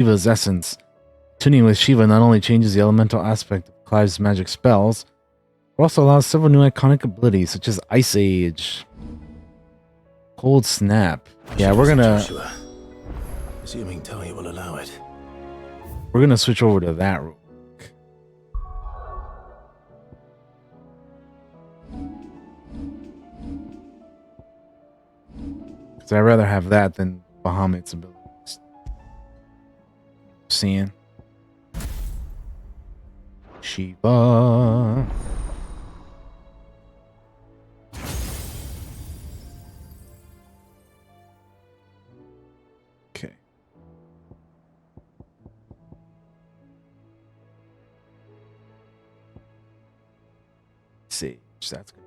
Shiva's essence. Tuning with Shiva not only changes the elemental aspect of Clive's magic spells, but also allows several new iconic abilities such as Ice Age, Cold Snap. Yeah, we're gonna. Joshua. Assuming Talia will allow it. We're gonna switch over to that real quick. Because I'd rather have that than Bahamut's abilities. Seeing Shiva. Okay. Sage, that's good.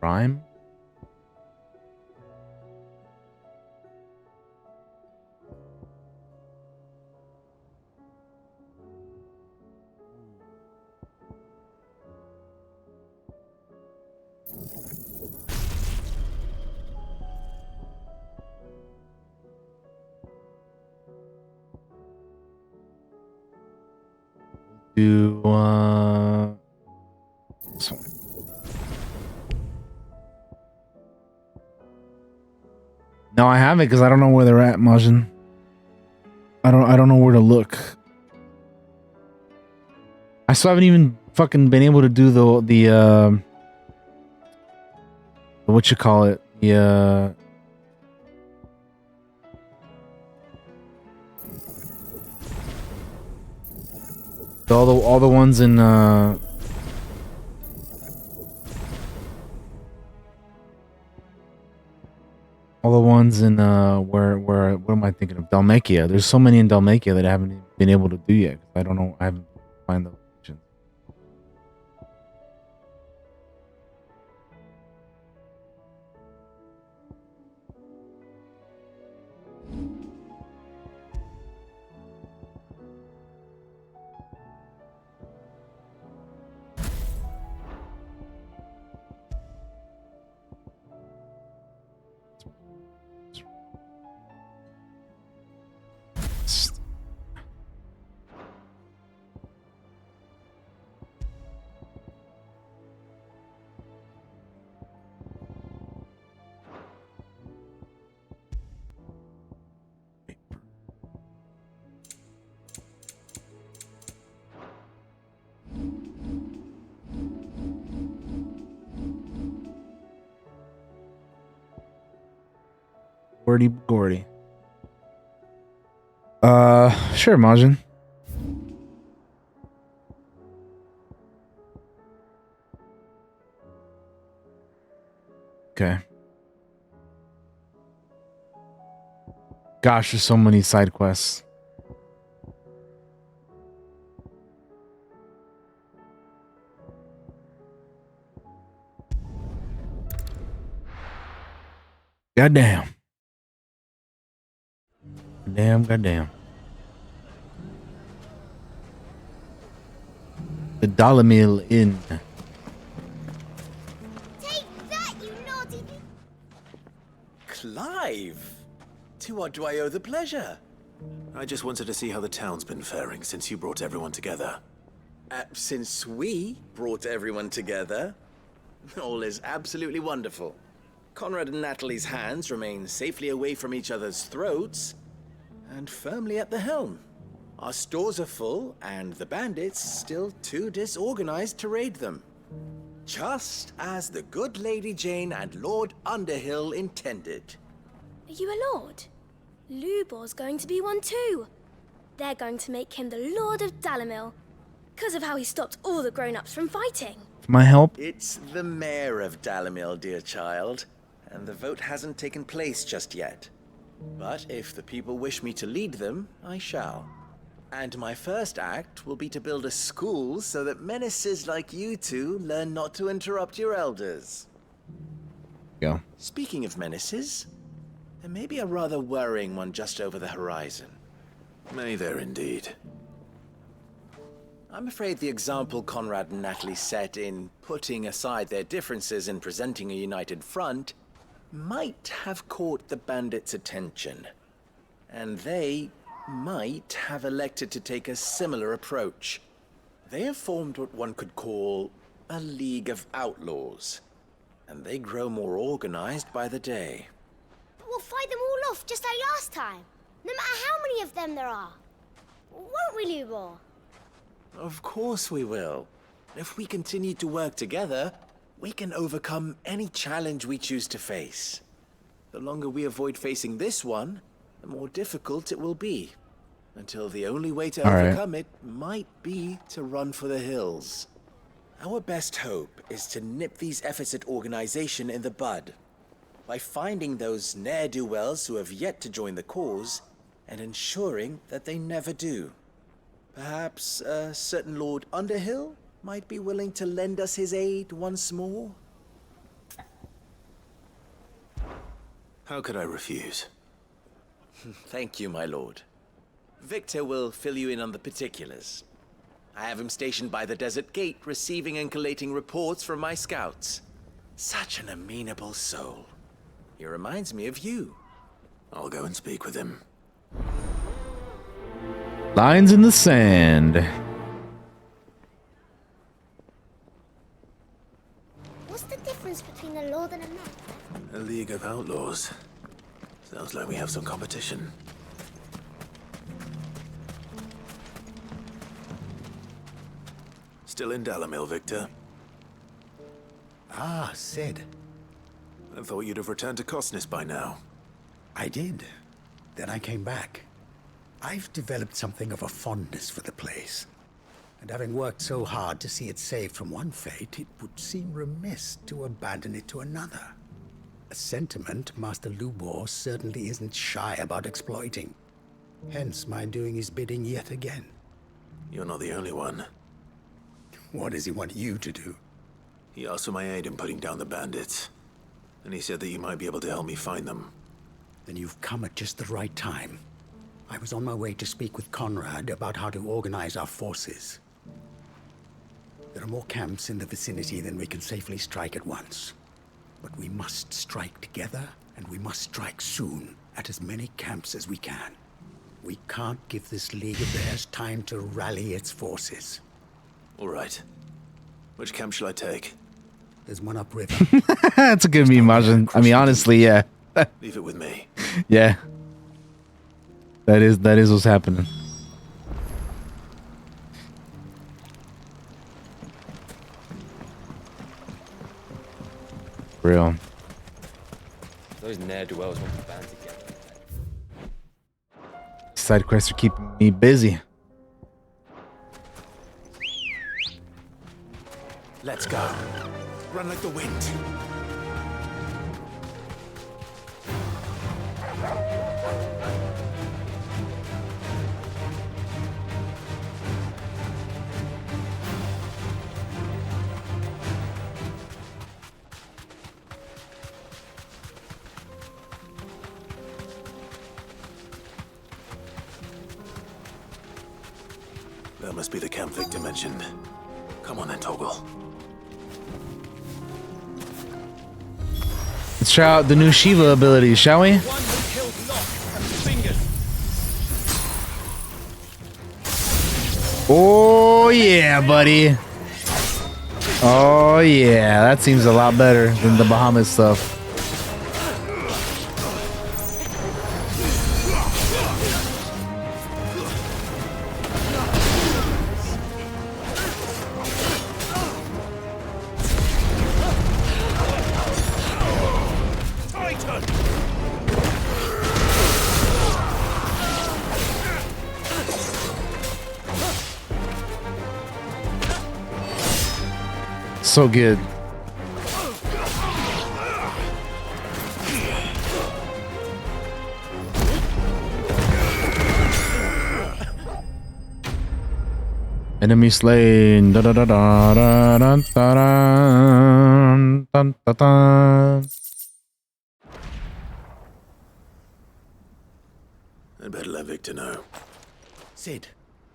Rhyme. Do this one. No, I haven't because I don't know where they're at, Majin. I don't know where to look. I still haven't even fucking been able to do the what you call it? The all the ones in where what am I thinking of? Dalmatia. There's so many in Dalmatia that I haven't been able to do yet. I don't know. I haven't find those. Gordy Gordy. Sure, Majin. Okay. Gosh, there's so many side quests. Goddamn. Goddamn. The Dalamil Inn. Take that, you naughty... Clive! To what do I owe the pleasure? I just wanted to see how the town's been faring since you brought everyone together. Since we brought everyone together, all is absolutely wonderful. Conrad and Natalie's hands remain safely away from each other's throats, and firmly at the helm. Our stores are full, and the bandits still too disorganized to raid them. Just as the good Lady Jane and Lord Underhill intended. Are you a lord? Lubor's going to be one too. They're going to make him the Lord of Dalamil, because of how he stopped all the grown-ups from fighting. My help? It's the mayor of Dalamil, dear child, and the vote hasn't taken place just yet. But if the people wish me to lead them, I shall. And my first act will be to build a school so that menaces like you two learn not to interrupt your elders. Go. Speaking of menaces, there may be a rather worrying one just over the horizon. May there indeed. I'm afraid the example Conrad and Natalie set in putting aside their differences and presenting a united front might have caught the bandits' attention. And they might have elected to take a similar approach. They have formed what one could call a League of Outlaws. And they grow more organized by the day. But we'll fight them all off just like last time. No matter how many of them there are. Won't we, Lubor? Of course we will. If we continue to work together, we can overcome any challenge we choose to face. The longer we avoid facing this one, the more difficult it will be. Until the only way to overcome it might be to run for the hills. Our best hope is to nip these efforts at organization in the bud. By finding those ne'er-do-wells who have yet to join the cause, and ensuring that they never do. Perhaps a certain Lord Underhill might be willing to lend us his aid once more? How could I refuse? Thank you, my lord. Victor will fill you in on the particulars. I have him stationed by the desert gate, receiving and collating reports from my scouts. Such an amenable soul. He reminds me of you. I'll go and speak with him. Lines in the sand. What's the difference between a lord and a man? A League of Outlaws. Sounds like we have some competition. Still in Dalamil, Victor? Ah, Sid. I thought you'd have returned to Cosnes by now. I did. Then I came back. I've developed something of a fondness for the place. And having worked so hard to see it saved from one fate, it would seem remiss to abandon it to another. A sentiment Master Lubor certainly isn't shy about exploiting. Hence my doing his bidding yet again. You're not the only one. What does he want you to do? He asked for my aid in putting down the bandits. And he said that you might be able to help me find them. Then you've come at just the right time. I was on my way to speak with Conrad about how to organize our forces. There are more camps in the vicinity than we can safely strike at once. But we must strike together, and we must strike soon at as many camps as we can. We can't give this League of theirs time to rally its forces. All right. Which camp shall I take? There's one upriver. That's a good meme, Marjan. I mean, honestly, yeah. Leave it with me. Yeah. That is what's happening. Real. Those ne'er-do-wells want to band together. Side quests are keeping me busy. Let's go. Run like the wind. That must be the camp Victor mentioned. Come on then, Toggle. Let's try out the new Shiva abilities, shall we? Oh yeah, buddy. Oh yeah, that seems a lot better than the Bahamas stuff. So good. Enemy slain. Da da da da da da da da da da. I'd better let Victor know. Sid,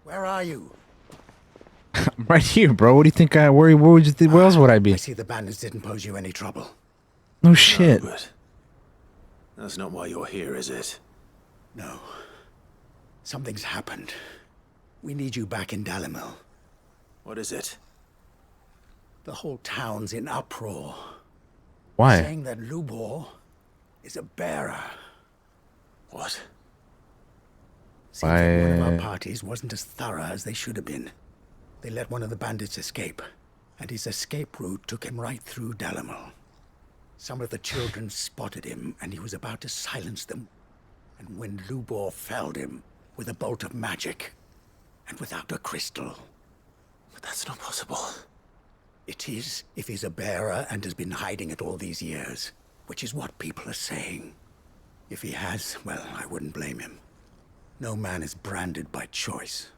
where are you? I'm right here, bro. What do you think where would you think? Where else would I be? I see the bandits didn't pose you any trouble. No shit. No, but That's not why you're here, is it? No. Something's happened. We need you back in Dalimil. What is it? The whole town's in uproar. Why? Saying that Lubor is a bearer. What? Seems like one of Why? our parties wasn't as thorough as they should have been. They let one of the bandits escape, and his escape route took him right through Dalimil. Some of the children spotted him, and he was about to silence them. And when Lubor felled him with a bolt of magic, and without a crystal. But that's not possible. It is, if he's a bearer and has been hiding it all these years, which is what people are saying. If he has, well, I wouldn't blame him. No man is branded by choice.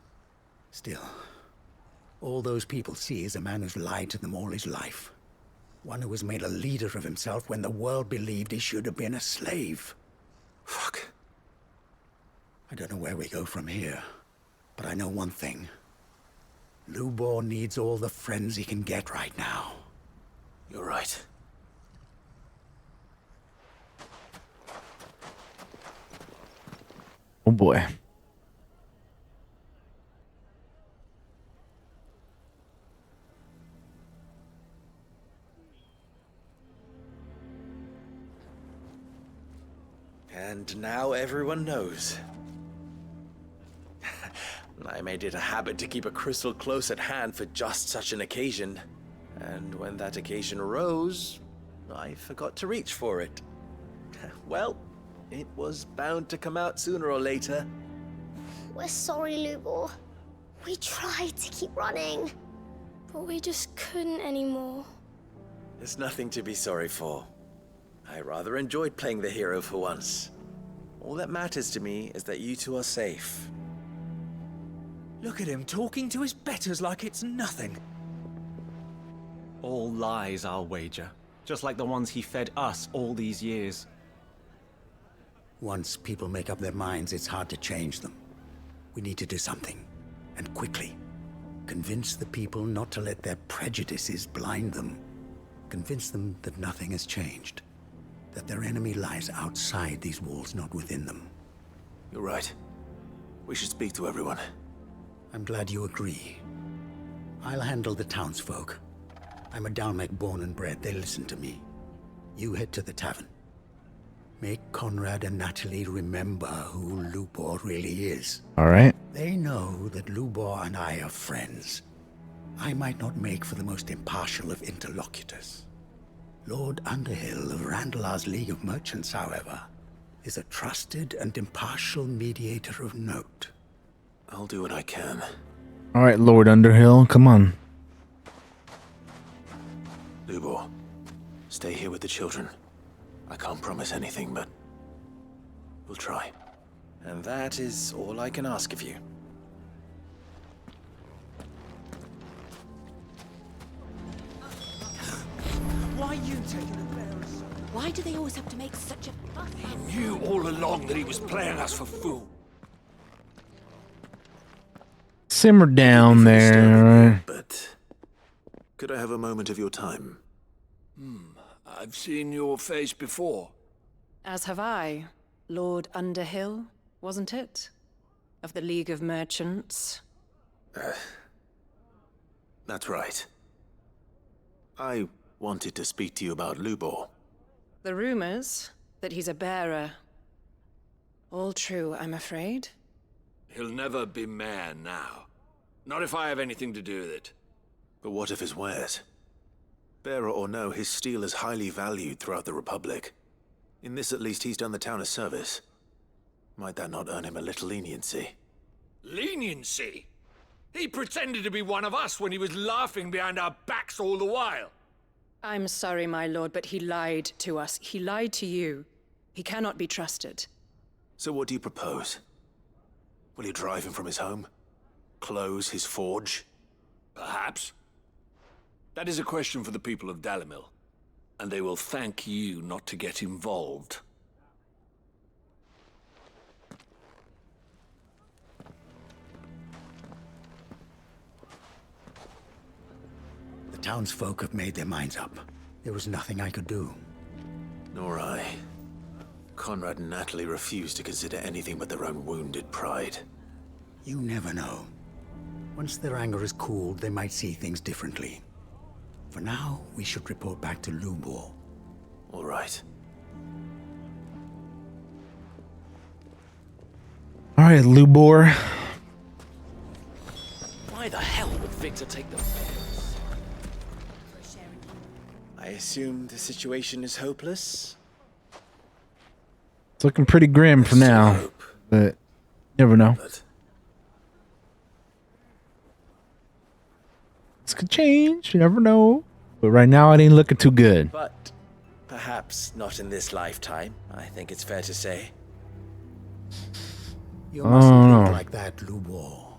Still, all those people see is a man who's lied to them all his life. One who was made a leader of himself when the world believed he should have been a slave. Fuck. I don't know where we go from here, but I know one thing. Lubor needs all the friends he can get right now. You're right. Oh boy. And now everyone knows. I made it a habit to keep a crystal close at hand for just such an occasion. And when that occasion arose, I forgot to reach for it. Well, it was bound to come out sooner or later. We're sorry, Lubor. We tried to keep running. But we just couldn't anymore. There's nothing to be sorry for. I rather enjoyed playing the hero for once. All that matters to me is that you two are safe. Look at him talking to his betters like it's nothing. All lies, I'll wager. Just like the ones he fed us all these years. Once people make up their minds, it's hard to change them. We need to do something, and quickly. Convince the people not to let their prejudices blind them. Convince them that nothing has changed. That their enemy lies outside these walls, not within them. You're right. We should speak to everyone. I'm glad you agree. I'll handle the townsfolk. I'm a Dalmec born and bred. They listen to me. You head to the tavern. Make Conrad and Natalie remember who Lubor really is. All right. They know that Lubor and I are friends. I might not make for the most impartial of interlocutors. Lord Underhill of Randalar's League of Merchants, however, is a trusted and impartial mediator of note. I'll do what I can. All right, Lord Underhill, come on. Lubor, stay here with the children. I can't promise anything, but we'll try. And that is all I can ask of you. Why are you taking the bearers? Why do they always have to make such a fuss? Knew all along that he was playing us for fool. Simmer down there, all right? But could I have a moment of your time? I've seen your face before. As have I. Lord Underhill, wasn't it? Of the League of Merchants. That's right. I wanted to speak to you about Lubor. The rumors that he's a bearer. All true, I'm afraid. He'll never be mayor now. Not if I have anything to do with it. But what of his wares? Bearer or no, his steel is highly valued throughout the Republic. In this, at least, he's done the town a service. Might that not earn him a little leniency? Leniency? He pretended to be one of us when he was laughing behind our backs all the while. I'm sorry, my lord, but he lied to us. He lied to you. He cannot be trusted. So what do you propose? Will you drive him from his home? Close his forge? Perhaps. That is a question for the people of Dalimil. And they will thank you not to get involved. The townsfolk have made their minds up. There was nothing I could do. Nor I. Conrad and Natalie refuse to consider anything but their own wounded pride? You never know. Once their anger is cooled, they might see things differently. For now, we should report back to Lubor. All right. All right, Lubor. Why the hell would Victor take the pills? I assume the situation is hopeless? It's looking pretty grim for now, but you never know. This could change. You never know. But right now, it ain't looking too good. But perhaps not in this lifetime, I think it's fair to say. You mustn't think like that, Lubor.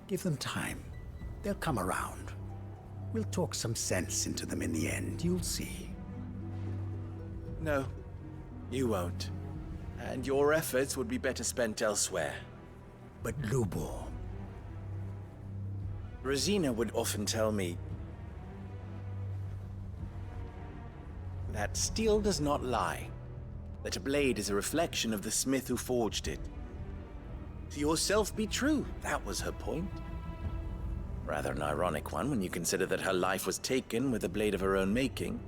Give them time. They'll come around. We'll talk some sense into them in the end, you'll see. No, you won't. And your efforts would be better spent elsewhere. But Lubor... Rosina would often tell me that steel does not lie, that a blade is a reflection of the smith who forged it. To yourself be true, that was her point. Rather an ironic one when you consider that her life was taken with a blade of her own making.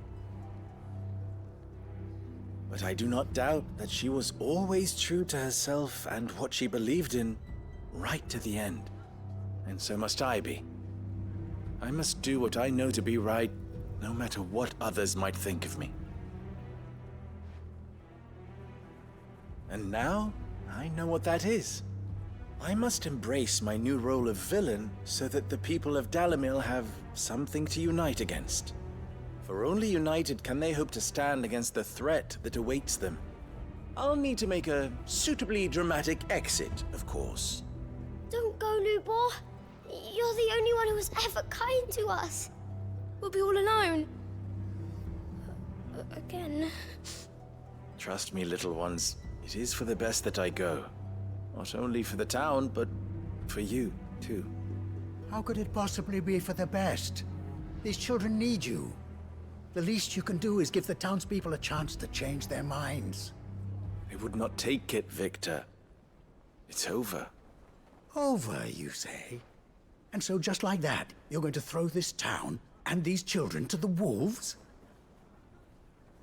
But I do not doubt that she was always true to herself and what she believed in, right to the end. And so must I be. I must do what I know to be right, no matter what others might think of me. And now, I know what that is. I must embrace my new role of villain so that the people of Dalimil have something to unite against. For only united can they hope to stand against the threat that awaits them. I'll need to make a suitably dramatic exit, of course. Don't go, Lubor. You're the only one who was ever kind to us. We'll be all alone. Again. Trust me, little ones. It is for the best that I go. Not only for the town, but for you, too. How could it possibly be for the best? These children need you. The least you can do is give the townspeople a chance to change their minds. I would not take it, Victor. It's over. Over, you say? And so just like that, you're going to throw this town and these children to the wolves?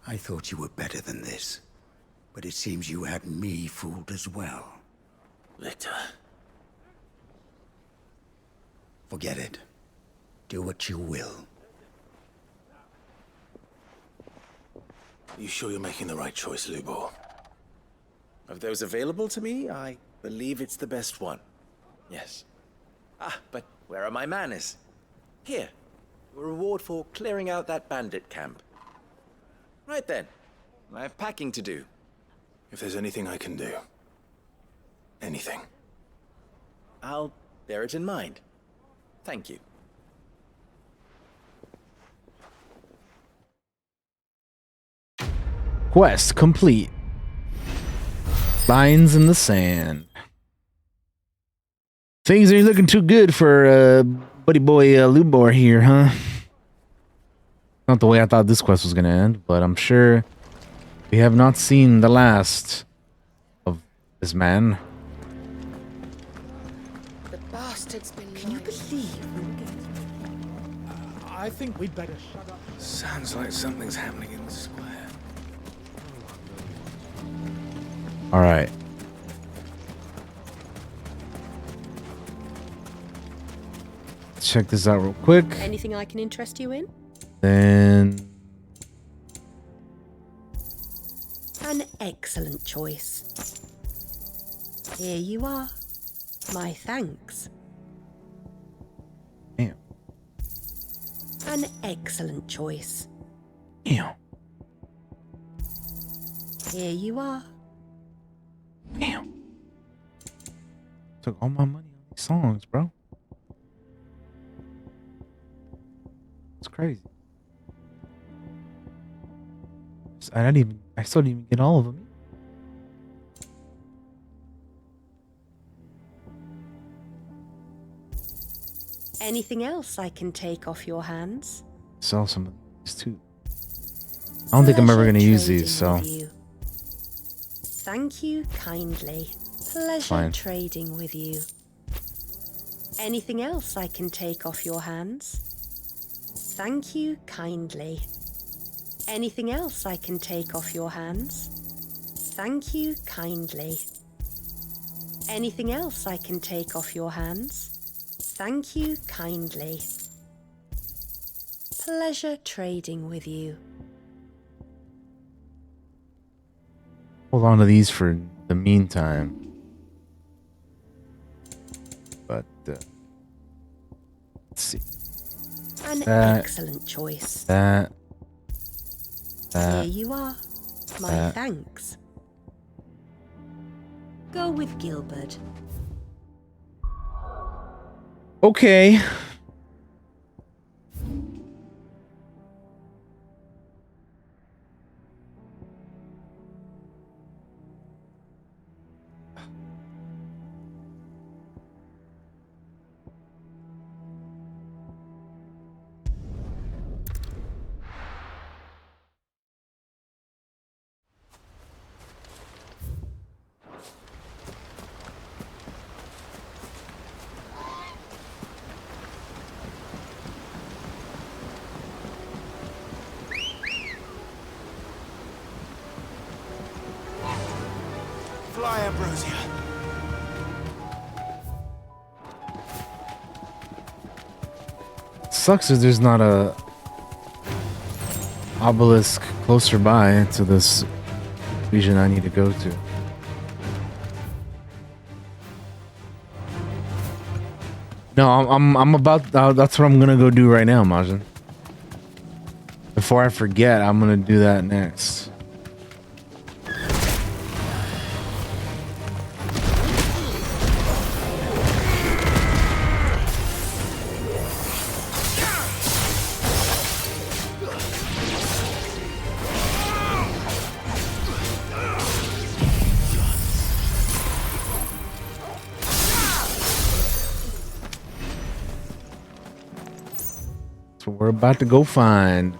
I thought you were better than this. But it seems you had me fooled as well. Victor. Forget it. Do what you will. You sure you're making the right choice, Lubor? Of those available to me, I believe it's the best one. Yes. Ah, but where are my manners? Here. A reward for clearing out that bandit camp. Right then. I have packing to do. If there's anything I can do. Anything. I'll bear it in mind. Thank you. Quest complete. Lines in the sand. Things ain't looking too good for buddy boy Lubor here, huh? Not the way I thought this quest was gonna end, but I'm sure we have not seen the last of this man. The bastard's been. Can you believe? I think we'd better shut up. Sounds like something's happening in the square. All right. Let's check this out real quick. Anything I can interest you in? Then An excellent choice. Here you are. My thanks. damn. An excellent choice. Damn. Here you are. Damn. Took all my money on these songs, bro. It's crazy. I still didn't even get all of them. Anything else I can take off your hands? Sell some of these too. I don't think I'm ever gonna use these, so. Thank you kindly. Pleasure Fine. trading with you. Anything else I can take off your hands? Thank you kindly. Anything else I can take off your hands? Thank you kindly. Anything else I can take off your hands? Thank you kindly. Pleasure trading with you. Hold on to these for the meantime. But let's see. An That- excellent choice. That. Here you are. My that. thanks. Go with Gilbert. Okay. Fly, Ambrosia. Sucks that there's not a obelisk closer by to this region I need to go to. No, I'm about. That's what I'm gonna go do right now, Majin. Before I forget, I'm gonna do that next. That's what we're about to go find.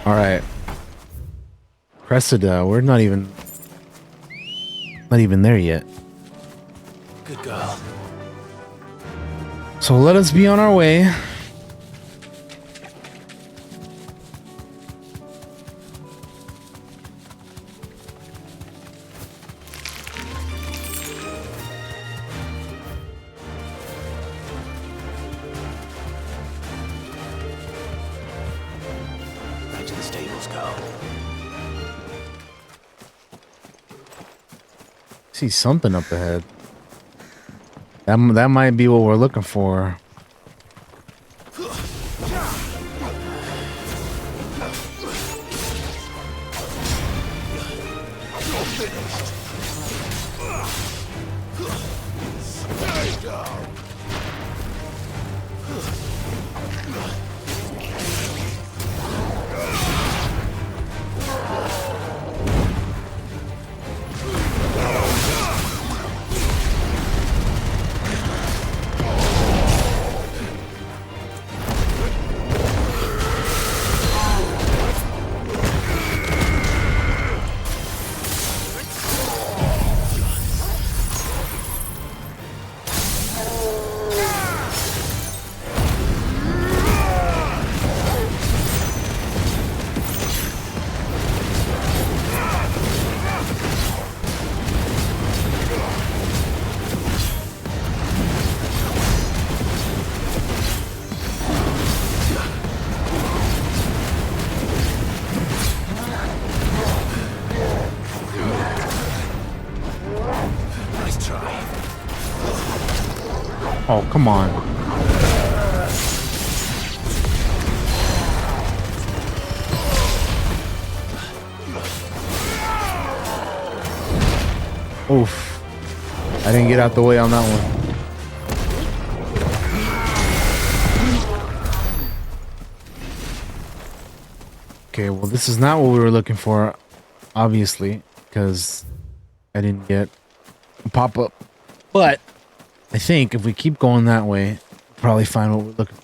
All right, Cressida, we're not even there yet. Good girl. So let us be on our way. Back to the stables, girl. See something up ahead. That might be what we're looking for. Oh, come on. Oof. I didn't get out the way on that one. Okay, well, this is not what we were looking for, obviously, because I didn't get a pop-up. But I think if we keep going that way, we'll probably find what we're looking for.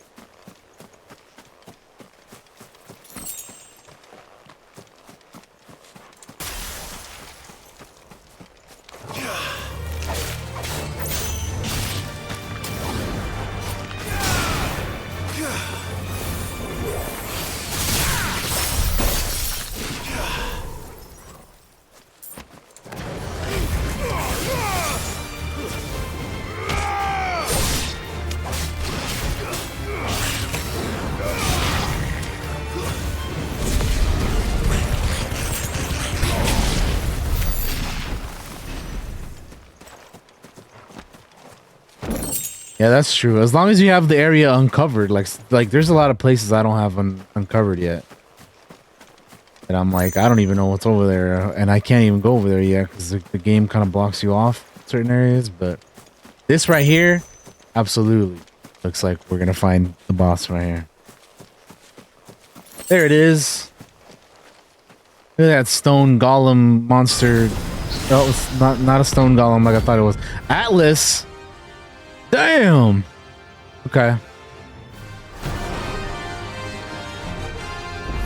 Yeah, that's true. As long as you have the area uncovered, like there's a lot of places I don't have uncovered yet. And I'm like, I don't even know what's over there, and I can't even go over there yet because the game kind of blocks you off certain areas. But this right here, absolutely looks like we're gonna find the boss right here. There it is. Look at that stone golem monster. Oh, it's not a stone golem like I thought it was. Atlas. Damn. Okay.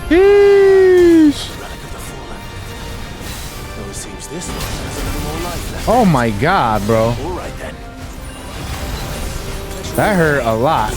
Yeesh. Oh my god, bro. That hurt a lot.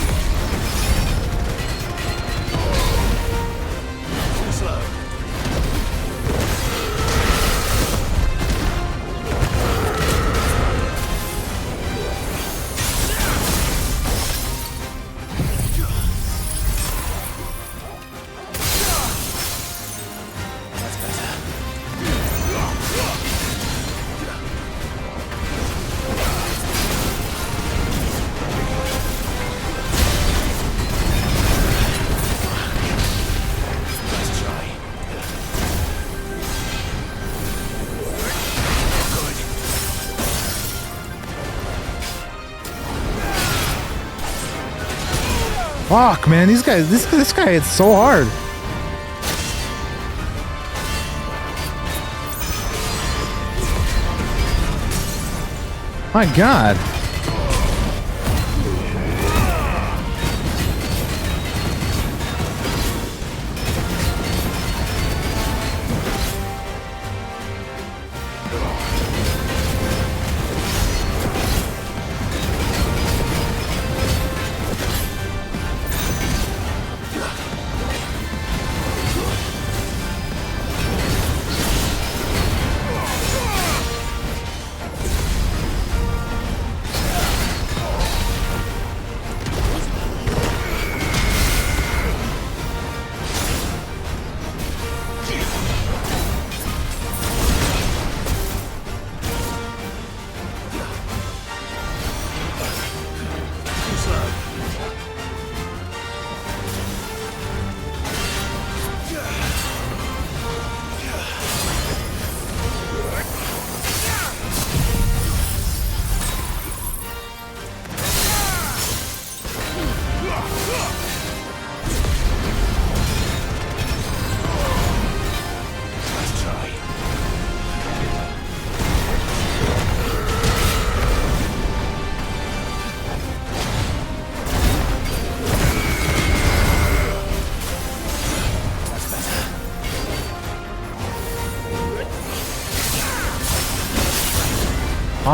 Fuck, man, these guys, this guy hits so hard. My god.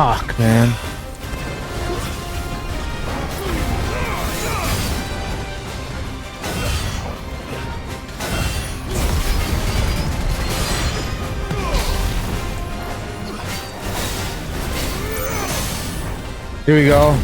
Fuck, man. Here we go.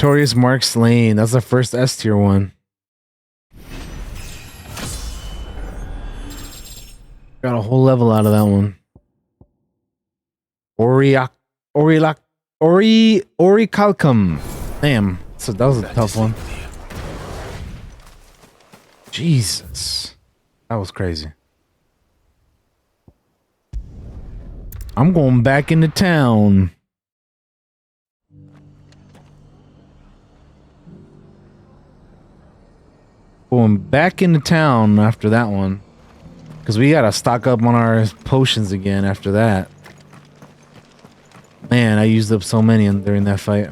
Victorious Marks Lane. That's the first S tier one. Got a whole level out of that one. Orichalcum. Damn. So that was a tough one. Jesus. That was crazy. I'm going back into town. Going back into town after that one. Because we gotta stock up on our potions again after that. Man, I used up so many during that fight.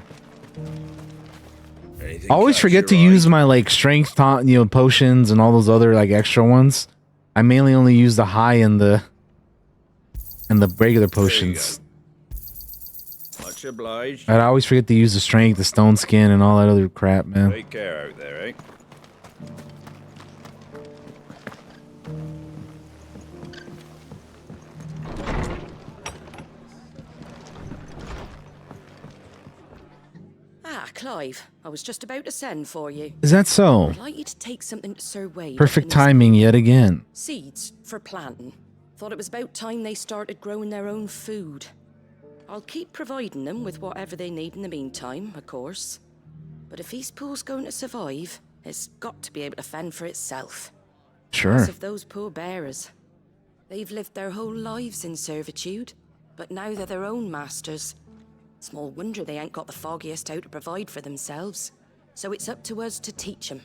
I always forget to use my like strength, potions and all those other like extra ones. I mainly only use the high and the regular potions. Much obliged. I always forget to use the strength, the stone skin, and all that other crap, man. Take care out there, eh? Ah, Clive, I was just about to send for you. Is that so? I'd like you to take something to Sir Wade. Perfect timing yet again. Seeds for planting. Thought it was about time they started growing their own food. I'll keep providing them with whatever they need in the meantime, of course. But if Eastpool's going to survive, it's got to be able to fend for itself. Sure. Because of those poor bearers. They've lived their whole lives in servitude, but now they're their own masters. Small wonder they ain't got the foggiest how to provide for themselves. So it's up to us to teach them.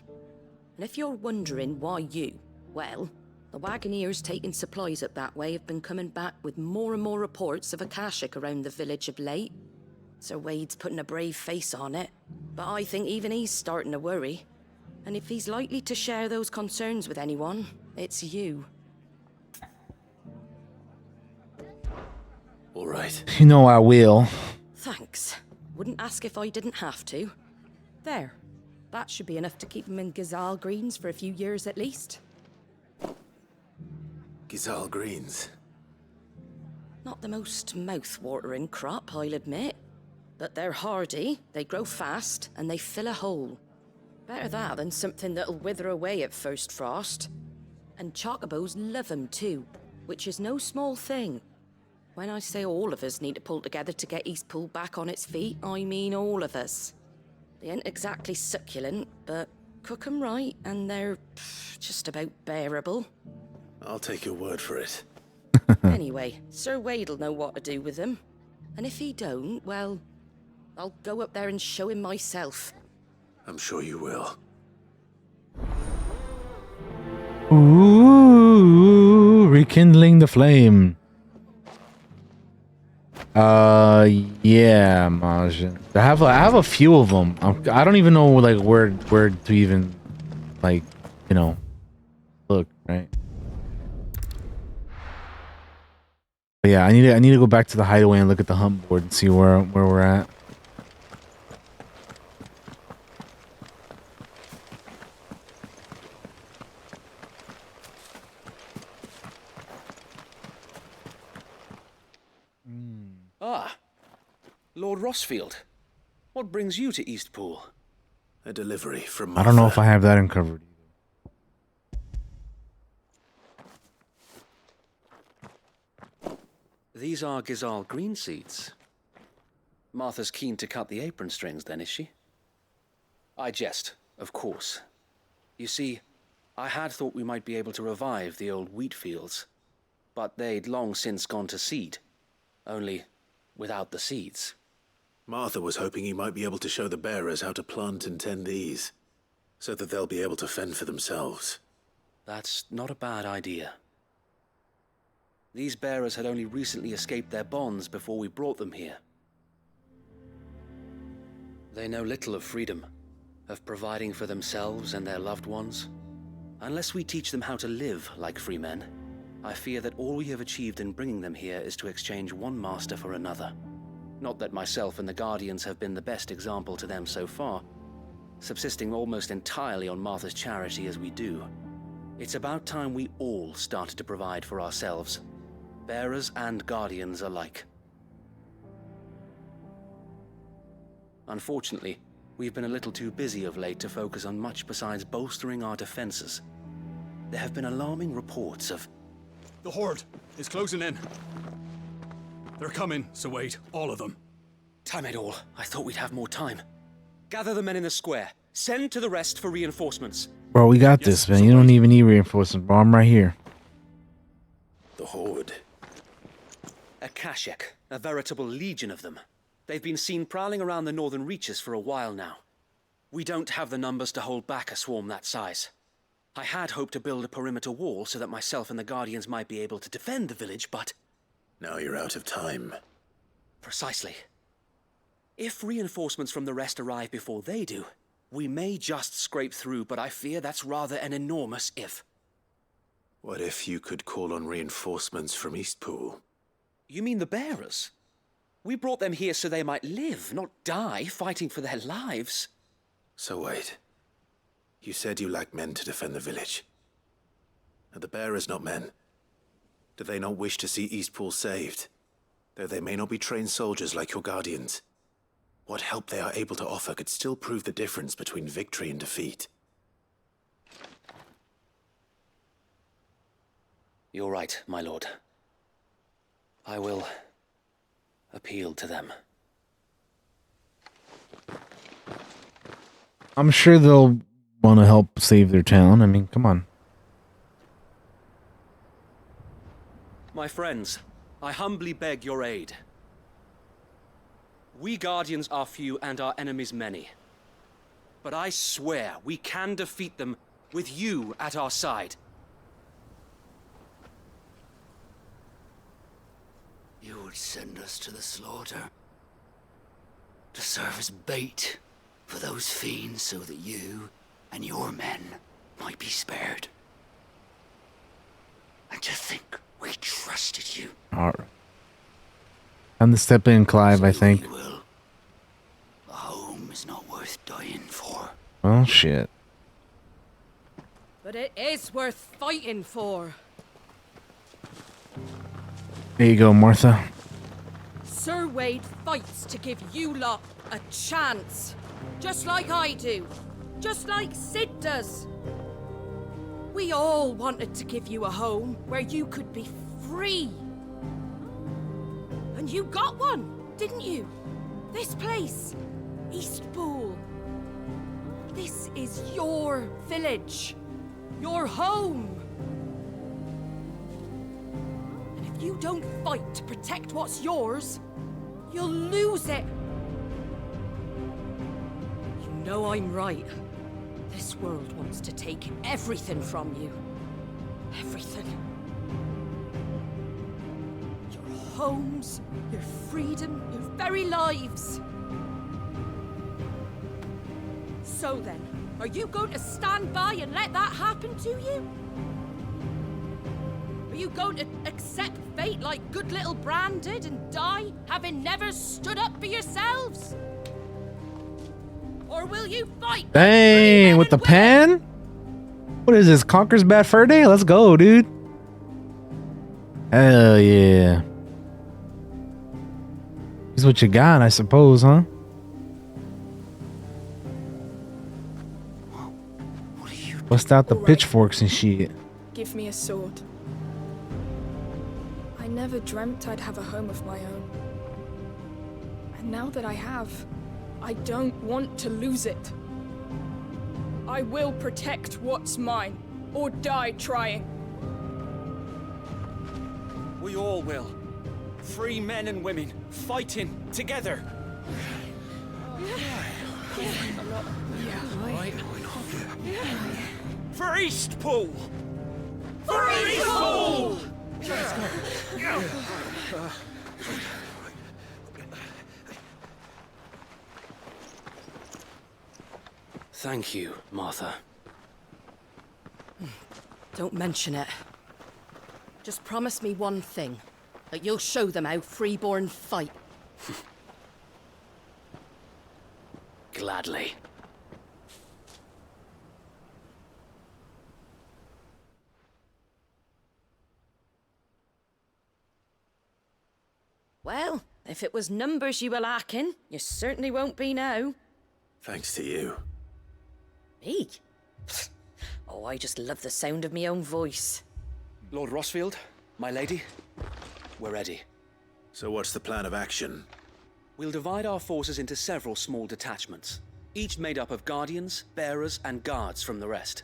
And if you're wondering why you, well, the Wagoneers taking supplies up that way have been coming back with more and more reports of Akashic around the village of late. Sir Wade's putting a brave face on it, but I think even he's starting to worry. And if he's likely to share those concerns with anyone, it's you. All right. You know I will. Thanks. Wouldn't ask if I didn't have to. There. That should be enough to keep him in Gazal Greens for a few years at least. Gazal Greens. Not the most mouth-watering crop, I'll admit. But they're hardy, they grow fast, and they fill a hole. Better that than something that'll wither away at first frost. And chocobos love 'em too, which is no small thing. When I say all of us need to pull together to get Eastpool back on its feet, I mean all of us. They ain't exactly succulent, but cook 'em right, and they're just about bearable. I'll take your word for it. Anyway, Sir Wade'll know what to do with them. And if he don't, well, I'll go up there and show him myself. I'm sure you will. Ooh, rekindling the flame. Yeah, Majin. I have a few of them. I don't even know like where to even like, look, right? But yeah, I need to go back to the hideaway and look at the hunt board and see where we're at. Ah, Lord Rossfield. What brings you to Eastpool? A delivery from I don't know Martha. if I have that uncovered. These are Gizal green seeds. Martha's keen to cut the apron strings then, is she? I jest, of course. You see, I had thought we might be able to revive the old wheat fields, but they'd long since gone to seed, only without the seeds. Martha was hoping you might be able to show the bearers how to plant and tend these, so that they'll be able to fend for themselves. That's not a bad idea. These bearers had only recently escaped their bonds before we brought them here. They know little of freedom, of providing for themselves and their loved ones. Unless we teach them how to live like free men, I fear that all we have achieved in bringing them here is to exchange one master for another. Not that myself and the Guardians have been the best example to them so far, subsisting almost entirely on Martha's charity as we do. It's about time we all started to provide for ourselves, bearers and Guardians alike. Unfortunately, we've been a little too busy of late to focus on much besides bolstering our defenses. There have been alarming reports of... The Horde is closing in. They're coming, so wait, all of them. Damn it all, I thought we'd have more time. Gather the men in the square. Send to the rest for reinforcements. Bro, we got this, man. You don't even need reinforcements, bro. I'm right here. The Horde. A Kashek, a veritable legion of them. They've been seen prowling around the northern reaches for a while now. We don't have the numbers to hold back a swarm that size. I had hoped to build a perimeter wall so that myself and the Guardians might be able to defend the village, but... Now you're out of time. Precisely. If reinforcements from the rest arrive before they do, we may just scrape through, but I fear that's rather an enormous if. What if you could call on reinforcements from Eastpool? You mean the bearers? We brought them here so they might live, not die, fighting for their lives. So wait. You said you lack men to defend the village. Are the bearers not men? Do they not wish to see Eastpool saved? Though they may not be trained soldiers like your Guardians, what help they are able to offer could still prove the difference between victory and defeat. You're right, my lord. I will appeal to them. I'm sure they'll want to help save their town. I mean, come on. My friends, I humbly beg your aid. We Guardians are few and our enemies many. But I swear we can defeat them with you at our side. You would send us to the slaughter, to serve as bait for those fiends so that you and your men might be spared. And to think we trusted you. All right. Time to step in, Clive, I think. A home is not worth dying for. Oh, shit. But it is worth fighting for. There you go, Martha. Sir Wade fights to give you lot a chance. Just like I do. Just like Sid does. We all wanted to give you a home where you could be free. And you got one, didn't you? This place, Eastpool. This is your village. Your home. And if you don't fight to protect what's yours, you'll lose it. You know I'm right. This world wants to take everything from you. Everything. Your homes, your freedom, your very lives. So then, are you going to stand by and let that happen to you? Are you going to accept fate like good little Bran did and die, having never stood up for yourselves? Or will you fight? Dang, with the pen? What is this, Conker's Bad Fur Day? Let's go, dude. Hell yeah. Is what you got, I suppose, huh? Bust out the pitchforks and shit. Give me a sword. I never dreamt I'd have a home of my own. And now that I have, I don't want to lose it. I will protect what's mine, or die trying. We all will. Free men and women, fighting together. For Eastpool! For Eastpool! Let's go. Thank you, Martha. Don't mention it. Just promise me one thing. That you'll show them how freeborn fight. Gladly. Well, if it was numbers you were lacking, you certainly won't be now. Thanks to you. Me? Oh, I just love the sound of my own voice. Lord Rossfield, my lady, we're ready. So what's the plan of action? We'll divide our forces into several small detachments, each made up of guardians, bearers, and guards from the rest.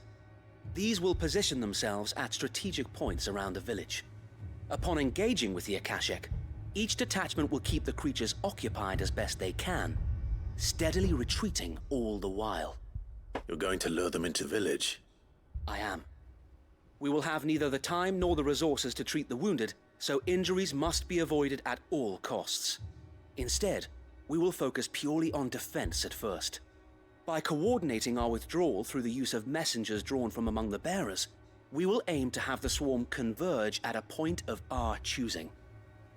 These will position themselves at strategic points around the village. Upon engaging with the Akashic, each detachment will keep the creatures occupied as best they can, steadily retreating all the while. You're going to lure them into village? I am. We will have neither the time nor the resources to treat the wounded, so injuries must be avoided at all costs. Instead, we will focus purely on defense at first. By coordinating our withdrawal through the use of messengers drawn from among the bearers, we will aim to have the swarm converge at a point of our choosing.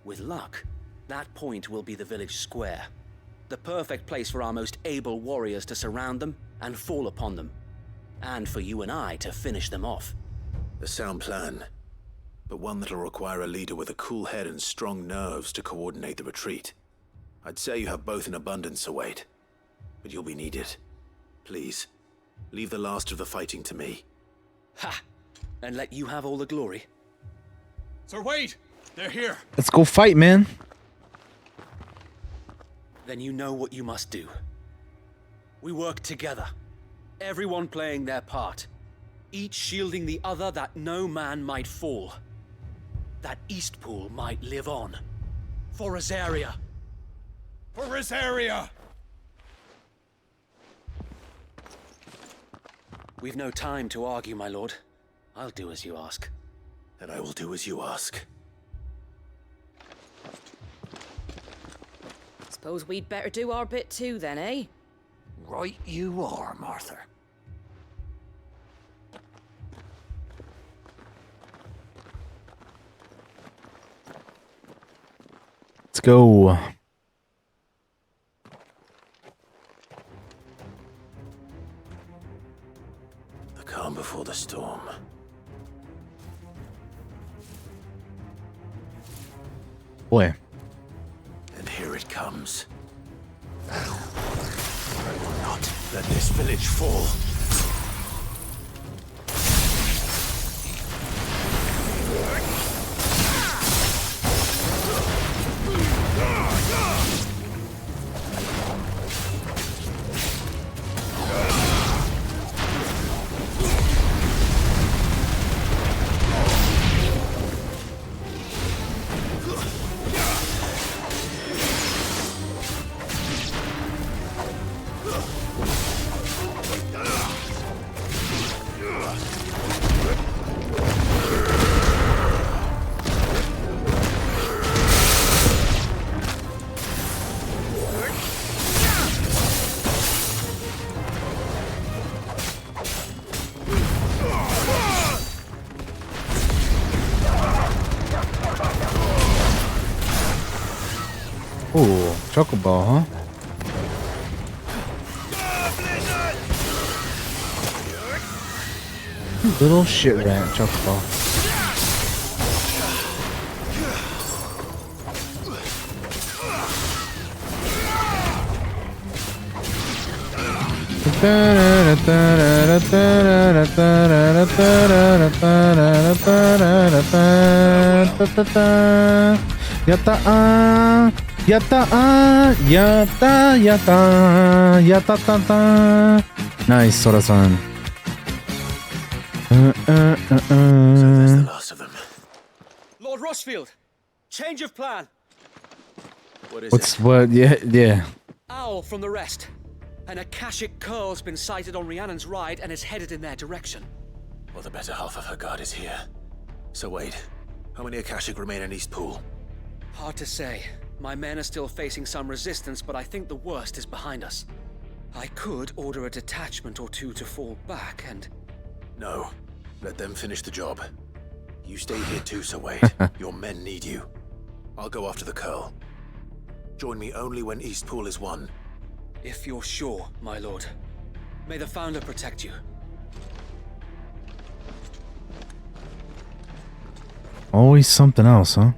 With luck, that point will be the village square, the perfect place for our most able warriors to surround them and fall upon them, and for you and I to finish them off. A sound plan, but one that'll require a leader with a cool head and strong nerves to coordinate the retreat. I'd say you have both in abundance, Sir Wade, but you'll be needed. Please, leave the last of the fighting to me. Ha! And let you have all the glory. Sir Wade, they're here. Let's go fight, man. Then you know what you must do. We work together, everyone playing their part, each shielding the other that no man might fall, that Eastpool might live on. For Rosaria. For Rosaria! We've no time to argue, my lord. I'll do as you ask. And I will do as you ask. Suppose we'd better do our bit too then, eh? Right you are, Martha. Let's go. The calm before the storm. Boy. And here it comes. I will not let this village fall. Ooh, Chocobo, huh? Little shit rat, Chocobo. Yatta yatta. Nice, Sora-san. So there's the last of them. Lord Rossfield, change of plan. What is What's it? what? Yeah. Owl from the rest. An Akashic curl's been sighted on Rhiannon's ride and is headed in their direction. Well, the better half of her guard is here. So wait, how many Akashic remain in East Pool? Hard to say. My men are still facing some resistance, but I think the worst is behind us. I could order a detachment or two to fall back and... No. Let them finish the job. You stay here too, Sir Wade. Your men need you. I'll go after the curl. Join me only when East Pool is won. If you're sure, my lord. May the Founder protect you. Always something else, huh?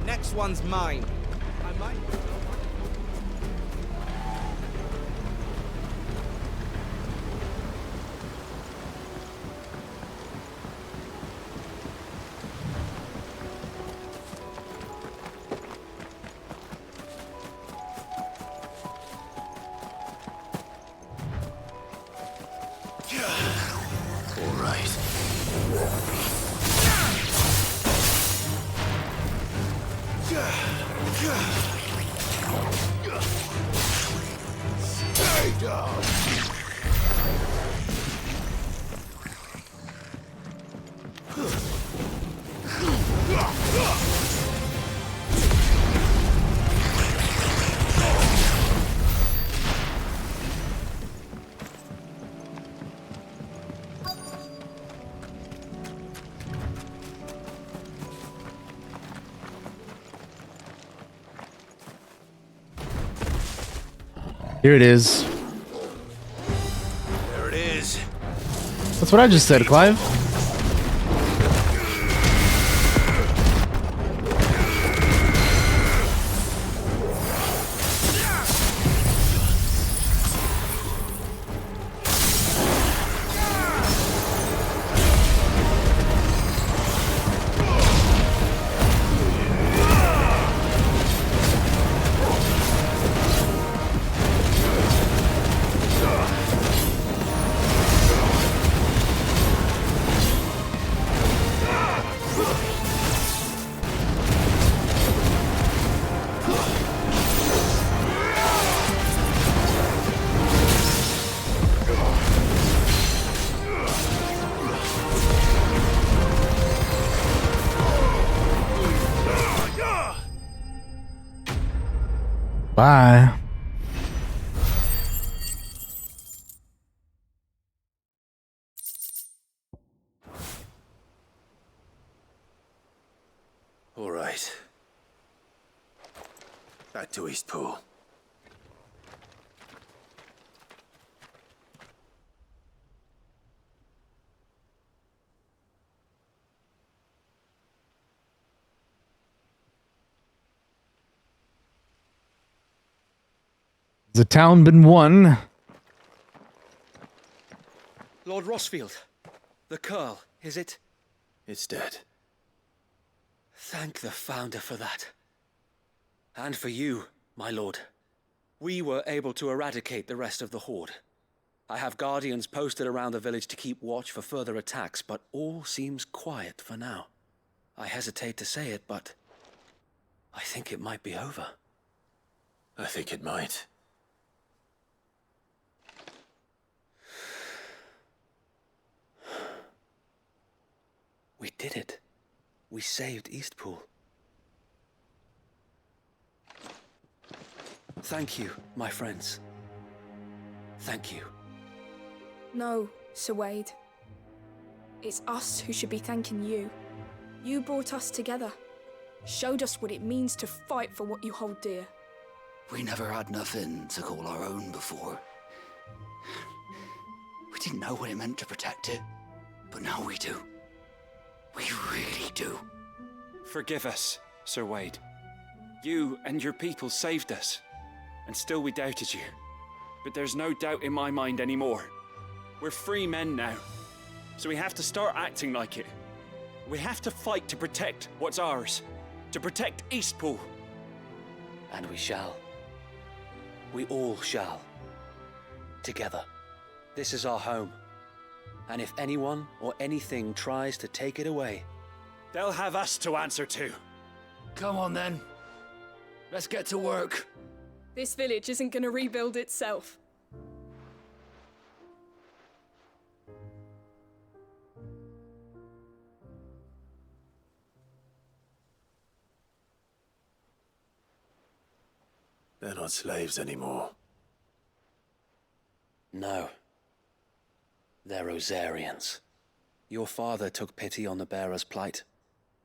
Next one's mine. I might. All right. Stay down. Here it is. There it is. That's what I just said, Clive. Bye. All right. Back to East Pool. Has the town been won? Lord Rossfield, the curl, is it? It's dead. Thank the Founder for that. And for you, my lord. We were able to eradicate the rest of the Horde. I have guardians posted around the village to keep watch for further attacks, but all seems quiet for now. I hesitate to say it, but I think it might be over. I think it might. We did it. We saved Eastpool. Thank you, my friends. Thank you. No, Sir Wade. It's us who should be thanking you. You brought us together. Showed us what it means to fight for what you hold dear. We never had nothing to call our own before. didn't know what it meant to protect it, but now we do. We really do. Forgive us, Sir Wade. You and your people saved us, and still we doubted you. But there's no doubt in my mind anymore. We're free men now, so we have to start acting like it. We have to fight to protect what's ours, to protect Eastpool. And we shall. We all shall. Together. This is our home. And if anyone or anything tries to take it away, they'll have us to answer to. Come on then. Let's get to work. This village isn't gonna rebuild itself. They're not slaves anymore. no. They're Rosarians. Your father took pity on the bearer's plight,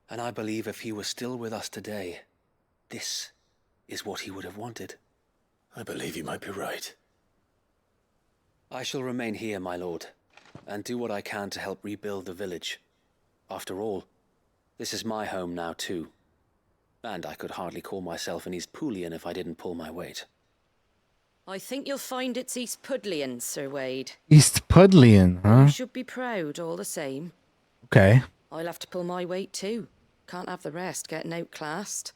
and I believe if he were still with us today, this is what he would have wanted. I believe you might be right. I shall remain here, my lord, and do what I can to help rebuild the village. After all, this is my home now too, and I could hardly call myself an Eastpoolian if I didn't pull my weight. I think you'll find it's Eastpudlian, Sir Wade. Eastpudlian, huh? You should be proud all the same. Okay. I'll have to pull my weight too. Can't have the rest getting outclassed.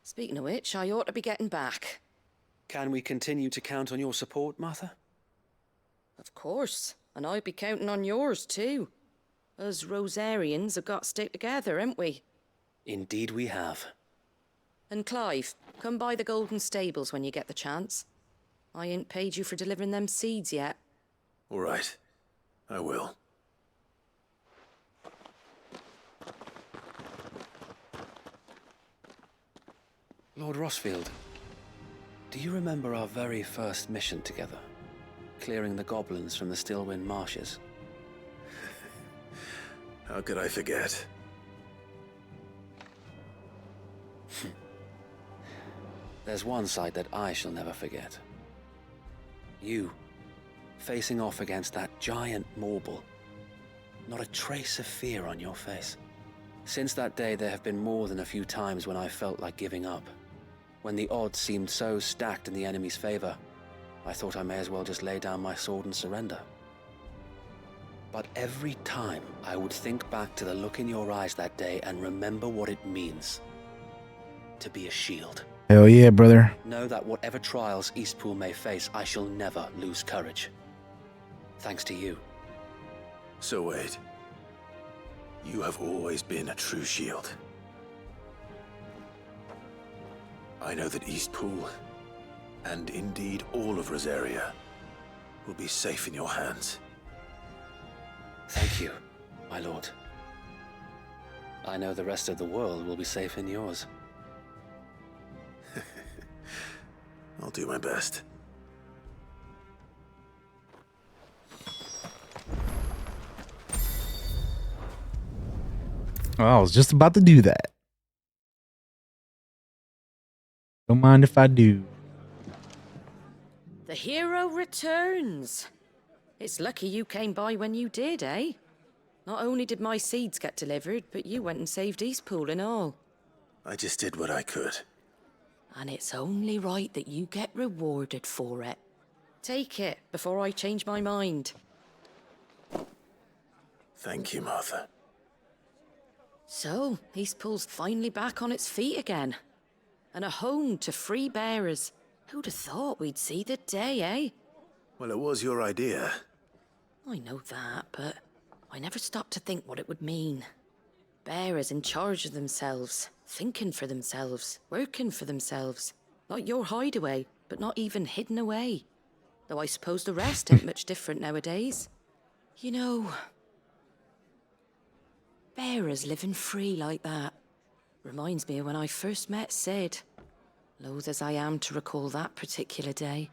Speaking of which, I ought to be getting back. Can we continue to count on your support, Martha? Of course, and I'd be counting on yours too. Us Rosarians have got to stick together, haven't we? Indeed we have. And Clive, come by the Golden Stables when you get the chance. I ain't paid you for delivering them seeds yet. All right. I will. Lord Rossfield, do you remember our very first mission together? Clearing the goblins from the Stillwind marshes? How could I forget? There's one sight that I shall never forget. You, facing off against that giant Morble. Not a trace of fear on your face. Since that day, there have been more than a few times when I felt like giving up. When the odds seemed so stacked in the enemy's favor, I thought I may as well just lay down my sword and surrender. But every time, I would think back to the look in your eyes that day and remember what it means to be a shield. Hell yeah, brother. Know that whatever trials Eastpool may face, I shall never lose courage. Thanks to you. So Wade, you have always been a true shield. I know that Eastpool, and indeed all of Rosaria, will be safe in your hands. Thank you, my lord. I know the rest of the world will be safe in yours. I'll do my best. Oh, I was just about to do that. Don't mind if I do. The hero returns. It's lucky you came by when you did, eh? Not only did my seeds get delivered, but you went and saved Eastpool and all. I just did what I could. And it's only right that you get rewarded for it. Take it before I change my mind. Thank you, Martha. So, Eastpool's finally back on its feet again. And a home to free bearers. Who'd have thought we'd see the day, eh? Well, it was your idea. I know that, but I never stopped to think what it would mean. Bearers in charge of themselves, thinking for themselves, working for themselves. Like your hideaway, but not even hidden away. Though I suppose the rest ain't much different nowadays. You know, bearers living free like that reminds me of when I first met Sid. Loath as I am to recall that particular day.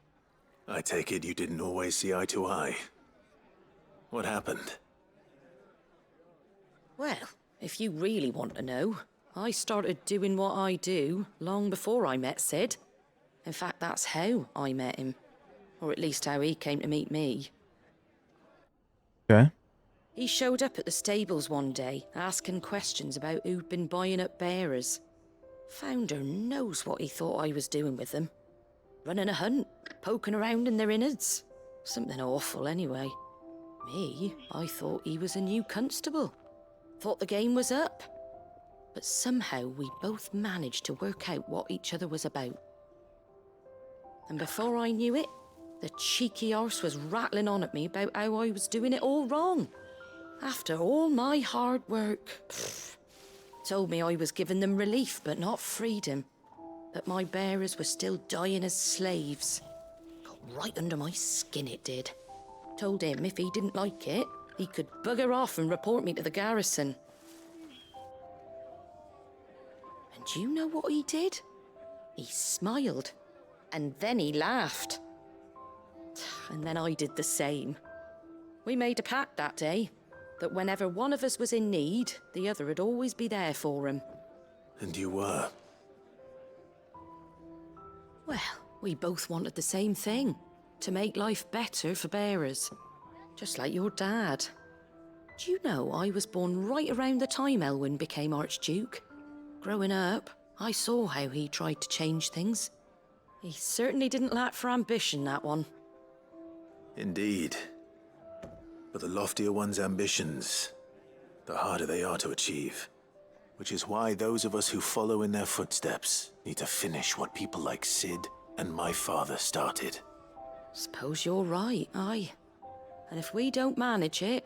I take it you didn't always see eye to eye. What happened? Well, if you really want to know, I started doing what I do long before I met Sid. In fact, that's how I met him. Or at least how he came to meet me. Okay. He showed up at the stables one day, asking questions about who'd been buying up bearers. Founder knows what he thought I was doing with them. Running a hunt, poking around in their innards. Something awful, anyway. Me, I thought he was a new constable. Thought the game was up. But somehow we both managed to work out what each other was about. And before I knew it, the cheeky arse was rattling on at me about how I was doing it all wrong. After all my hard work. Told me I was giving them relief, but not freedom. That my bearers were still dying as slaves. Got right under my skin, it did. Told him if he didn't like it, he could bugger off and report me to the garrison. And do you know what he did? He smiled. And then he laughed. And then I did the same. We made a pact that day, that whenever one of us was in need, the other would always be there for him. And you were? Well, we both wanted the same thing. To make life better for bearers. Just like your dad. Do you know I was born right around the time Elwyn became Archduke? Growing up, I saw how he tried to change things. He certainly didn't lack for ambition, that one. Indeed. But the loftier one's ambitions, the harder they are to achieve. Which is why those of us who follow in their footsteps need to finish what people like Sid and my father started. Suppose you're right, aye. And if we don't manage it,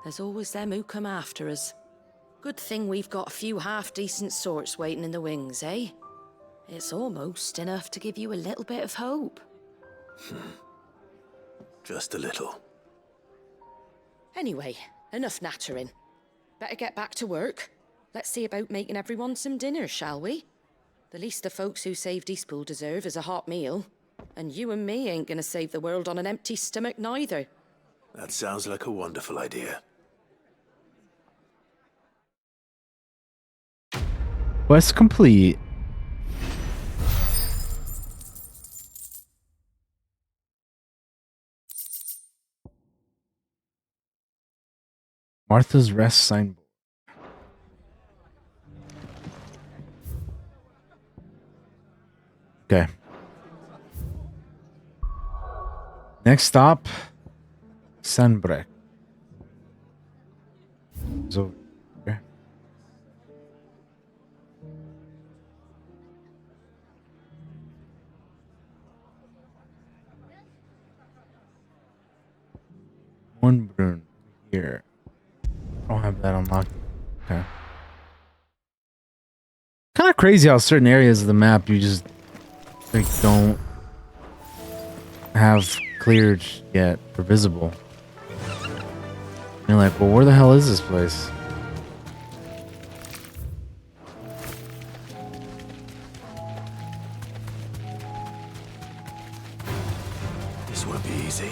there's always them who come after us. Good thing we've got a few half-decent sorts waiting in the wings, eh? It's almost enough to give you a little bit of hope. Just a little. Anyway, enough nattering. Better get back to work. Let's see about making everyone some dinner, shall we? The least the folks who saved Eastpool deserve is a hot meal. And you and me ain't gonna save the world on an empty stomach neither. That sounds like a wonderful idea. Quest complete. Martha's Rest signboard. Okay. Next stop, Sandbreck. It's over here. One Brune here. I don't have that unlocked. Okay. Kind of crazy how certain areas of the map you just like don't have cleared yet or visible. You're like, well, where the hell is this place? This won't be easy.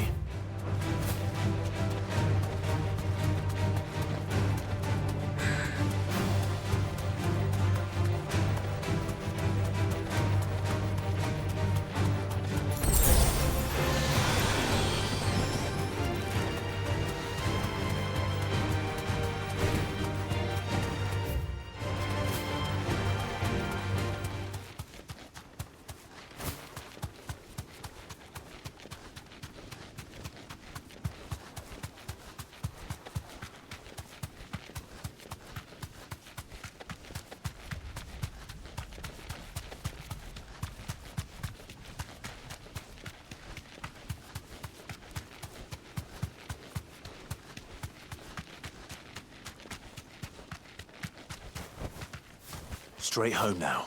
Straight home now.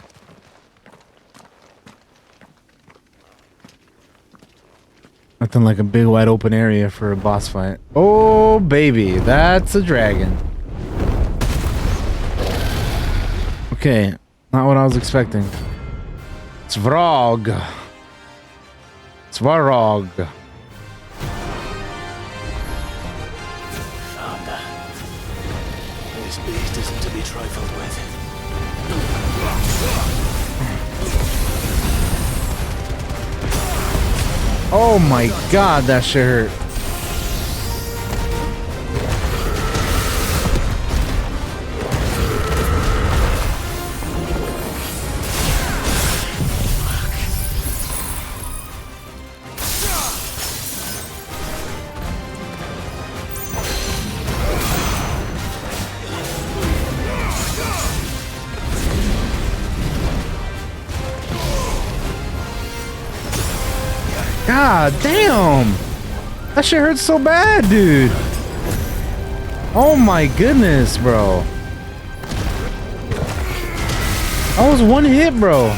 Nothing like a big wide open area for a boss fight. Oh baby, that's a dragon. Okay, not what I was expecting. Svarog. Svarog. Thunder. This beast isn't to be trifled with. Oh my god, that shit hurt. God damn! That shit hurts so bad, dude. Oh my goodness, bro. That was one hit, bro.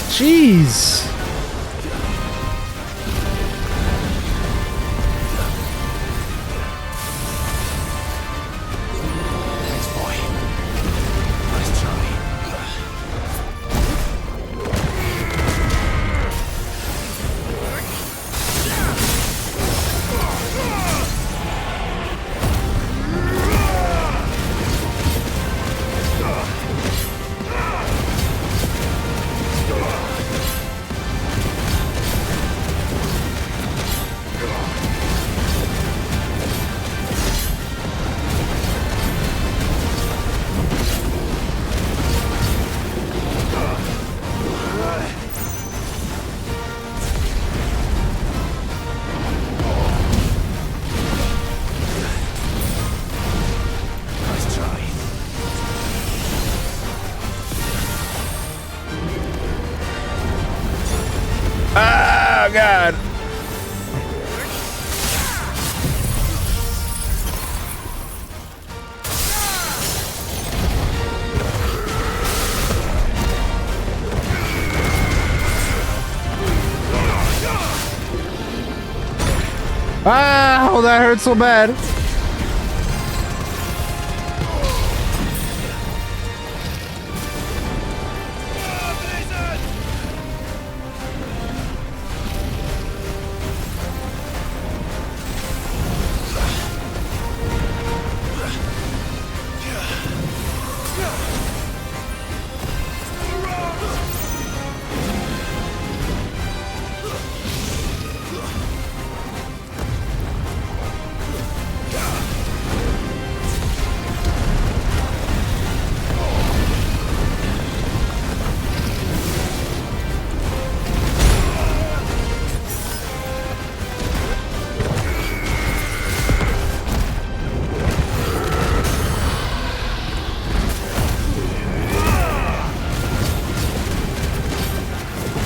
Jeez. Oh God. Oh, that hurt so bad.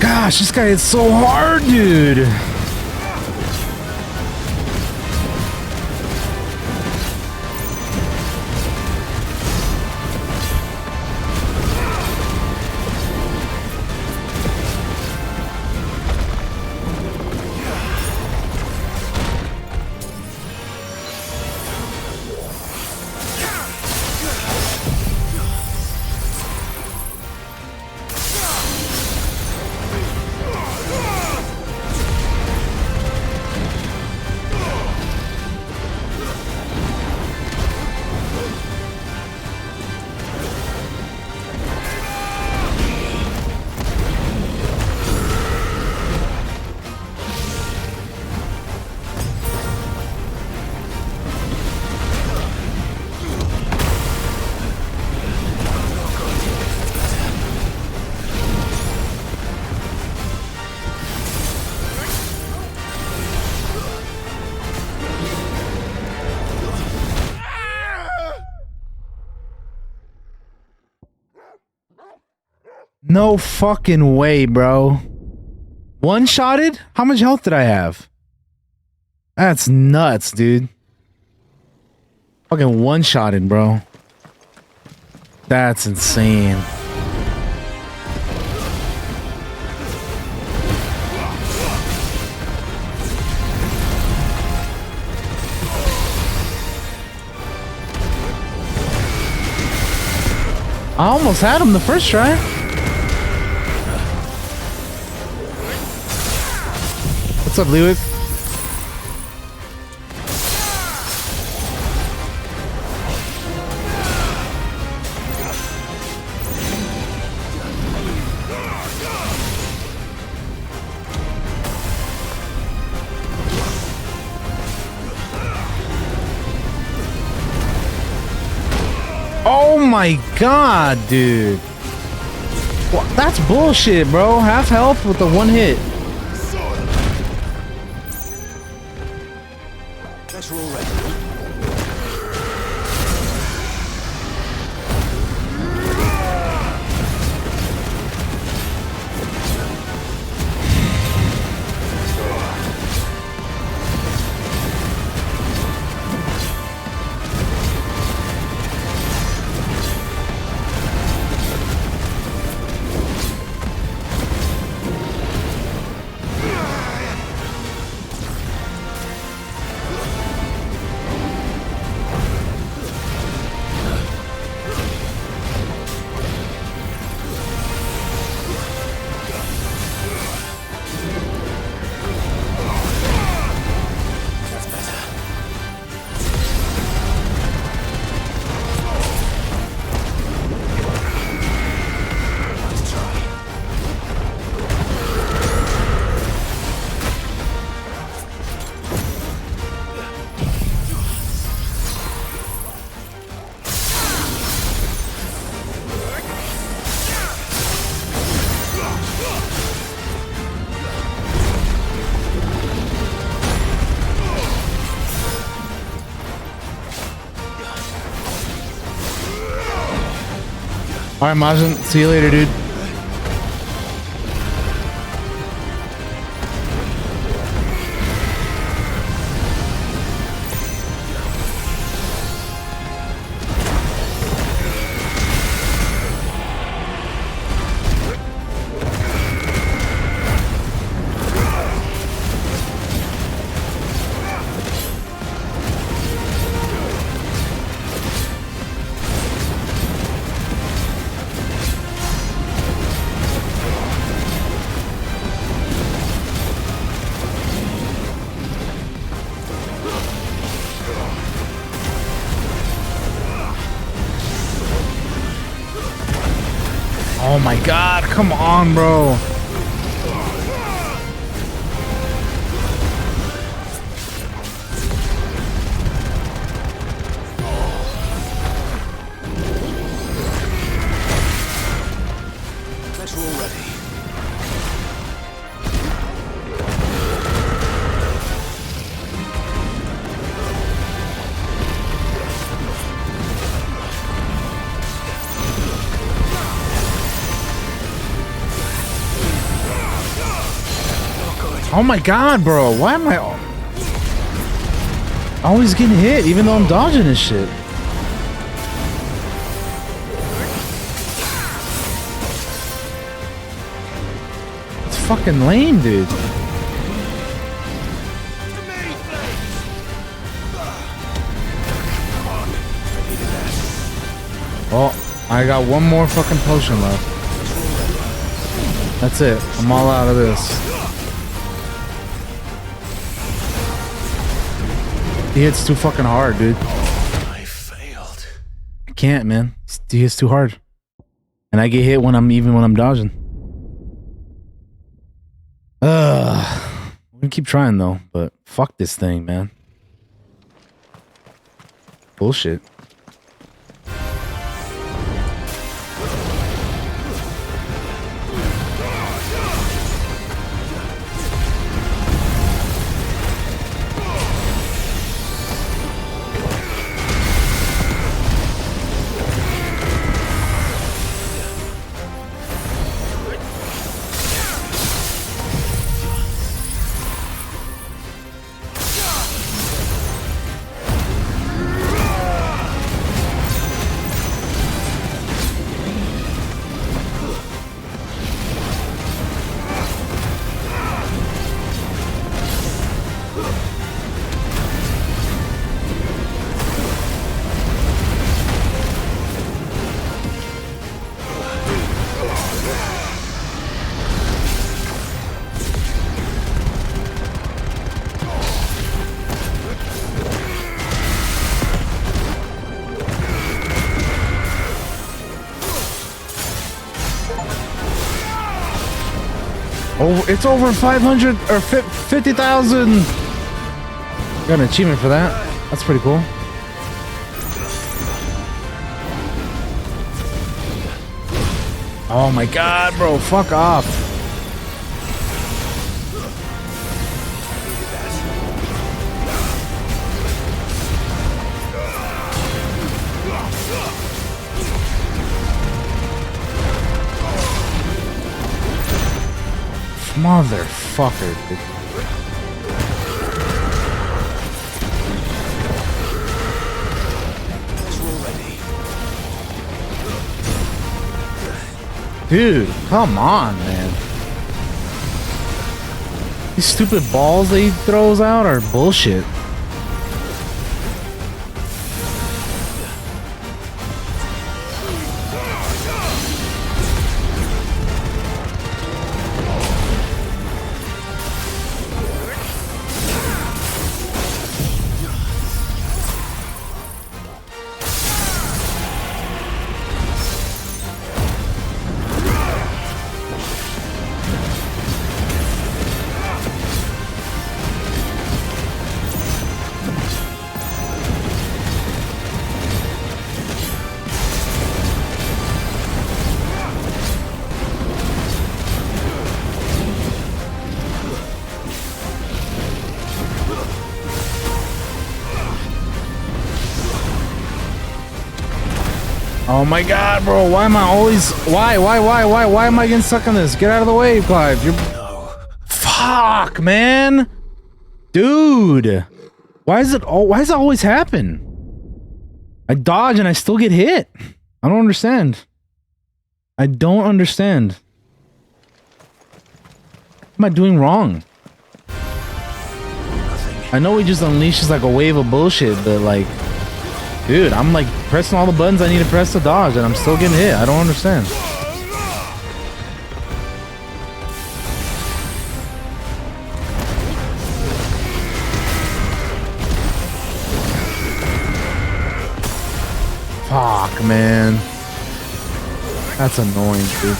Gosh, this guy hits so hard, dude. No fucking way, bro. One-shotted? How much health did I have? That's nuts, dude. Fucking one-shotted, bro. That's insane. I almost had him the first try. What's up, Lewick? Oh my god, dude. Well, that's bullshit, bro. Half health with the one hit. Let's roll ready. Alright, Majin. See you later, dude. Oh my god, come on, bro. Let's roll ready. Oh my god, bro. Why am I always getting hit even though I'm dodging this shit? It's fucking lame, dude. Oh, I got one more fucking potion left. That's it. I'm all out of this. He hits too fucking hard, dude. I failed. I can't, man. He hits too hard. And I get hit when I'm dodging. I'm gonna keep trying though, but fuck this thing, man. Bullshit. Oh, it's over 500 or 50,000. Got an achievement for that. That's pretty cool. Oh my god, bro, fuck off. Motherfucker, dude. Dude, come on, man. These stupid balls that he throws out are bullshit. Oh my god, bro. Why am I always... Why am I getting stuck on this? Get out of the way, Clive. You're... No. Fuck, man. Dude. Why does it always happen? I dodge and I still get hit. I don't understand. I don't understand. What am I doing wrong? I know he just unleashes like a wave of bullshit, but like, dude, I'm like pressing all the buttons I need to press to dodge and I'm still getting hit. I don't understand. Fuck, man. That's annoying, dude.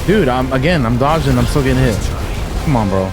Dude, I'm dodging, I'm still getting hit. Come on, bro.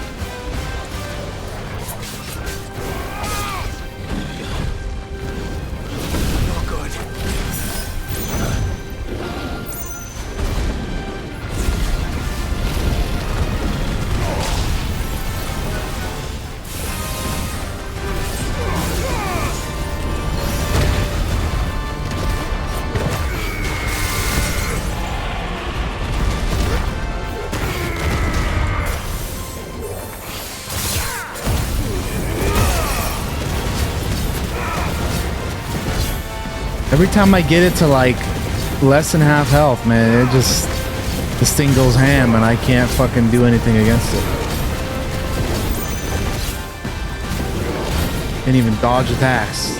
Every time I get it to like less than half health, man, this thing goes ham and I can't fucking do anything against it. Can't even dodge attacks.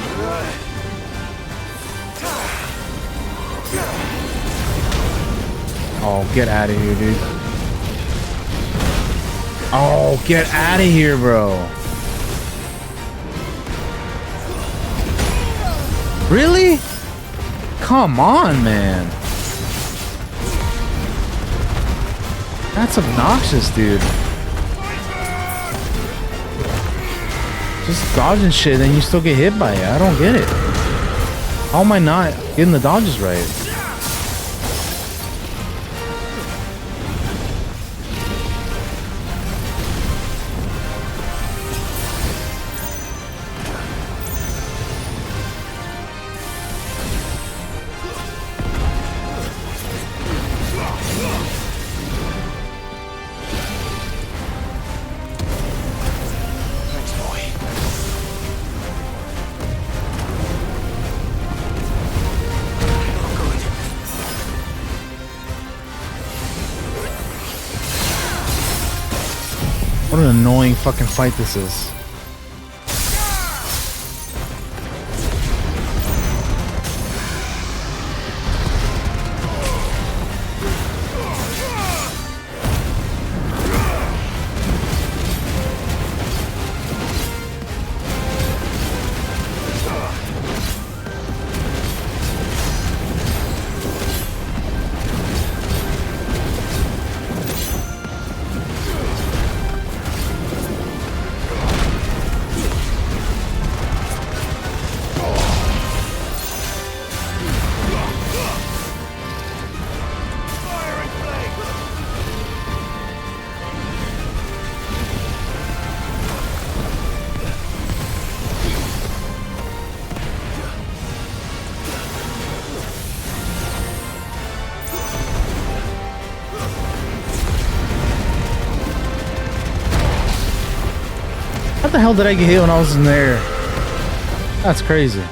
Oh, get out of here, dude. Oh, get out of here, bro. Really? Come on, man. That's obnoxious, dude. Just dodging shit and you still get hit by it. I don't get it. How am I not getting the dodges right? What an annoying fucking fight this is. How the hell did I get hit when I was in there? That's crazy.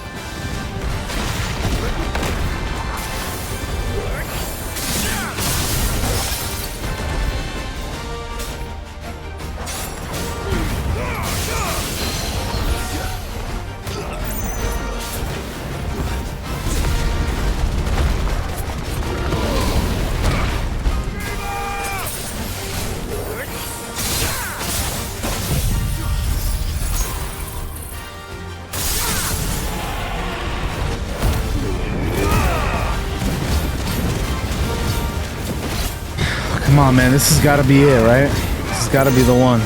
Come on, man. This has got to be it, right? This has got to be the one.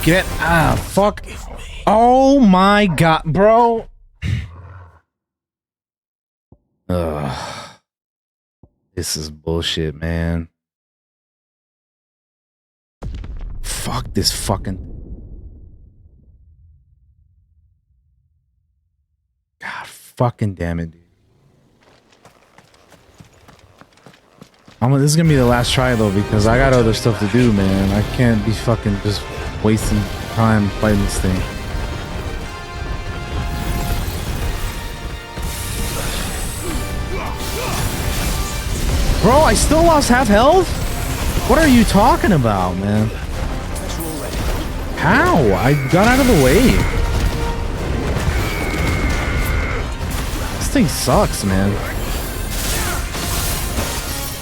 Get fuck. Oh my god, bro. Ugh. This is bullshit, man. Fuck this fucking. God fucking damn it, dude. This is gonna be the last try though, because I got other stuff to do, man. I can't be fucking just wasting time fighting this thing. Bro, I still lost half health? What are you talking about, man? How? I got out of the way. This thing sucks, man.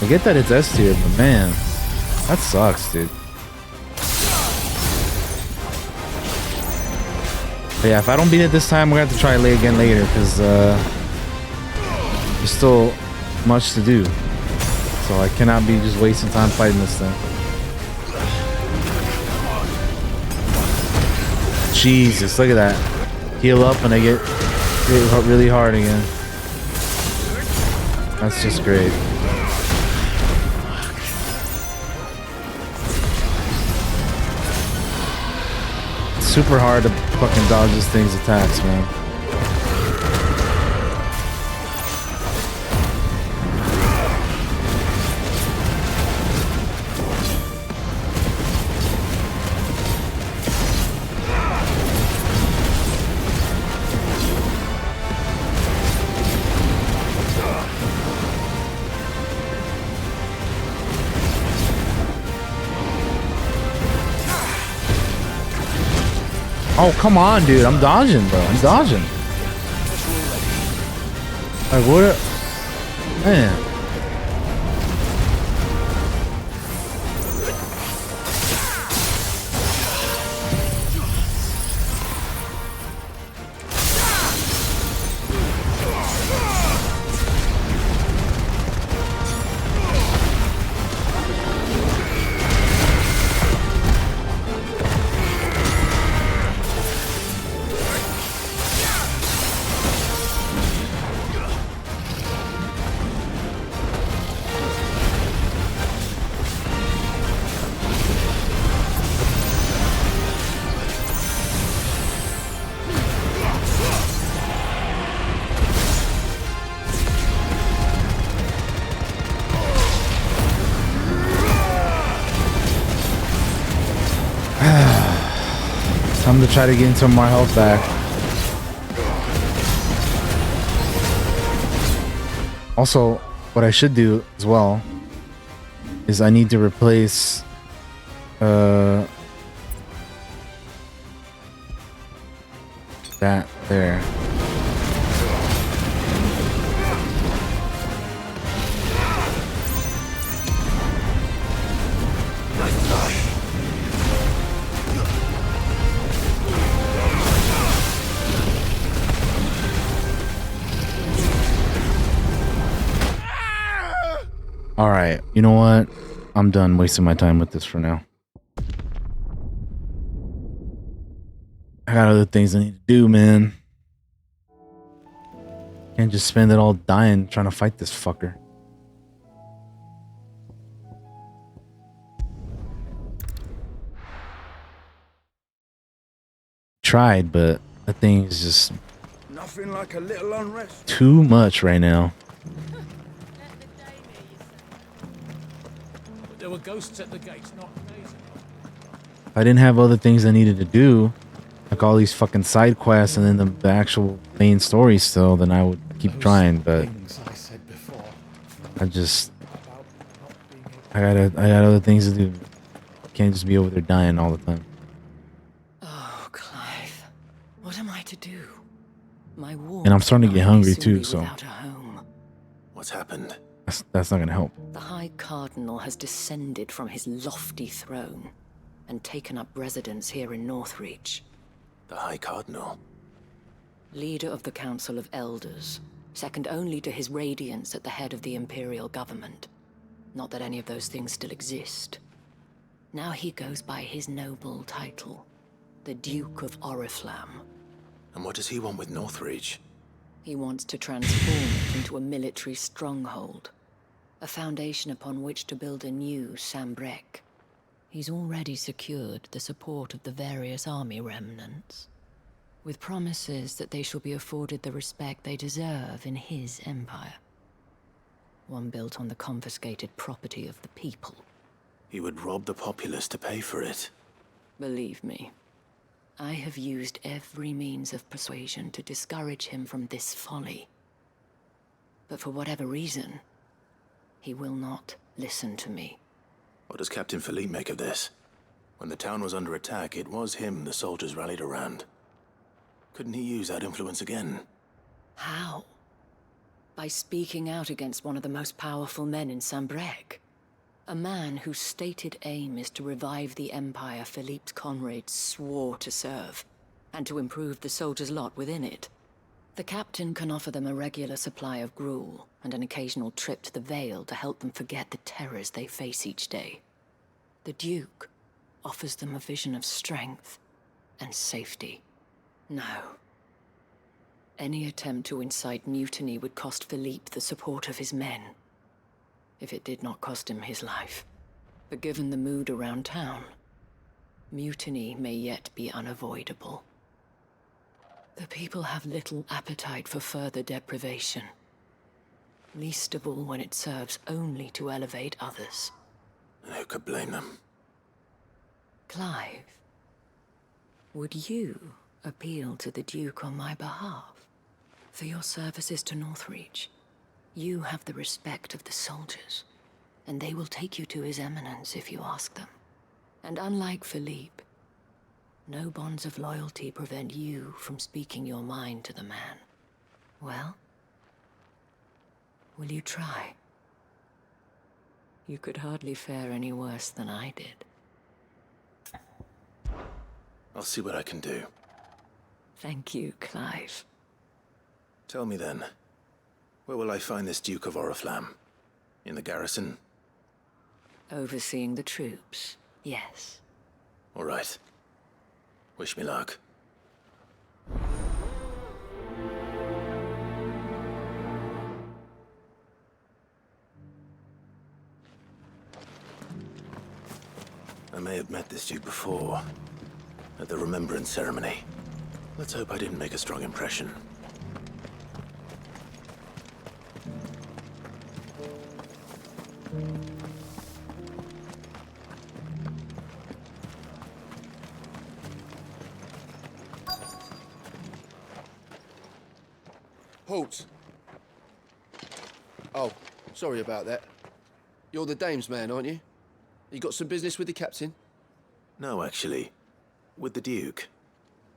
I get that it's S tier, but man, that sucks, dude. But yeah, if I don't beat it this time, we're gonna have to try it again later, because there's still much to do. So I cannot be just wasting time fighting this thing. Jesus, look at that. Heal up and I get hit really hard again. That's just great. It's super hard to fucking dodge this thing's attacks, man. Oh, come on, dude. I'm dodging, bro. I'm dodging. Like, what? Man. Time to try to get some more health back. Also, what I should do as well is I need to replace that there. All right, you know what? I'm done wasting my time with this for now. I got other things I need to do, man. Can't just spend it all dying trying to fight this fucker. Tried, but that thing is just Nothing like a little unrest. too much right now. There were ghosts at the gates, not amazing. If I didn't have other things I needed to do, like all these fucking side quests and then the actual main story still, then I would keep trying, but I got other things to do. Can't just be over there dying all the time. Oh, Clive, what am I to do? My war. And I'm starting to get hungry too, so What's happened? that's not gonna help. The High Cardinal has descended from his lofty throne and taken up residence here in Northreach. The High Cardinal? Leader of the Council of Elders, second only to his Radiance at the head of the Imperial government. Not that any of those things still exist. Now he goes by his noble title, the Duke of Oriflamme. And what does he want with Northreach? He wants to transform it into a military stronghold, a foundation upon which to build a new Sambrec. He's already secured the support of the various army remnants, with promises that they shall be afforded the respect they deserve in his empire. One built on the confiscated property of the people. He would rob the populace to pay for it. Believe me, I have used every means of persuasion to discourage him from this folly. But for whatever reason, he will not listen to me. What does Captain Philippe make of this? When the town was under attack, it was him the soldiers rallied around. Couldn't he use that influence again? How? By speaking out against one of the most powerful men in Sambrec. A man whose stated aim is to revive the empire Philippe's comrades swore to serve, and to improve the soldiers' lot within it. The captain can offer them a regular supply of gruel, and an occasional trip to the Vale to help them forget the terrors they face each day. The Duke offers them a vision of strength and safety. No. Any attempt to incite mutiny would cost Philippe the support of his men, if it did not cost him his life. But given the mood around town, mutiny may yet be unavoidable. The people have little appetite for further deprivation, least of all when it serves only to elevate others. And who could blame them? Clive, would you appeal to the Duke on my behalf? For your services to Northreach, you have the respect of the soldiers, and they will take you to His Eminence if you ask them. And unlike Philippe, no bonds of loyalty prevent you from speaking your mind to the man. Well, will you try? You could hardly fare any worse than I did. I'll see what I can do. Thank you, Clive. Tell me then, where will I find this Duke of Oriflamme? In the garrison? Overseeing the troops, yes. All right. Wish me luck. I may have met this Duke before, at the Remembrance Ceremony. Let's hope I didn't make a strong impression. Halt! Oh, sorry about that. You're the dame's man, aren't you? You got some business with the captain? No, actually. With the Duke.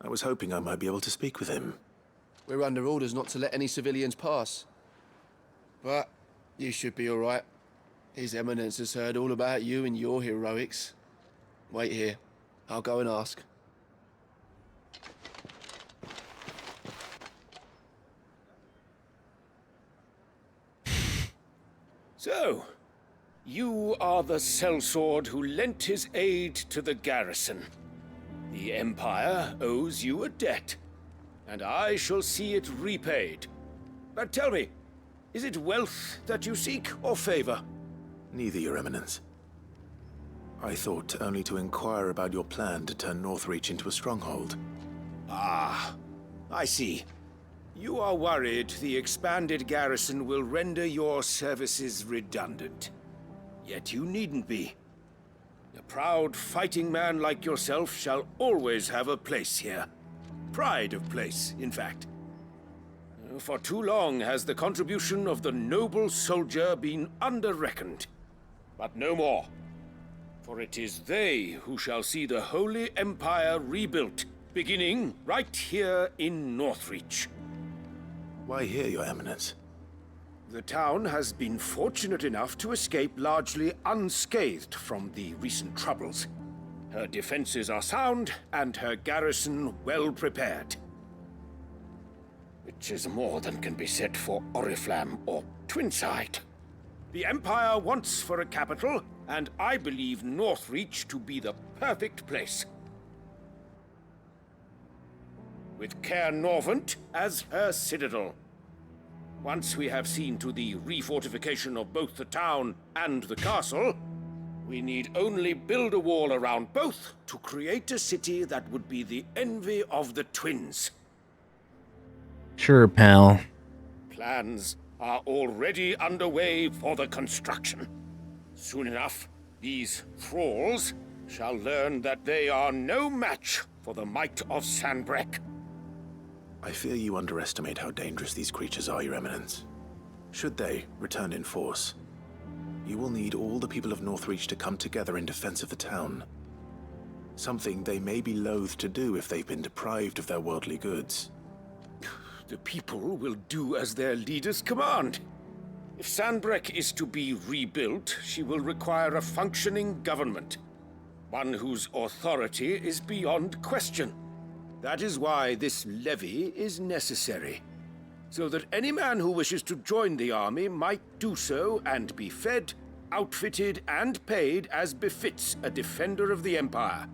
I was hoping I might be able to speak with him. We're under orders not to let any civilians pass. But you should be all right. His Eminence has heard all about you and your heroics. Wait here. I'll go and ask. So, you are the sellsword who lent his aid to the garrison. The Empire owes you a debt, and I shall see it repaid. But tell me, is it wealth that you seek, or favor? Neither, Your Eminence. I thought only to inquire about your plan to turn Northreach into a stronghold. Ah, I see. You are worried the expanded garrison will render your services redundant. Yet you needn't be. A proud fighting man like yourself shall always have a place here. Pride of place, in fact. For too long has the contribution of the noble soldier been under-reckoned. But no more. For it is they who shall see the Holy Empire rebuilt, beginning right here in Northreach. Why here, Your Eminence? The town has been fortunate enough to escape largely unscathed from the recent troubles. Her defenses are sound, and her garrison well prepared. Which is more than can be said for Oriflamme or Twinside. The Empire wants for a capital, and I believe Northreach to be the perfect place. with Caer Norvent as her citadel. Once we have seen to the refortification of both the town and the castle, we need only build a wall around both to create a city that would be the envy of the twins. Sure, pal. Plans are already underway for the construction. Soon enough, these thralls shall learn that they are no match for the might of Sanbreque. I fear you underestimate how dangerous these creatures are, Your Eminence. Should they return in force, you will need all the people of Northreach to come together in defense of the town. Something they may be loath to do if they've been deprived of their worldly goods. The people will do as their leaders command. If Sanbreque is to be rebuilt, she will require a functioning government. One whose authority is beyond question. That is why this levy is necessary. So that any man who wishes to join the army might do so and be fed, outfitted, and paid as befits a defender of the Empire.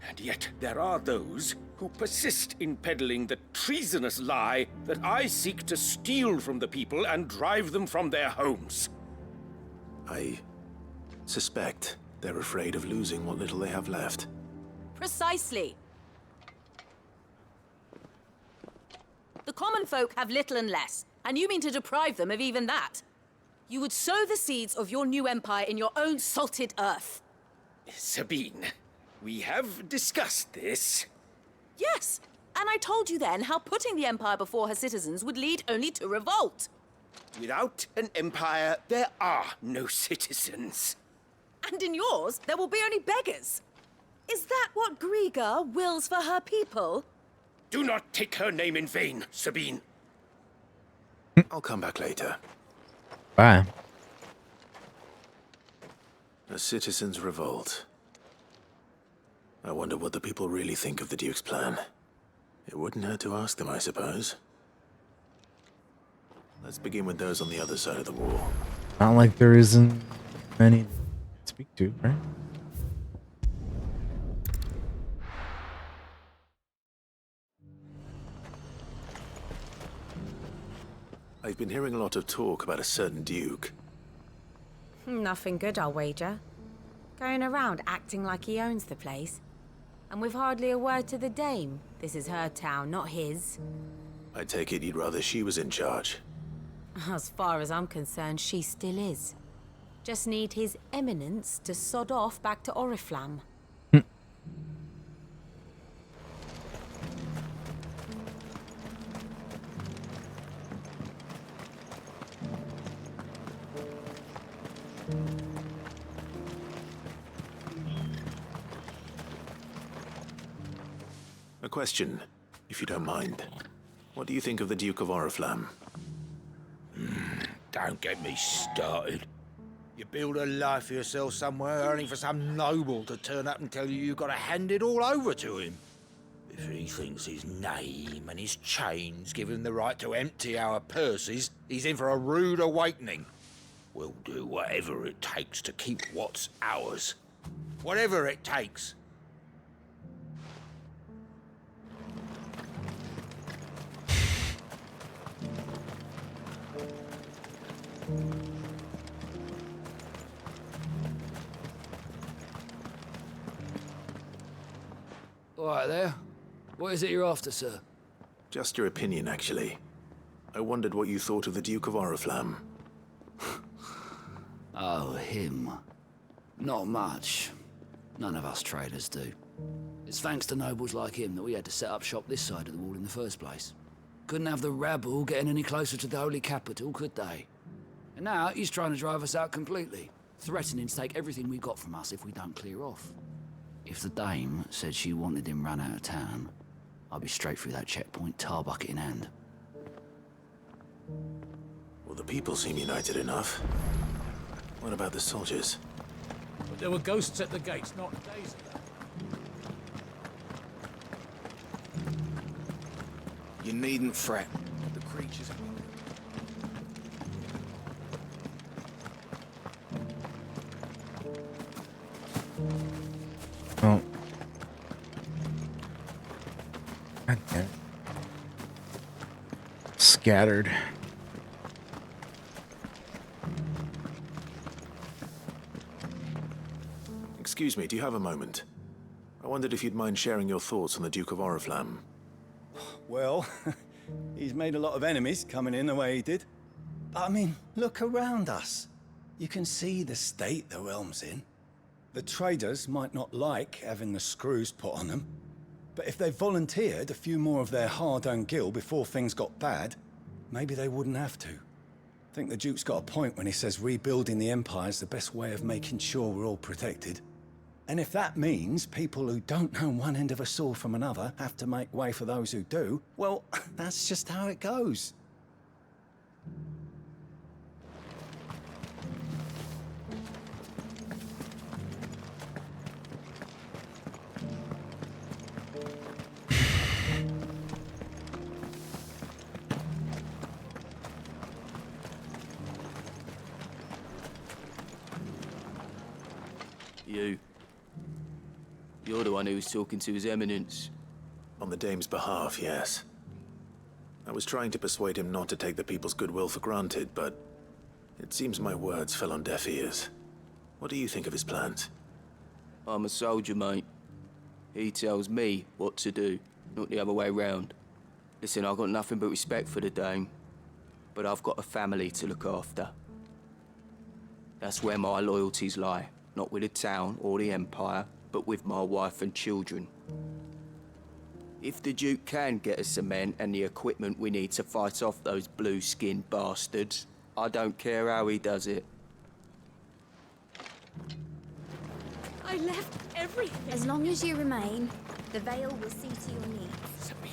And yet there are those who persist in peddling the treasonous lie that I seek to steal from the people and drive them from their homes. I suspect they're afraid of losing what little they have left. Precisely. The common folk have little and less, and you mean to deprive them of even that. You would sow the seeds of your new empire in your own salted earth. Sabine, we have discussed this. Yes, and I told you then how putting the empire before her citizens would lead only to revolt. Without an empire, there are no citizens. And in yours, there will be only beggars. Is that what Griga wills for her people? Do not take her name in vain, Sabine. I'll come back later. Bye. A citizens' revolt. I wonder what the people really think of the Duke's plan. It wouldn't hurt to ask them, I suppose. Let's begin with those on the other side of the wall. Not like there isn't many to speak to, right? I've been hearing a lot of talk about a certain Duke. Nothing good, I'll wager. Going around acting like he owns the place. And with hardly a word to the dame. This is her town, not his. I take it you'd rather she was in charge. As far as I'm concerned, she still is. Just need his eminence to sod off back to Oriflamme. A question, if you don't mind. What do you think of the Duke of Oriflamme? Don't get me started. You build a life for yourself somewhere, only for some noble to turn up and tell you you've got to hand it all over to him. If he thinks his name and his chains give him the right to empty our purses, he's in for a rude awakening. We'll do whatever it takes to keep what's ours. Whatever it takes. All right there. What is it you're after, sir? Just your opinion, actually. I wondered what you thought of the Duke of Oriflamme. Oh, him. Not much. None of us traders do. It's thanks to nobles like him that we had to set up shop this side of the wall in the first place. Couldn't have the rabble getting any closer to the holy capital, could they? And now he's trying to drive us out completely, threatening to take everything we got from us if we don't clear off. If the dame said she wanted him run out of town, I'd be straight through that checkpoint, tar bucket in hand. Well, the people seem united enough. What about the soldiers? But there were ghosts at the gates not days ago. You needn't fret. The creatures are... Oh. scattered. Excuse me, do you have a moment? I wondered if you'd mind sharing your thoughts on the Duke of Oriflamme. Well, he's made a lot of enemies coming in the way he did. But I mean, look around us. You can see the state the realm's in. The traders might not like having the screws put on them, but if they volunteered a few more of their hard-earned gil before things got bad, maybe they wouldn't have to. I think the Duke's got a point when he says rebuilding the Empire's the best way of making sure we're all protected. And if that means people who don't know one end of a sword from another have to make way for those who do, well, that's just how it goes. You're the one who was talking to His Eminence. On the Dame's behalf, yes. I was trying to persuade him not to take the people's goodwill for granted, but it seems my words fell on deaf ears. What do you think of his plans? I'm a soldier, mate. He tells me what to do, not the other way round. Listen, I've got nothing but respect for the Dame, but I've got a family to look after. That's where my loyalties lie, not with the town or the Empire, but with my wife and children. If the Duke can get us cement and the equipment we need to fight off those blue-skinned bastards, I don't care how he does it. I left everything. As long as you remain, the Veil will see to your needs. Sabine,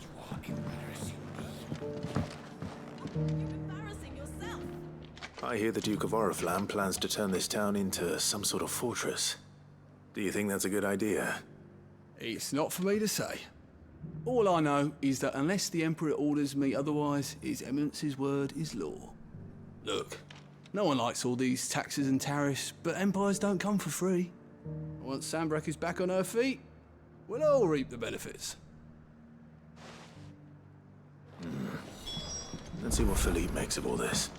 you are embarrassing me. You're embarrassing yourself. I hear the Duke of Oriflamme plans to turn this town into some sort of fortress. Do you think that's a good idea? It's not for me to say. All I know is that unless the Emperor orders me otherwise, His Eminence's word is law. Look, no one likes all these taxes and tariffs, but empires don't come for free. Once Sandbreck is back on her feet, we'll all reap the benefits. Let's see what Philippe makes of all this.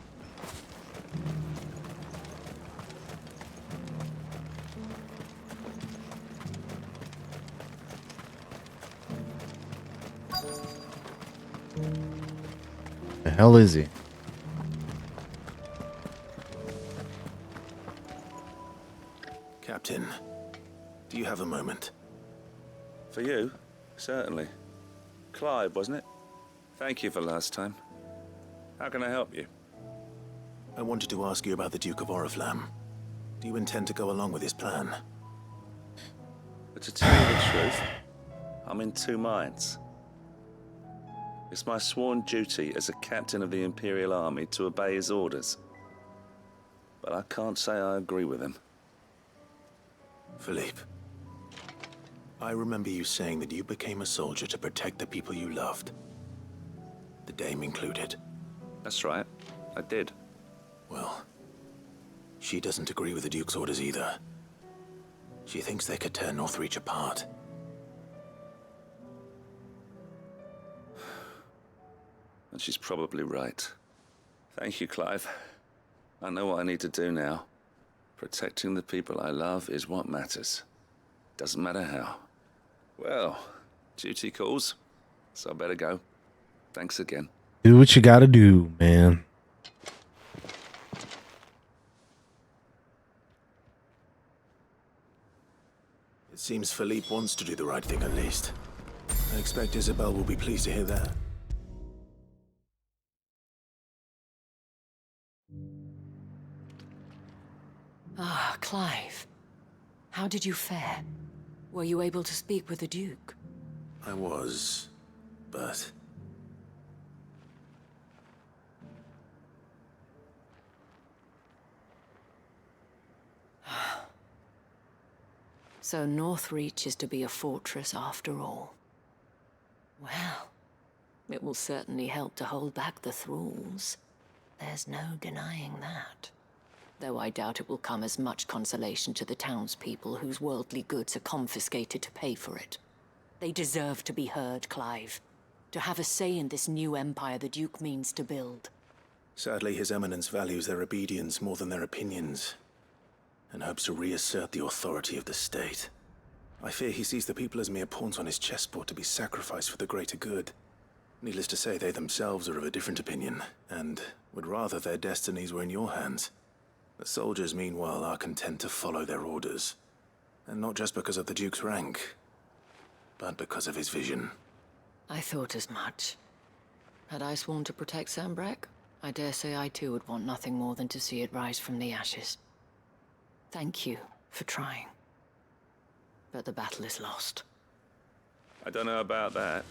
The hell is he? Captain, do you have a moment? For you? Certainly. Clive, wasn't it? Thank you for last time. How can I help you? I wanted to ask you about the Duke of Oriflamme. Do you intend to go along with his plan? But to tell you the truth, I'm in two minds. It's my sworn duty as a captain of the Imperial Army to obey his orders. But I can't say I agree with him. Philippe, I remember you saying that you became a soldier to protect the people you loved. The Dame included. That's right, I did. Well, she doesn't agree with the Duke's orders either. She thinks they could tear Northreach apart. And she's probably right. Thank you, Clive. I know what I need to do now. Protecting the people I love is what matters. Doesn't matter how. Well, duty calls, so I better go. Thanks again. Do what you gotta do, man. It seems Philippe wants to do the right thing at least. I expect Isabel will be pleased to hear that. Ah, Clive. How did you fare? Were you able to speak with the Duke? I was, but... So Northreach is to be a fortress after all. Well, it will certainly help to hold back the thralls. There's no denying that. Though I doubt it will come as much consolation to the townspeople whose worldly goods are confiscated to pay for it. They deserve to be heard, Clive. to have a say in this new empire the Duke means to build. Sadly, His Eminence values their obedience more than their opinions, and hopes to reassert the authority of the state. I fear he sees the people as mere pawns on his chessboard to be sacrificed for the greater good. Needless to say, they themselves are of a different opinion, and would rather their destinies were in your hands. The soldiers, meanwhile, are content to follow their orders. And not just because of the Duke's rank, but because of his vision. I thought as much. Had I sworn to protect Sandbreck, I dare say I too would want nothing more than to see it rise from the ashes. Thank you for trying. But the battle is lost. I don't know about that.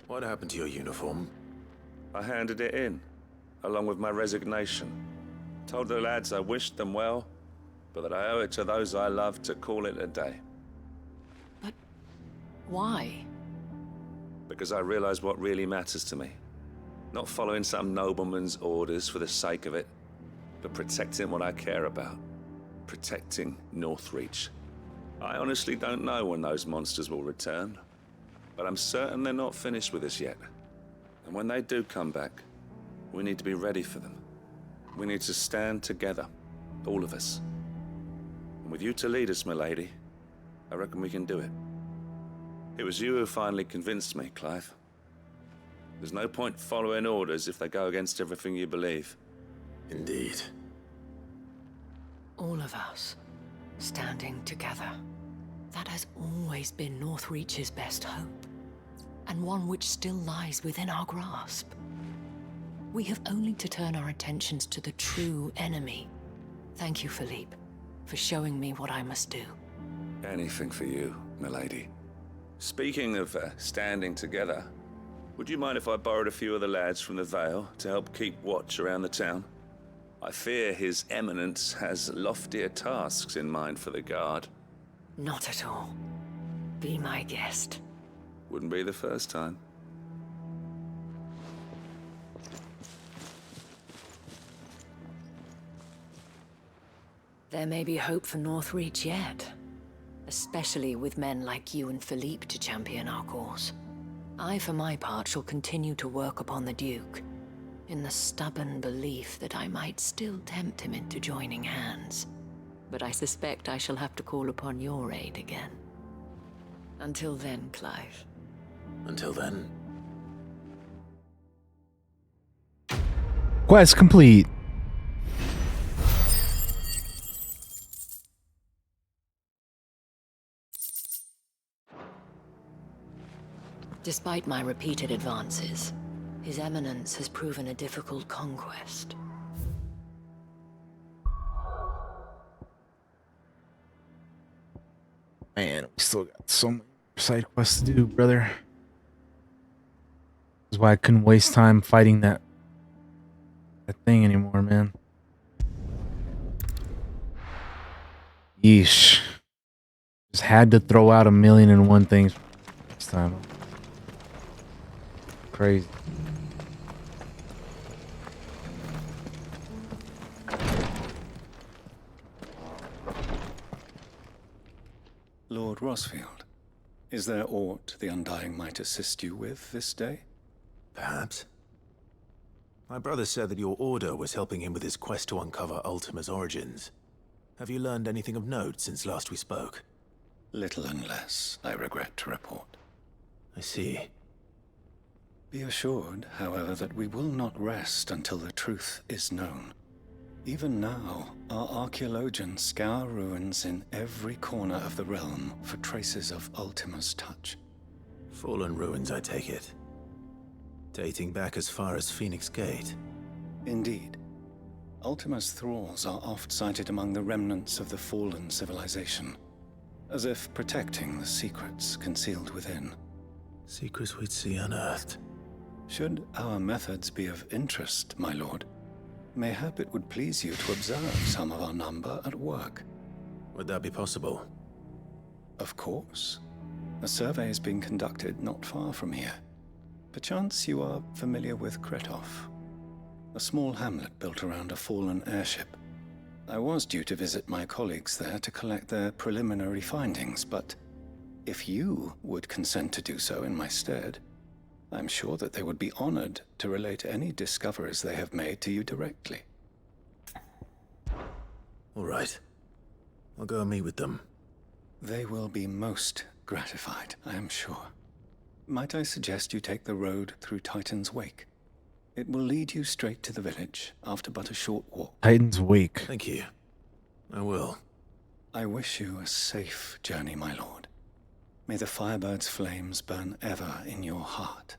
What happened to your uniform? I handed it in, along with my resignation. Told the lads I wished them well, but that I owe it to those I love to call it a day. Why? Because I realize what really matters to me. Not following some nobleman's orders for the sake of it, but protecting what I care about. Protecting Northreach. I honestly don't know when those monsters will return, but I'm certain they're not finished with us yet. And when they do come back, we need to be ready for them. We need to stand together, all of us. And with you to lead us, milady, I reckon we can do it. It was you who finally convinced me, Clive. There's no point following orders if they go against everything you believe. Indeed. All of us, standing together. That has always been Northreach's best hope, and one which still lies within our grasp. We have only to turn our attentions to the true enemy. Thank you, Philippe, for showing me what I must do. Anything for you, milady. Speaking of standing together, would you mind if I borrowed a few of the lads from the Vale to help keep watch around the town? I fear His Eminence has loftier tasks in mind for the guard. Not at all. Be my guest. Wouldn't be the first time. There may be hope for Northreach yet. Especially with men like you and Philippe to champion our cause. I, for my part, shall continue to work upon the Duke, in the stubborn belief that I might still tempt him into joining hands. But I suspect I shall have to call upon your aid again. Until then, Clive. Until then. Quest complete. Despite my repeated advances, His Eminence has proven a difficult conquest. Man, we still got so many side quests to do, brother. That's why I couldn't waste time fighting that thing anymore, man. Yeesh. Just had to throw out 1,000,001 things this time. Crazy. Lord Rosfield, is there aught the Undying might assist you with this day? Perhaps. My brother said that your order was helping him with his quest to uncover Ultima's origins. Have you learned anything of note since last we spoke? Little unless, I regret to report. I see. Be assured, however, that we will not rest until the truth is known. Even now, our archaeologians scour ruins in every corner of the realm for traces of Ultima's touch. Fallen ruins, I take it. Dating back as far as Phoenix Gate. Indeed. Ultima's thralls are oft sighted among the remnants of the fallen civilization, as if protecting the secrets concealed within. Secrets we'd see unearthed. Should our methods be of interest, my lord, mayhap it would please you to observe some of our number at work. Would that be possible? Of course. A survey is being conducted not far from here. Perchance you are familiar with Kretov, a small hamlet built around a fallen airship. I was due to visit my colleagues there to collect their preliminary findings, but If you would consent to do so in my stead, I'm sure that they would be honored to relate any discoveries they have made to you directly. All right. I'll go and meet with them. They will be most gratified, I am sure. Might I suggest you take the road through Titan's Wake? It will lead you straight to the village after but a short walk. Titan's Wake. Thank you. I will. I wish you a safe journey, my lord. May the Firebird's flames burn ever in your heart.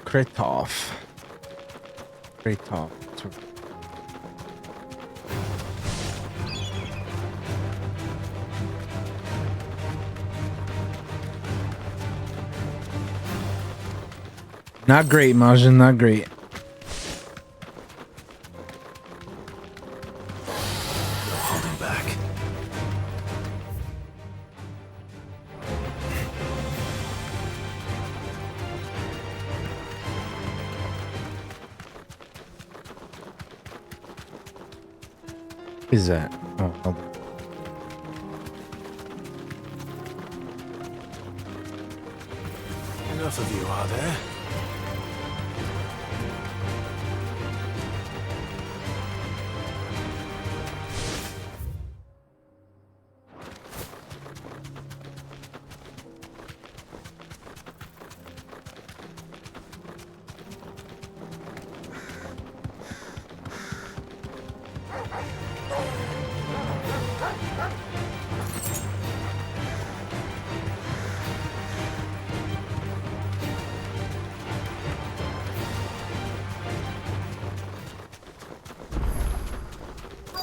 Kretov. Not great, Majin, not great. Holding back. What is that? Oh, hold on. Enough of you, are there?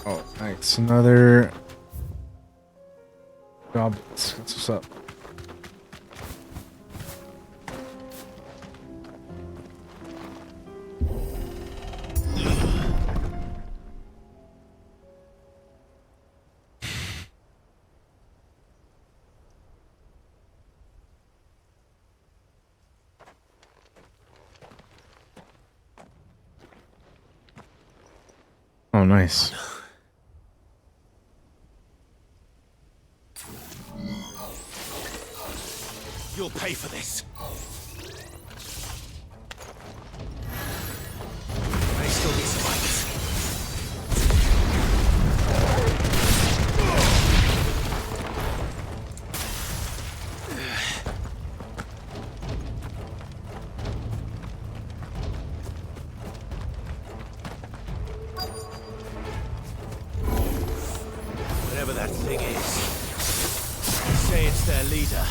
Oh, nice. Another job. That's what's up. Oh, nice. You'll pay for this. May still be survivors. Whatever that thing is, say it's their leader.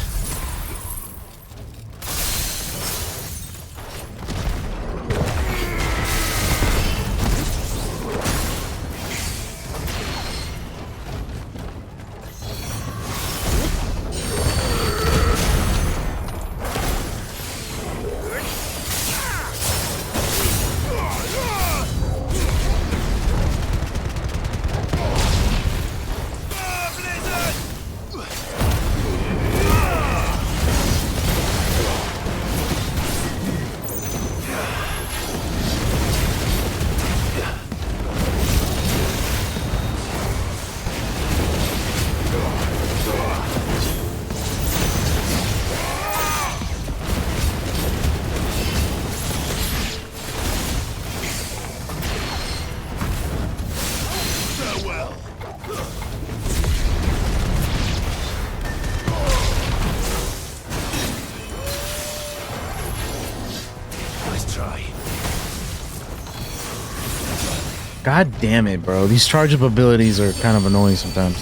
God damn it, bro. These charge up abilities are kind of annoying sometimes.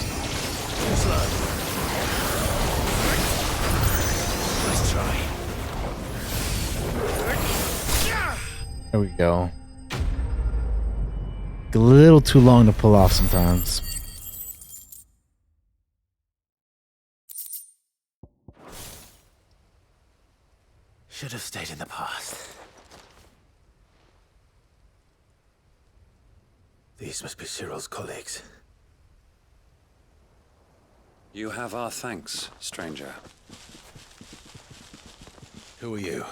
Let's try. There we go. a little too long to pull off sometimes. Should have stayed in the past. These must be Cyril's colleagues. You have our thanks, stranger. Who are you?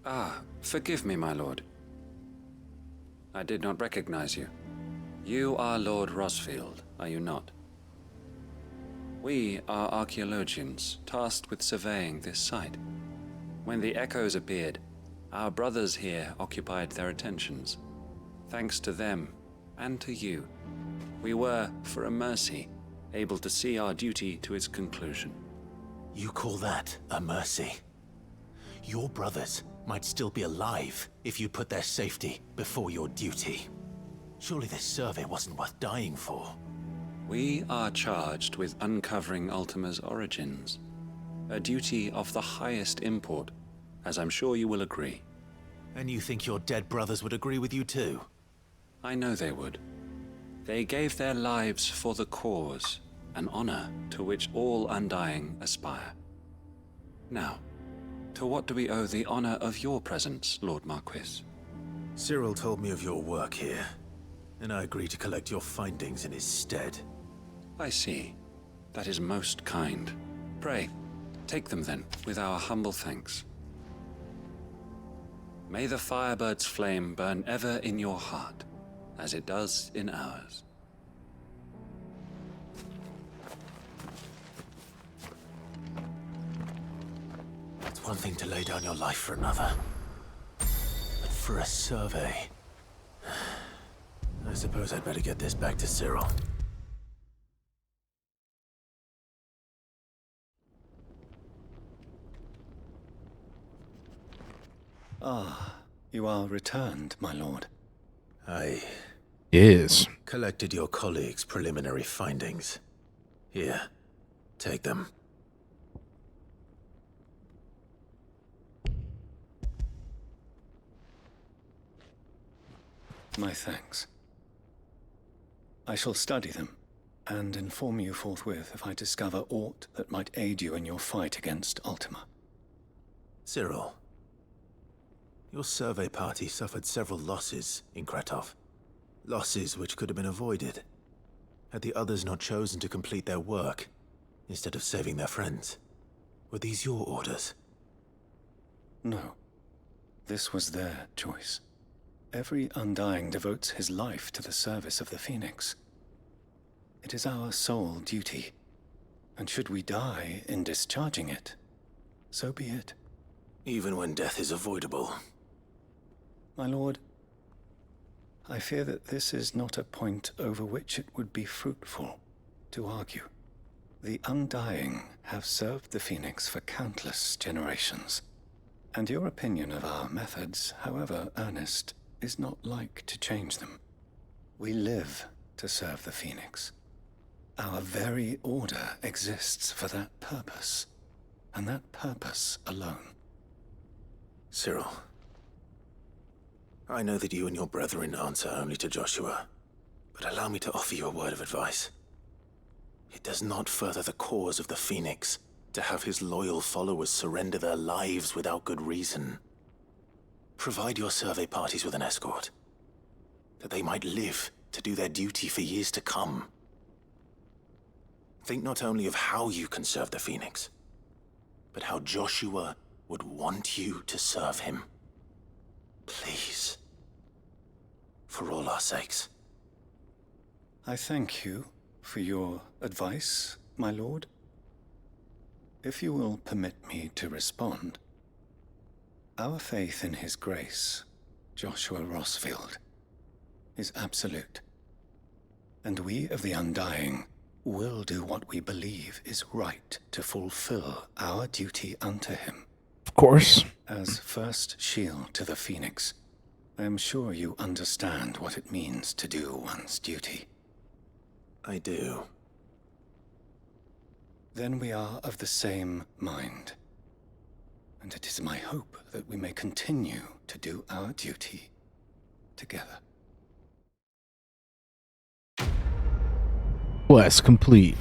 Ah, forgive me, my lord. I did not recognize you. You are Lord Rosfield, are you not? We are archaeologians, tasked with surveying this site. When the echoes appeared, our brothers here occupied their attentions. Thanks to them, and to you, we were, for a mercy, able to see our duty to its conclusion. You call that a mercy? Your brothers might still be alive if you put their safety before your duty. Surely this survey wasn't worth dying for. We are charged with uncovering Ultima's origins, a duty of the highest import, as I'm sure you will agree. And you think your dead brothers would agree with you too? I know they would. They gave their lives for the cause, an honor to which all Undying aspire. Now, to what do we owe the honor of your presence, Lord Marquis? Cyril told me of your work here, and I agreed to collect your findings in his stead. I see. That is most kind. Pray, take them then, with our humble thanks. May the Firebird's flame burn ever in your heart, as it does in ours. It's one thing to lay down your life for another, but for a survey... I suppose I'd better get this back to Cyril. Ah, you are returned, my lord. I... Yes. collected your colleagues' preliminary findings. Here, take them. My thanks. I shall study them, and inform you forthwith if I discover aught that might aid you in your fight against Ultima. Cyril, your survey party suffered several losses in Kretov. Losses which could have been avoided, had the others not chosen to complete their work, instead of saving their friends. Were these your orders? No. This was their choice. Every Undying devotes his life to the service of the Phoenix. It is our sole duty, and should we die in discharging it, so be it. Even when death is avoidable. My lord, I fear that this is not a point over which it would be fruitful to argue. The Undying have served the Phoenix for countless generations, and your opinion of our methods, however earnest, is not like to change them. We live to serve the Phoenix. Our very order exists for that purpose, and that purpose alone. Cyril, I know that you and your brethren answer only to Joshua, but allow me to offer you a word of advice. It does not further the cause of the Phoenix to have his loyal followers surrender their lives without good reason. Provide your survey parties with an escort, that they might live to do their duty for years to come. Think not only of how you can serve the Phoenix, but how Joshua would want you to serve him. Please. For all our sakes. I thank you for your advice, my lord. If you will permit me to respond, our faith in his grace, Joshua Rosfield, is absolute. And we of the Undying will do what we believe is right to fulfill our duty unto him. Of course. As first shield to the Phoenix, I am sure you understand what it means to do one's duty. I do. Then we are of the same mind. And it is my hope that we may continue to do our duty together. Quest complete.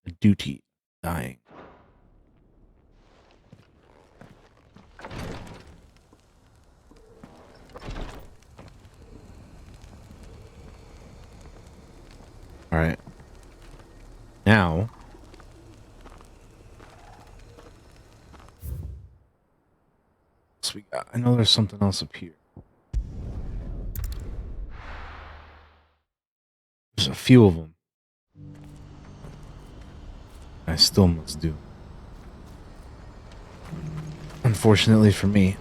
The duty dying. All right. Now, so we got, I know there's something else up here. There's a few of them. I still must do. Unfortunately for me.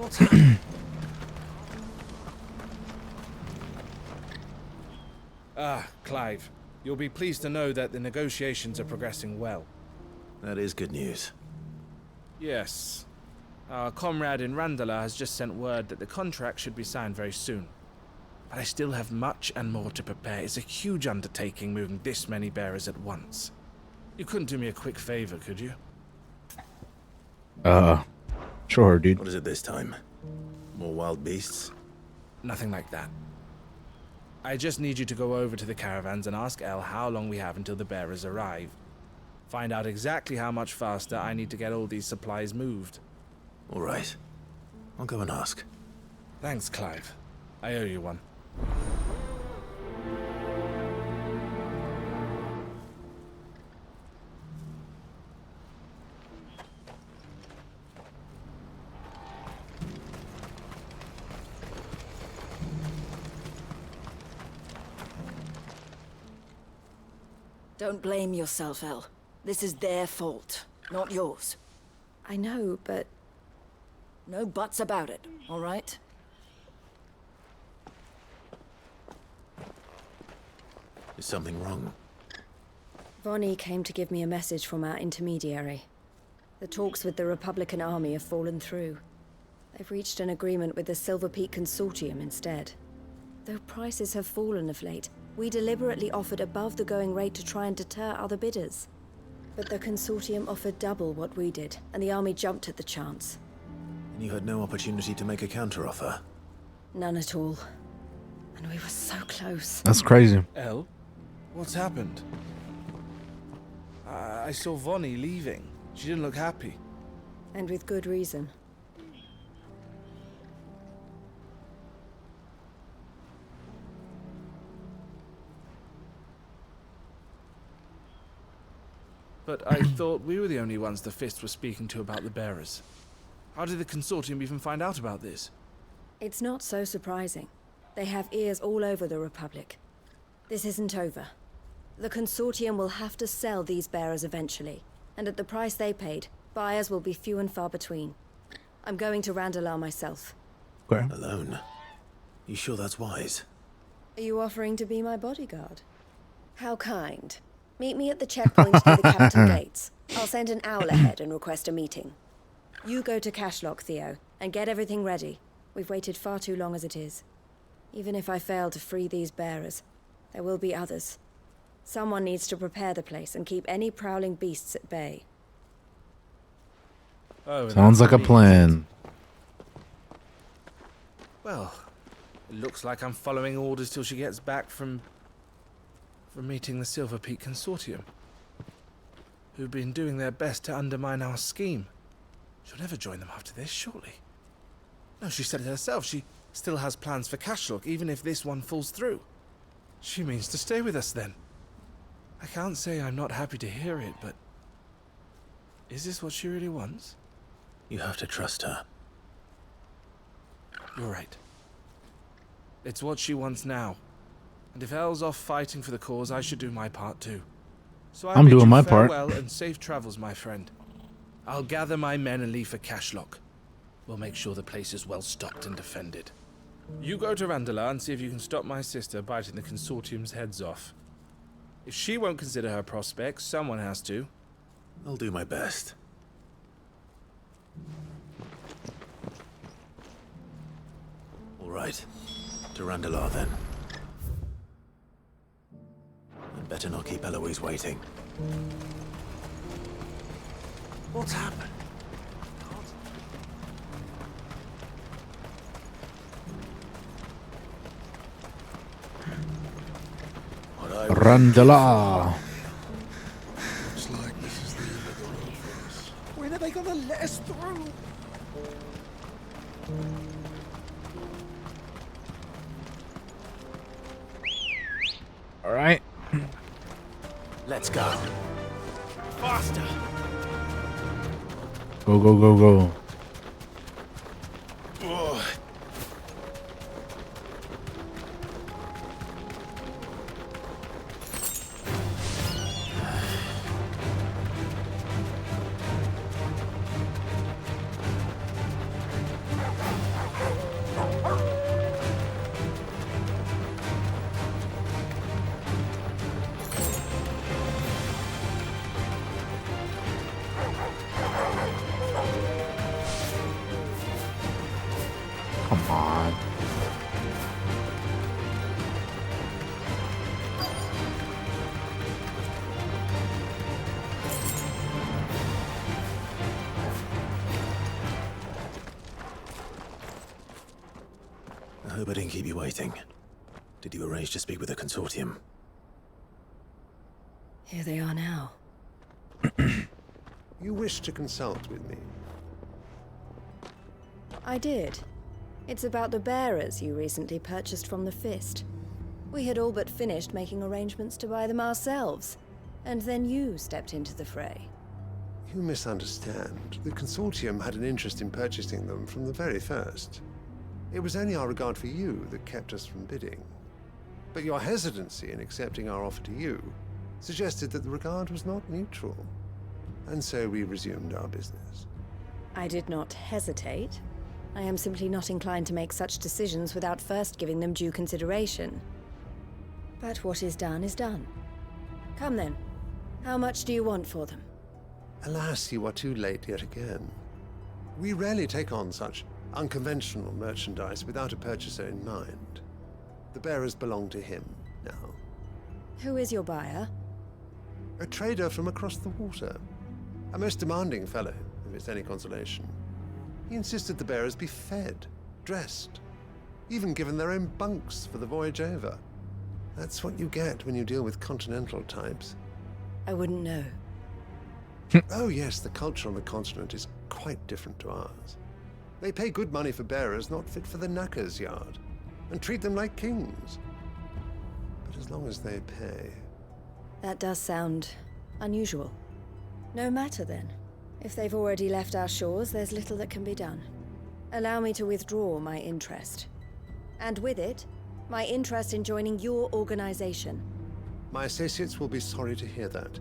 Clive, you'll be pleased to know that the negotiations are progressing well. That is good news. Yes. Our comrade in Randala has just sent word that the contract should be signed very soon. But I still have much and more to prepare. It's a huge undertaking moving this many bearers at once. You couldn't do me a quick favor, could you? Sure, dude. What is it this time? More wild beasts? Nothing like that. I just need you to go over to the caravans and ask El how long we have until the bearers arrive. Find out exactly how much faster I need to get all these supplies moved. All right. I'll go and ask. Thanks, Clive. I owe you one. Don't blame yourself, El. This is their fault, not yours. I know, but... No buts about it, all right? Is something wrong? Vonnie came to give me a message from our intermediary. The talks with the Republican army have fallen through. They've reached an agreement with the Silver Peak Consortium instead. Though prices have fallen of late, we deliberately offered above the going rate to try and deter other bidders. But the Consortium offered double what we did, and the army jumped at the chance. And you had no opportunity to make a counteroffer? None at all. And we were so close. That's crazy. El, what's happened? I saw Vonnie leaving. She didn't look happy. And with good reason. But I thought we were the only ones the Fist were speaking to about the bearers. How did the Consortium even find out about this? It's not so surprising. They have ears all over the Republic. This isn't over. The Consortium will have to sell these bearers eventually, and at the price they paid, buyers will be few and far between. I'm going to Randalar myself. Where? Alone? You sure that's wise? Are you offering to be my bodyguard? How kind. Meet me at the checkpoint near the capital gates. I'll send an owl ahead and request a meeting. You go to Cashlock, Theo, and get everything ready. We've waited far too long as it is. Even if I fail to free these bearers, there will be others. Someone needs to prepare the place and keep any prowling beasts at bay. Oh, sounds like a plan. Well, it looks like I'm following orders till she gets back from meeting the Silver Peak Consortium, who've been doing their best to undermine our scheme. She'll never join them after this, surely. No, she said it herself. She still has plans for Cashlock, even if this one falls through. She means to stay with us then. I can't say I'm not happy to hear it, but is this what she really wants? You have to trust her. You're right. It's what she wants now. And if El's off fighting for the cause, I should do my part too. So I'm doing my part. Farewell and safe travels, my friend. I'll gather my men and leave for Cashlock. We'll make sure the place is well stocked and defended. You go to Randalar and see if you can stop my sister biting the Consortium's heads off. If she won't consider her prospects, someone has to. I'll do my best. All right. To Randalar then. And Better not keep Eloise waiting. What's happened? Randala. Looks like this is the end of the road for us. When are they gonna let us through? All right. Let's go. Faster. Go, go, go, go. Oh. Come on. I hope I didn't keep you waiting. Did you arrange to speak with the consortium? Here they are now. You wish to consult with me? I did. It's about the bearers you recently purchased from the Fist. We had all but finished making arrangements to buy them ourselves, and then you stepped into the fray. You misunderstand. The consortium had an interest in purchasing them from the very first. It was only our regard for you that kept us from bidding. But your hesitancy in accepting our offer to you suggested that the regard was not mutual. And so we resumed our business. I did not hesitate. I am simply not inclined to make such decisions without first giving them due consideration. But what is done is done. Come then. How much do you want for them? Alas, you are too late yet again. We rarely take on such unconventional merchandise without a purchaser in mind. The bearers belong to him now. Who is your buyer? A trader from across the water. A most demanding fellow, if it's any consolation. He insisted the bearers be fed, dressed, even given their own bunks for the voyage over. That's what you get when you deal with continental types. I wouldn't know. Oh yes, the culture on the continent is quite different to ours. They pay good money for bearers not fit for the knacker's yard, and treat them like kings. But as long as they pay... That does sound unusual. No matter then. If they've already left our shores, there's little that can be done. Allow me to withdraw my interest. And with it, my interest in joining your organization. My associates will be sorry to hear that.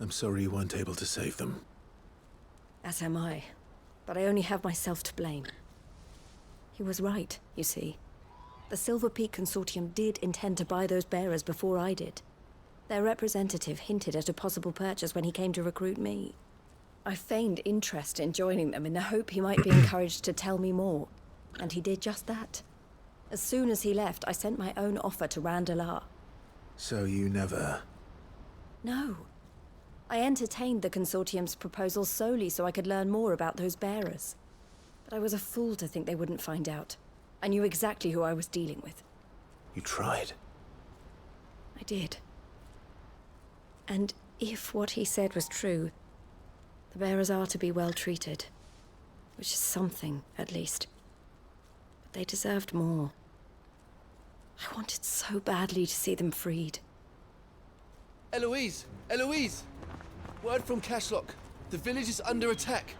I'm sorry you weren't able to save them. As am I. But I only have myself to blame. He was right, you see. The Silver Peak Consortium did intend to buy those bearers before I did. Their representative hinted at a possible purchase when he came to recruit me. I feigned interest in joining them in the hope he might be encouraged to tell me more. And he did just that. As soon as he left, I sent my own offer to Randalar. So you never... No. I entertained the Consortium's proposal solely so I could learn more about those bearers. But I was a fool to think they wouldn't find out. I knew exactly who I was dealing with. You tried. I did. And if what he said was true, the bearers are to be well treated. Which is something, at least. But they deserved more. I wanted so badly to see them freed. Eloise! Eloise! Word from Cashlock. The village is under attack.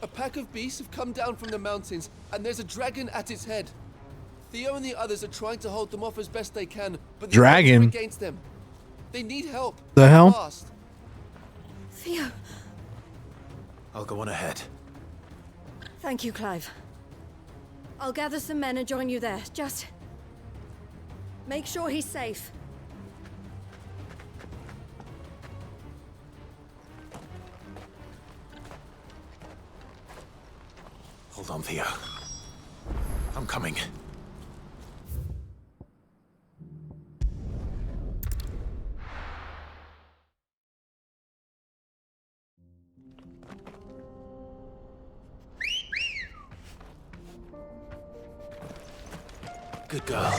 A pack of beasts have come down from the mountains, and there's a dragon at its head. Theo and the others are trying to hold them off as best they can, but the Dragon? odds are against them. They need help. The hell? Fast. Theo! I'll go on ahead. Thank you, Clive. I'll gather some men and join you there. Just Make sure he's safe. Hold on, Theo. I'm coming. Good girl.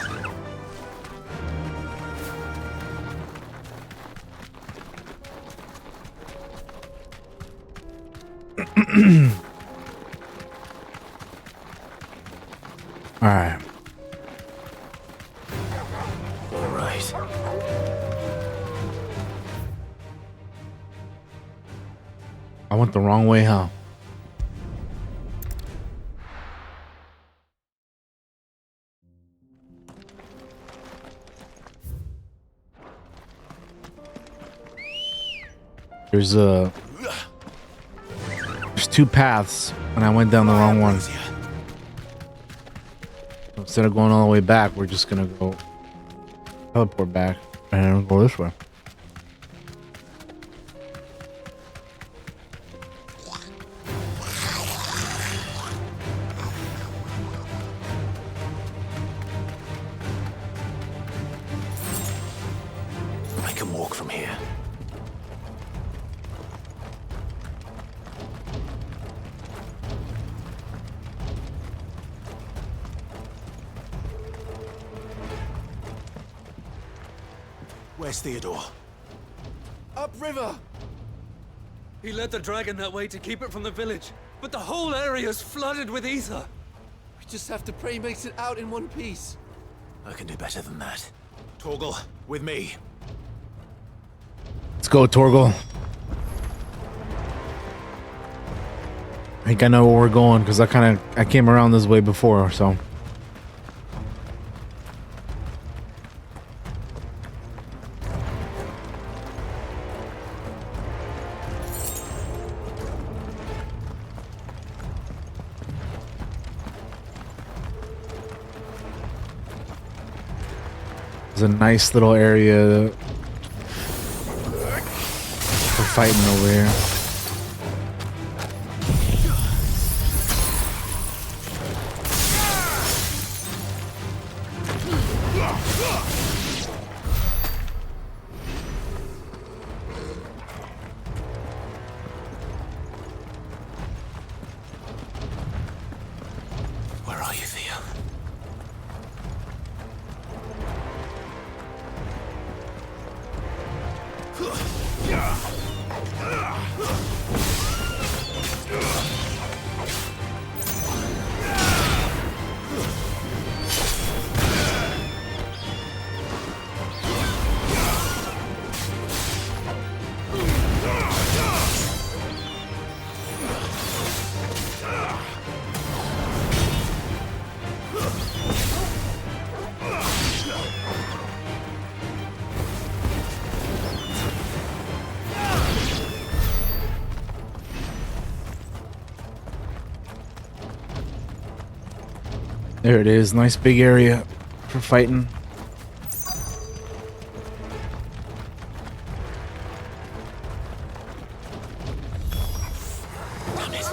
All right. All right. I went the wrong way, huh? There's two paths, and I went down the wrong one. Instead of going all the way back, we're just gonna go teleport back and go this way. I can walk from here. Where's Theodore? Upriver! He led the dragon that way to keep it from the village, but the whole area's flooded with ether. We just have to pray he makes it out in one piece. I can do better than that. Torgal, with me. Let's go, Torgal. I think I know where we're going because I came around this way before, so. There's a nice little area for fighting over here. Where are you, Theo? There it is. Nice big area for fighting. Damn it. It's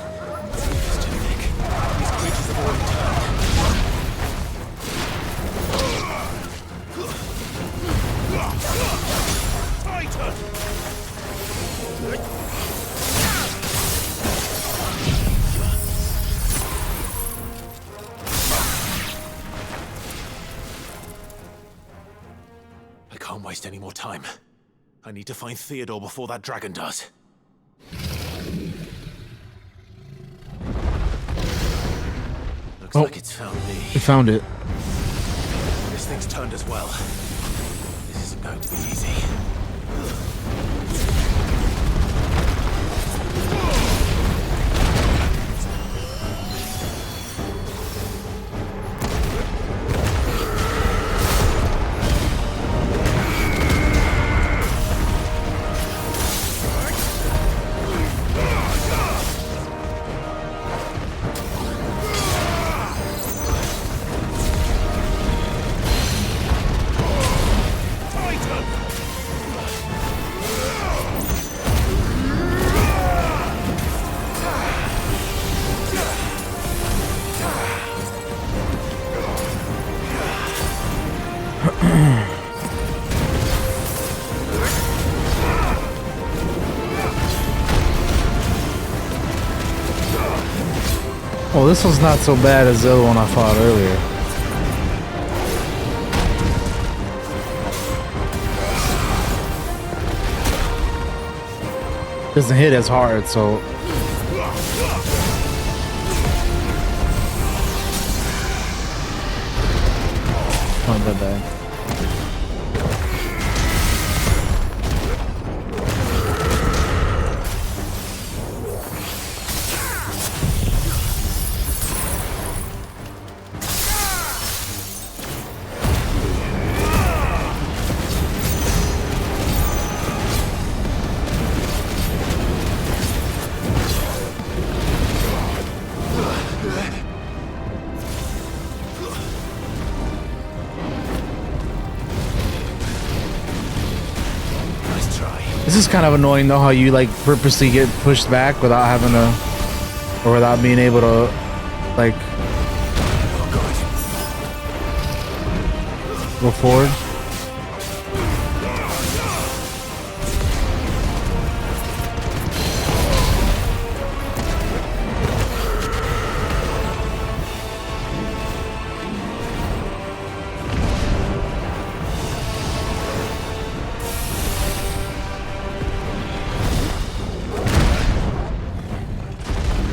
too thick. These creatures have already turned. Tighter! I can't waste any more time. I need to find Theodore before that dragon does. Looks like it's found me. We found it. This thing's turned as well. This isn't going to be easy. Oh, this one's not so bad as the other one I fought earlier. Doesn't hit as hard, so not that bad. This is kind of annoying though, how you like purposely get pushed back without having to, or without being able to, like, go forward.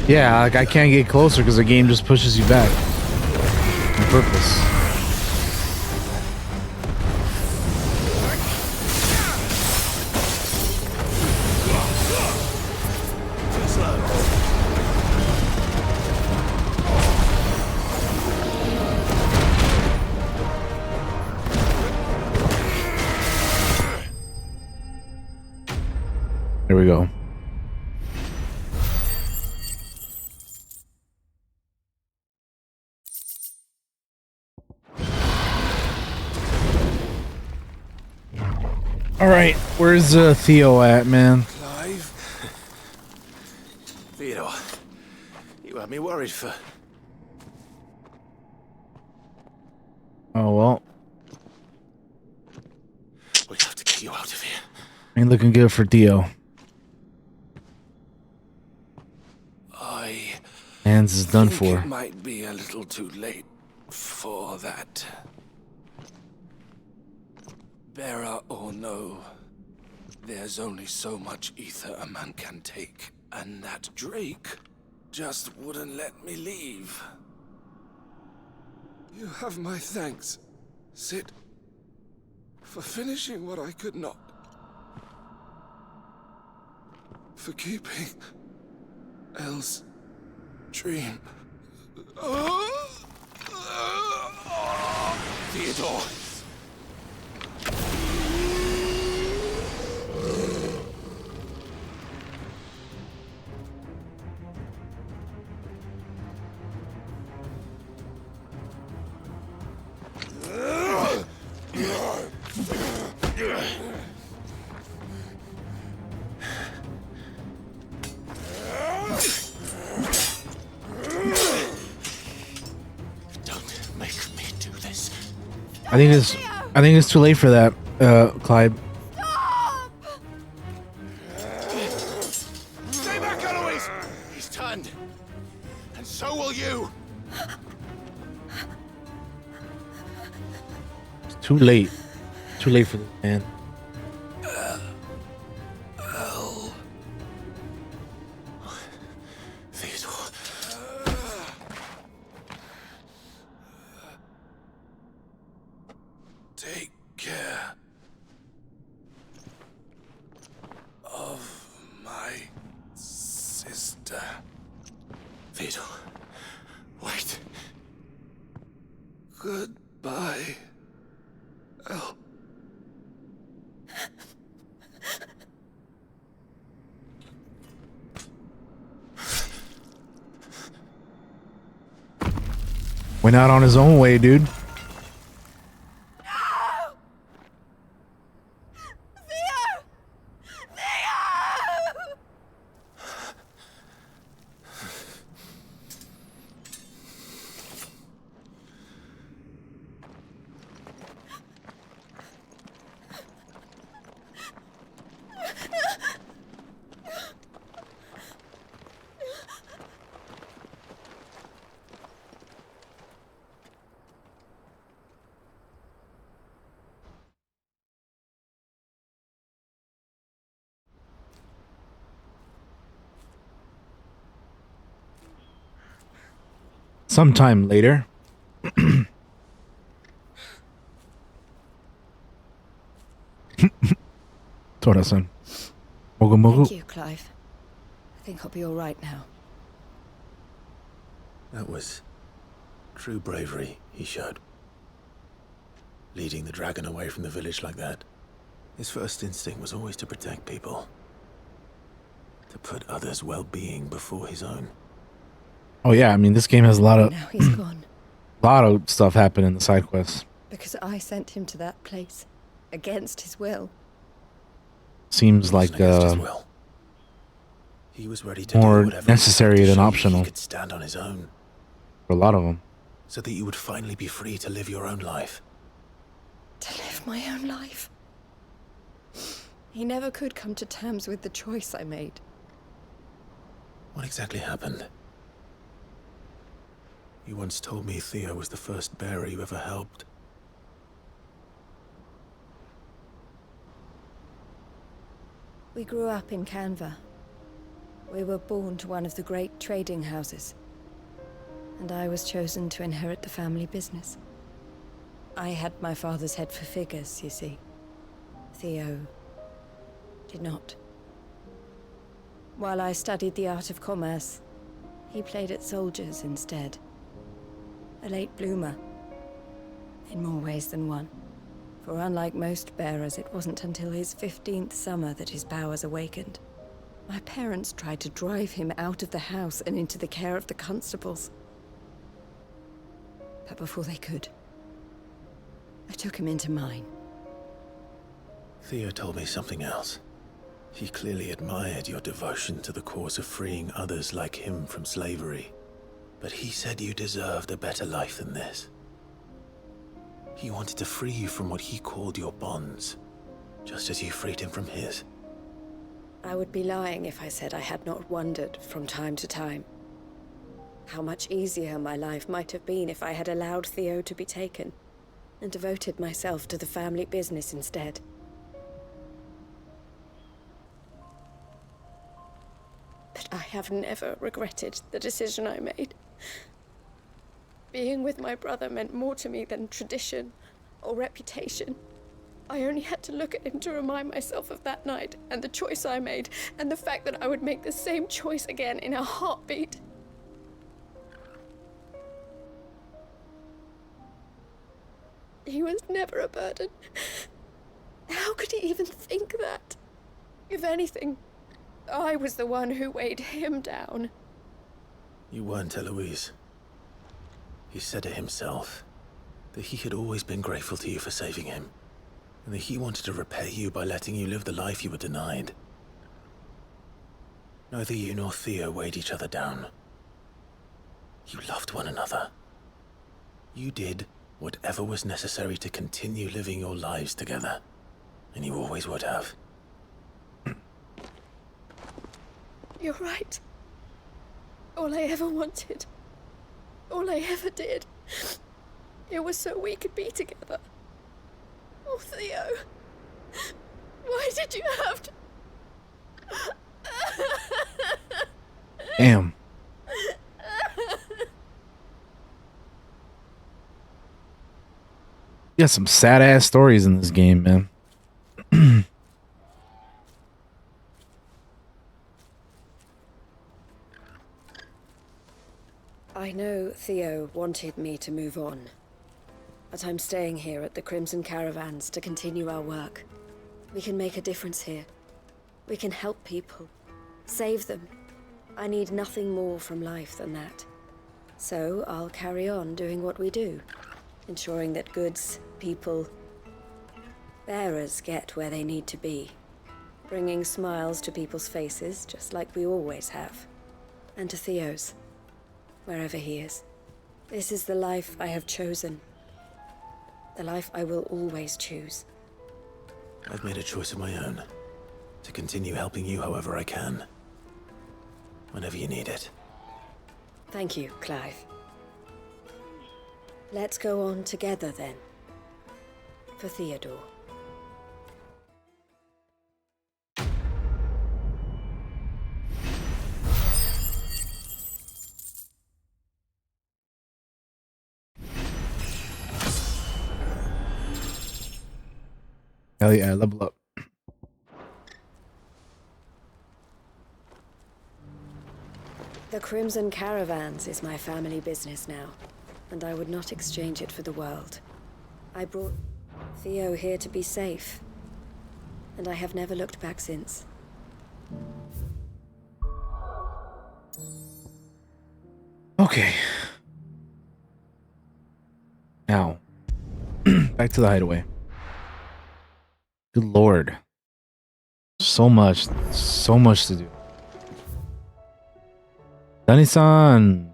Yeah, like I can't get closer because the game just pushes you back on purpose. There we go. All right, where's Theo at, man? Clive? Theodore, you had me worried for... Oh well, We have to get you out of here. ain't looking good for Theo. Hands is done for. It might be a little too late for that. Bearer or no, there's only so much ether a man can take, and that Drake just wouldn't let me leave. You have my thanks, Sid, for finishing what I could not. For keeping Elle's dream. Theodore. I think it's too late for that, Clyde. Stay back, Eloise! He's turned. And so will you. It's too late. Too late for this, man. Take care of my sister. Theodore, wait. Goodbye, Elle. Went out on his own way, dude. Sometime later. Tora-san. Mogu mogu. Thank you, Clive. I think I'll be all right now. That was true bravery he showed. Leading the dragon away from the village like that. His first instinct was always to protect people. To put others' well-being before his own. Oh yeah, I mean this game has a lot of Now he's gone. lot of stuff happen in the side quests. Because I sent him to that place. Against his will. Seems like He was ready to more do whatever necessary to than show you optional He could stand on his own, for a lot of them. so that you would finally be free to live your own life. To live my own life. He never could come to terms with the choice I made. What exactly happened? You once told me Theo was the first bearer you ever helped. We grew up in Canva. We were born to one of the great trading houses. And I was chosen to inherit the family business. I had my father's head for figures, you see. Theo did not. While I studied the art of commerce, he played at soldiers instead. A late bloomer. In more ways than one. For unlike most bearers, it wasn't until his 15th summer that his powers awakened. My parents tried to drive him out of the house and into the care of the constables. But before they could, I took him into mine. Theo told me something else. He clearly admired your devotion to the cause of freeing others like him from slavery. But he said you deserved a better life than this. He wanted to free you from what he called your bonds, just as you freed him from his. I would be lying if I said I had not wondered from time to time how much easier my life might have been if I had allowed Theo to be taken and devoted myself to the family business instead. But I have never regretted the decision I made. Being with my brother meant more to me than tradition or reputation. I only had to look at him to remind myself of that night and the choice I made and the fact that I would make the same choice again in a heartbeat. He was never a burden. How could he even think that? If anything, I was the one who weighed him down. You weren't, Eloise. He said it himself, that he had always been grateful to you for saving him, and that he wanted to repay you by letting you live the life you were denied. Neither you nor Theo weighed each other down. You loved one another. You did whatever was necessary to continue living your lives together, and you always would have. You're right. All I ever wanted, all I ever did, it was so we could be together. Oh, Theo, why did you have to... Damn. You got some sad ass stories in this game, man. I know Theo wanted me to move on, but I'm staying here at the Crimson Caravans to continue our work. We can make a difference here. We can help people, save them. I need nothing more from life than that. So I'll carry on doing what we do, ensuring that goods, people, bearers get where they need to be, bringing smiles to people's faces just like we always have, and to Theo's. Wherever he is. This is the life I have chosen. The life I will always choose. I've made a choice of my own, to continue helping you however I can. Whenever you need it. Thank you, Clive. Let's go on together then. For Theodore. Hell yeah, level up. The Crimson Caravans is my family business now, and I would not exchange it for the world. I brought Theo here to be safe, and I have never looked back since. Okay. Now, back to the hideaway. Good lord. So much to do. Dani-san!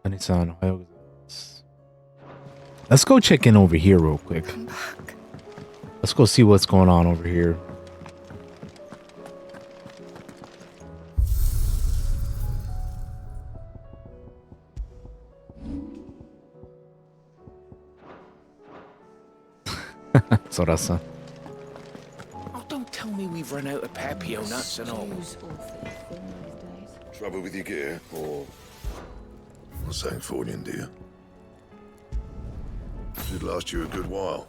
Dani-san, ohayou gozaimasu. Let's go check in over here real quick. Let's go see what's going on over here. Sora-san. Oh, don't tell me we've run out of papio nuts and all. Trouble with your gear, or something falling, dear? Should last you a good while.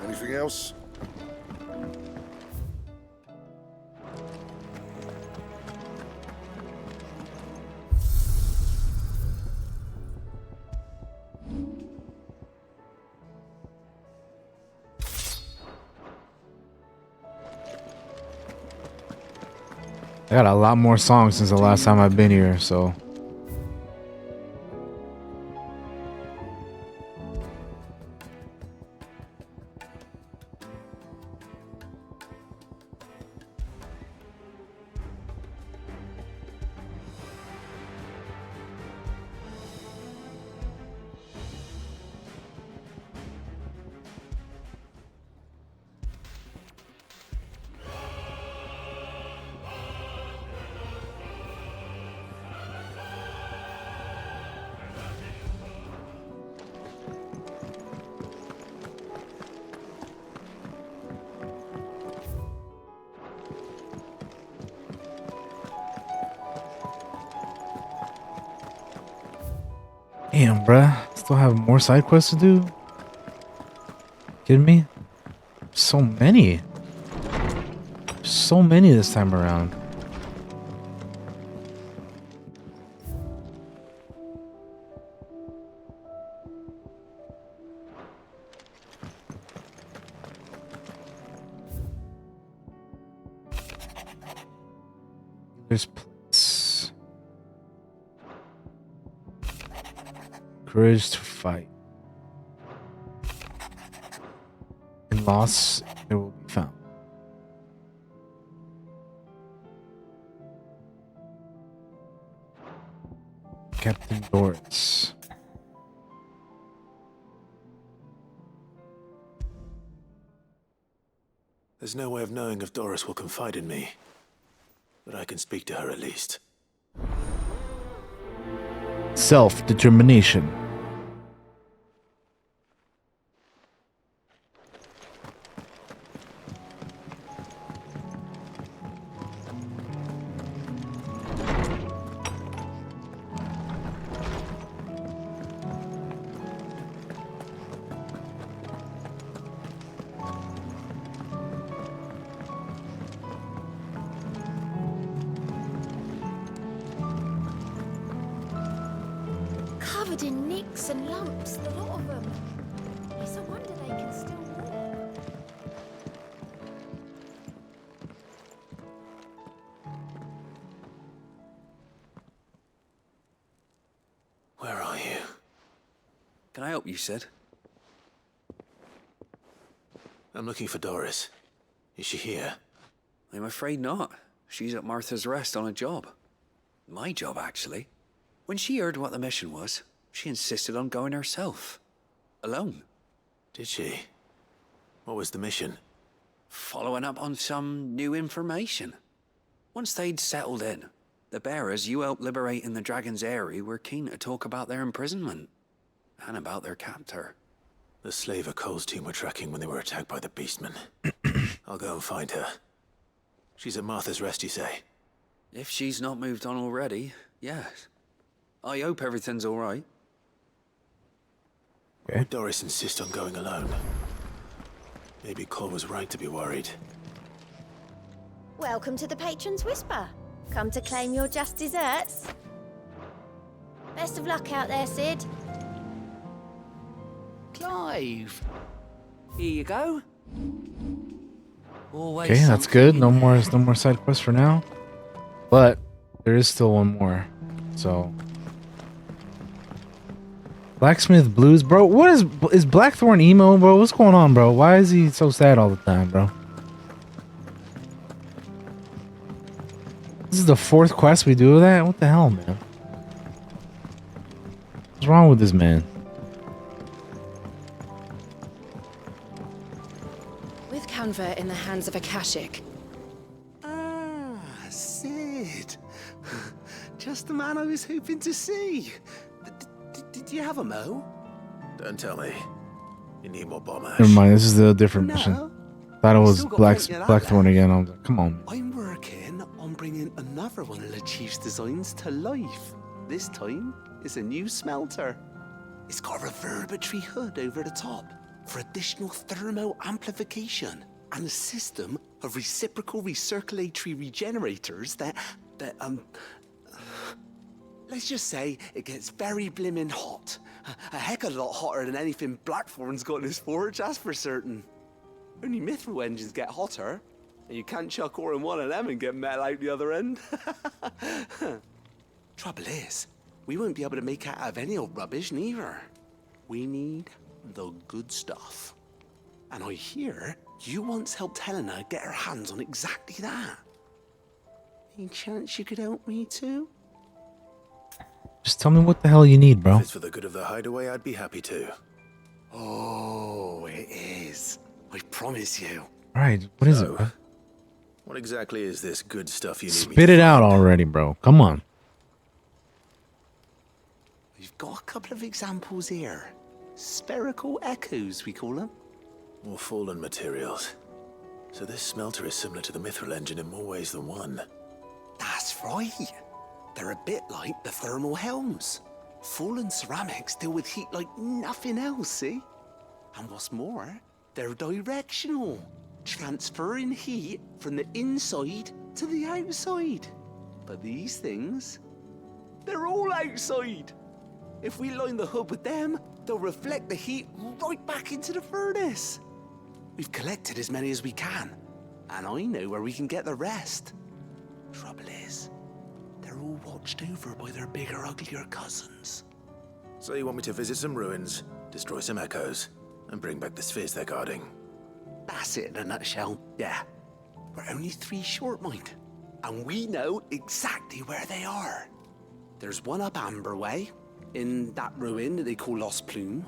Anything else? I got a lot more songs since the last time I've been here, so. Damn, bruh. Still have more side quests to do? Kidding me? So many. So many this time around. There's plates. Courage to fight. In loss, it will be found. Captain Doris. There's no way of knowing if Doris will confide in me, but I can speak to her at least. Self-determination. Covered in nicks and lumps, the lot of them. It's a wonder they can still walk. Where are you? Can I help you, Sid? I'm looking for Doris. Is she here? I'm afraid not. She's at Martha's Rest on a job. My job, actually. When she heard what the mission was, she insisted on going herself. Alone. Did she? What was the mission? Following up on some new information. Once they'd settled in, the bearers you helped liberate in the Dragon's Eyrie were keen to talk about their imprisonment. And about their captor. The slaver Cole's team were tracking when they were attacked by the beastmen. I'll go and find her. She's at Martha's Rest, you say? If she's not moved on already, yes. I hope everything's all right. Okay. Would Doris insist on going alone? Maybe Cole was right to be worried. Welcome to the Patron's Whisper. Come to claim your just desserts. Best of luck out there, Sid. Clive! Here you go. Always Okay, that's good. No more side quests for now. But there is still one more. So Blacksmith Blues, bro. What is Blackthorn emo, bro? What's going on, bro? Why is he so sad all the time, bro? This is the 4th quest we do with that? What the hell, man? What's wrong with this man? With Canva in the hands of Akashic. Ah, Sid. Just the man I was hoping to see. Did you have a mo? Don't tell me. You need more bomb ash. Never mind, this is a different mission. Thought it was Blackthorn again. I was like, come on. I'm working on bringing another one of the Chief's designs to life. This time, it's a new smelter. It's got a reverberatory hood over the top for additional thermo amplification and a system of reciprocal recirculatory regenerators that let's just say it gets very blimmin' hot. A heck of a lot hotter than anything Blackthorn's got in his forge, that's for certain. Only mithril engines get hotter, and you can't chuck ore in one of them and get metal out the other end. Trouble is, we won't be able to make out of any old rubbish neither. We need the good stuff. And I hear you once helped Helena get her hands on exactly that. Any chance you could help me too? Just tell me what the hell you need, bro. If it's for the good of the hideaway, I'd be happy to. Oh, it is. I promise you. Alright, what is it, bro? What exactly is this good stuff you need me Spit to it out find? already, bro. Come on. We've got a couple of examples here. Spherical echoes, we call them. More fallen materials. So this smelter is similar to the mithril engine in more ways than one. That's right. They're a bit like the thermal helms. Fallen ceramics deal with heat like nothing else, see? And what's more, they're directional, transferring heat from the inside to the outside. But these things, they're all outside. If we line the hood with them, they'll reflect the heat right back into the furnace. We've collected as many as we can, and I know where we can get the rest. Trouble is, they're all watched over by their bigger, uglier cousins. So you want me to visit some ruins, destroy some echoes, and bring back the spheres they're guarding? That's it in a nutshell, yeah. We're only 3 short, mind. And we know exactly where they are. There's one up Amber Way, in that ruin that they call Lost Plume,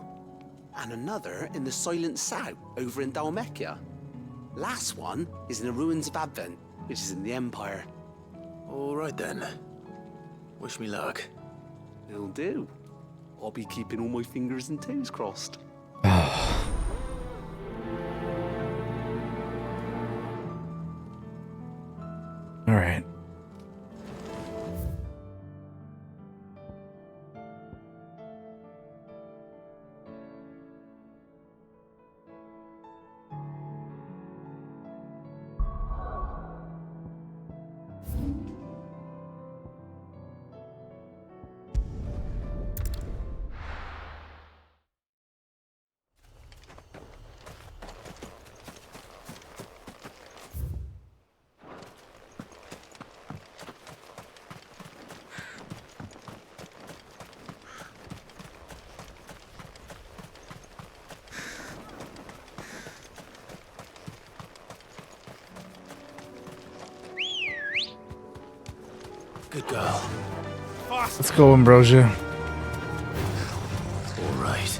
and another in the Silent South, over in Dalmekia. Last one is in the ruins of Advent, which is in the Empire. All right then. Wish me luck. It'll do. I'll be keeping all my fingers and toes crossed. All right. Good girl. Let's go, Ambrosia. All right.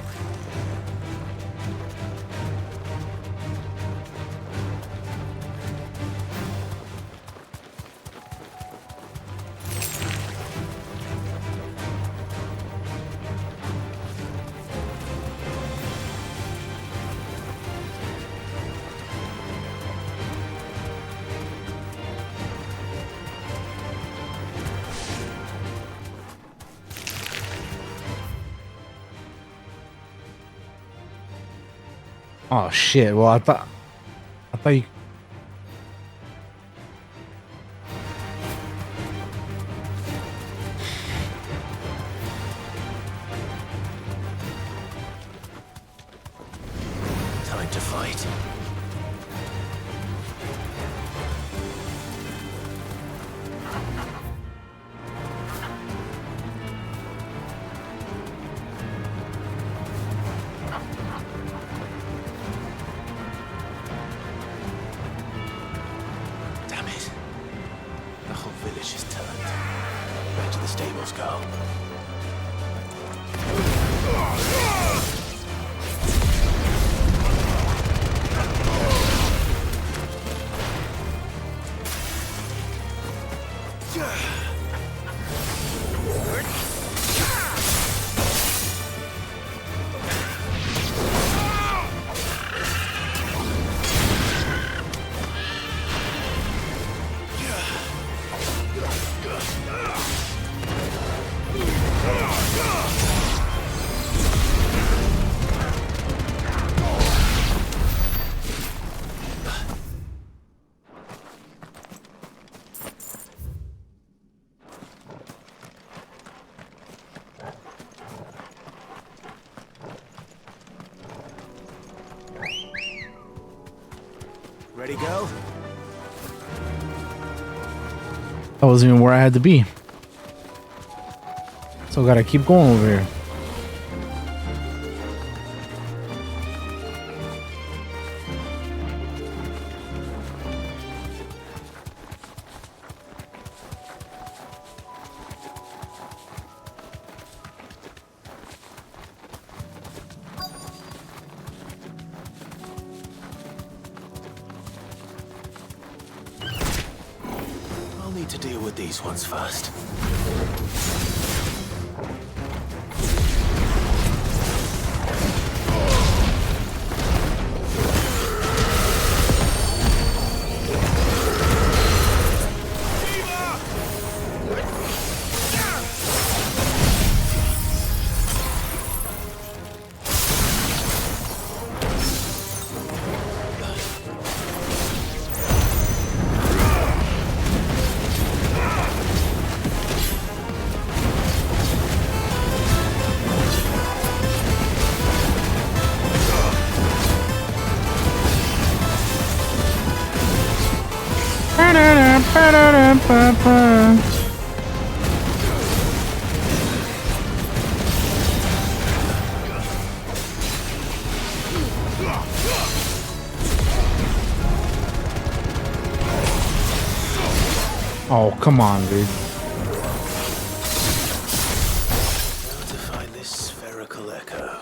Oh shit! Well, I thought you. Time to fight. Damn it. The whole village is turned. Back to the stables, Carl. Ready, go? That wasn't even where I had to be. So gotta keep going over here. I'll need to deal with these ones first. Oh, come on, dude. How to find this spherical echo?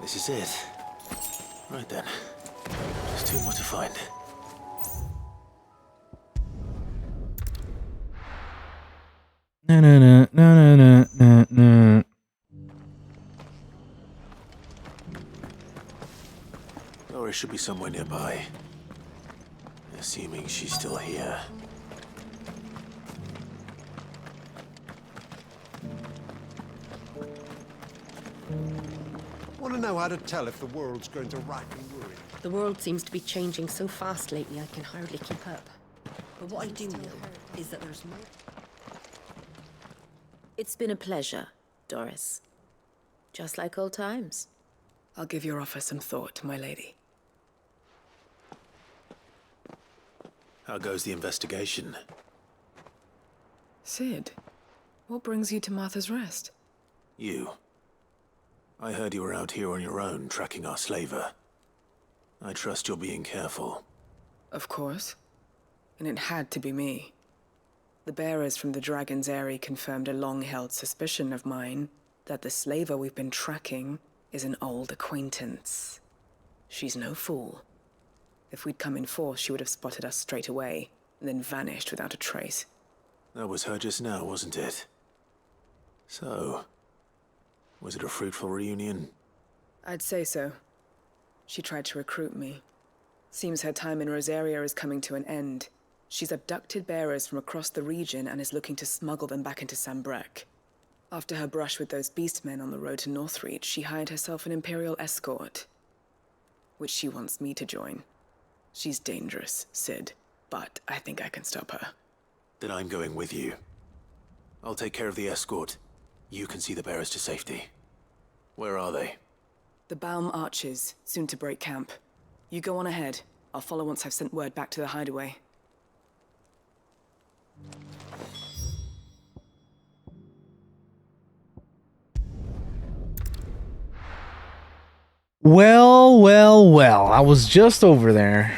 This is it. Right then. Just two more to find. No, no, no, no, no, no, no. Doris should be somewhere nearby. Assuming she's still here. Want to know how to tell if the world's going to rack and ruin? The world seems to be changing so fast lately, I can hardly keep up. But what I do know is that there's more. It's been a pleasure, Doris. Just like old times. I'll give your offer some thought, my lady. How goes the investigation? Sid, what brings you to Martha's Rest? You. I heard you were out here on your own, tracking our slaver. I trust you're being careful. Of course. And it had to be me. The bearers from the Dragon's Eyrie confirmed a long-held suspicion of mine that the slaver we've been tracking is an old acquaintance. She's no fool. If we'd come in force, she would have spotted us straight away, and then vanished without a trace. That was her just now, wasn't it? So, was it a fruitful reunion? I'd say so. She tried to recruit me. Seems her time in Rosaria is coming to an end. She's abducted bearers from across the region and is looking to smuggle them back into Sambrek. After her brush with those beastmen on the road to Northreach, she hired herself an Imperial escort, which she wants me to join. She's dangerous, Sid, but I think I can stop her. Then I'm going with you. I'll take care of the escort. You can see the bearers to safety. Where are they? The Baum Archers, soon to break camp. You go on ahead. I'll follow once I've sent word back to the hideaway. Well, well, well. I was just over there.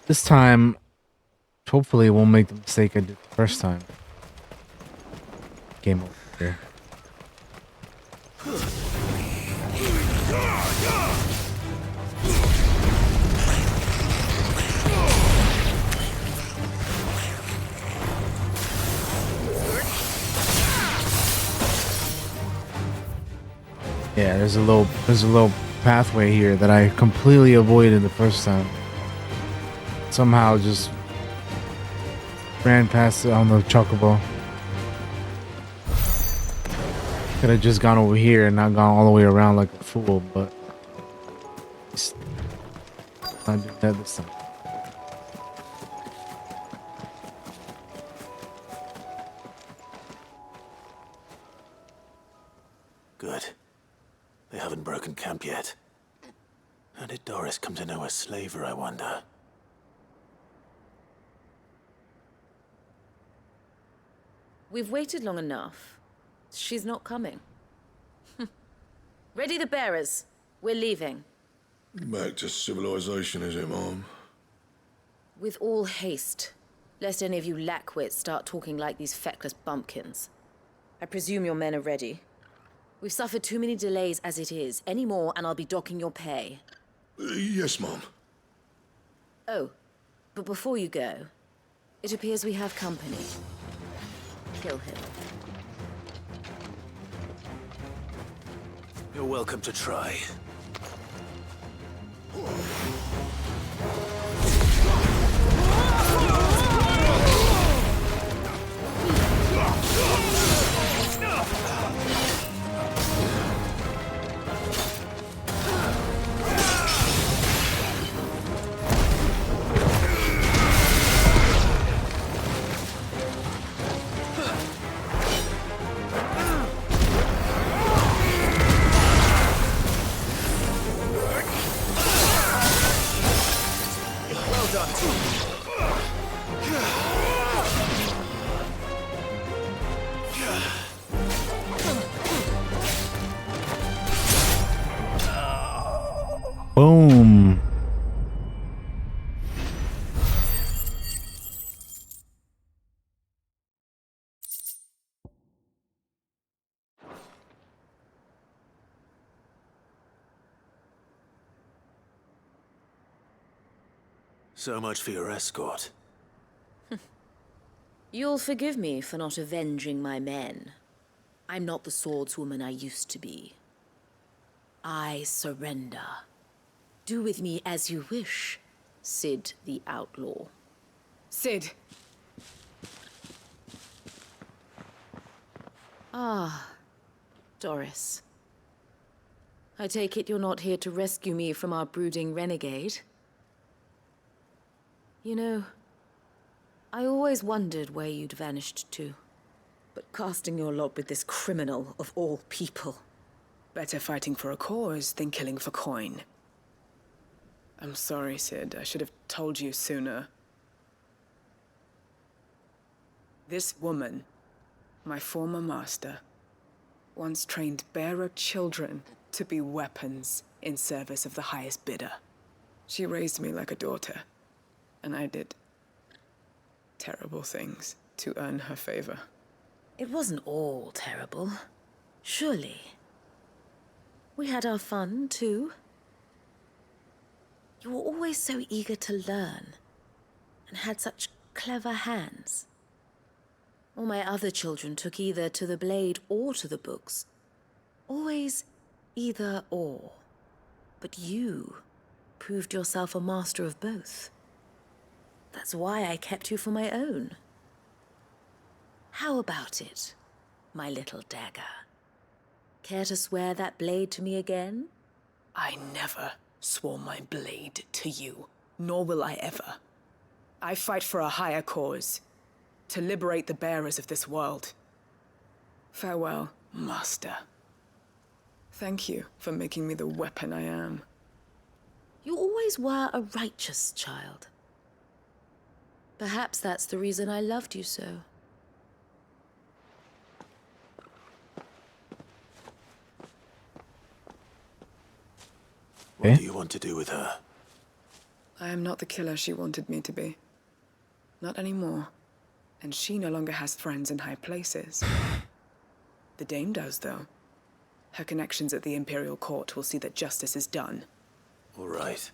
This time, hopefully, won't make the mistake I did the first time. Game over here. Yeah, there's a little pathway here that I completely avoided the first time. Somehow just ran past it on the chocobo. Could have just gone over here and not gone all the way around like a fool, but not doing that this time. Good. They haven't broken camp yet. How did Doris come to know a slaver, I wonder? We've waited long enough. She's not coming. Ready the bearers. We're leaving. Back to civilization, is it, Mom? With all haste, lest any of you lackwits start talking like these feckless bumpkins. I presume your men are ready. We've suffered too many delays as it is. Any more and I'll be docking your pay. Yes, Mom. Oh, but before you go, it appears we have company. Kill him. You're welcome to try. Boom. So much for your escort. You'll forgive me for not avenging my men. I'm not the swordswoman I used to be. I surrender. Do with me as you wish, Sid the Outlaw. Sid! Ah, Doris. I take it you're not here to rescue me from our brooding renegade? You know, I always wondered where you'd vanished to. But casting your lot with this criminal of all people. Better fighting for a cause than killing for coin. I'm sorry, Sid. I should have told you sooner. This woman, my former master, once trained bearer children to be weapons in service of the highest bidder. She raised me like a daughter, and I did terrible things to earn her favor. It wasn't all terrible, surely. We had our fun, too. You were always so eager to learn, and had such clever hands. All my other children took either to the blade or to the books. Always either or. But you proved yourself a master of both. That's why I kept you for my own. How about it, my little dagger? Care to swear that blade to me again? I never swore my blade to you, nor will I ever. I fight for a higher cause, to liberate the bearers of this world. Farewell, Master. Thank you for making me the weapon I am. You always were a righteous child. Perhaps that's the reason I loved you so. What do you want to do with her? I am not the killer she wanted me to be. Not anymore. And she no longer has friends in high places. The Dame does, though. Her connections at the Imperial Court will see that justice is done. All right.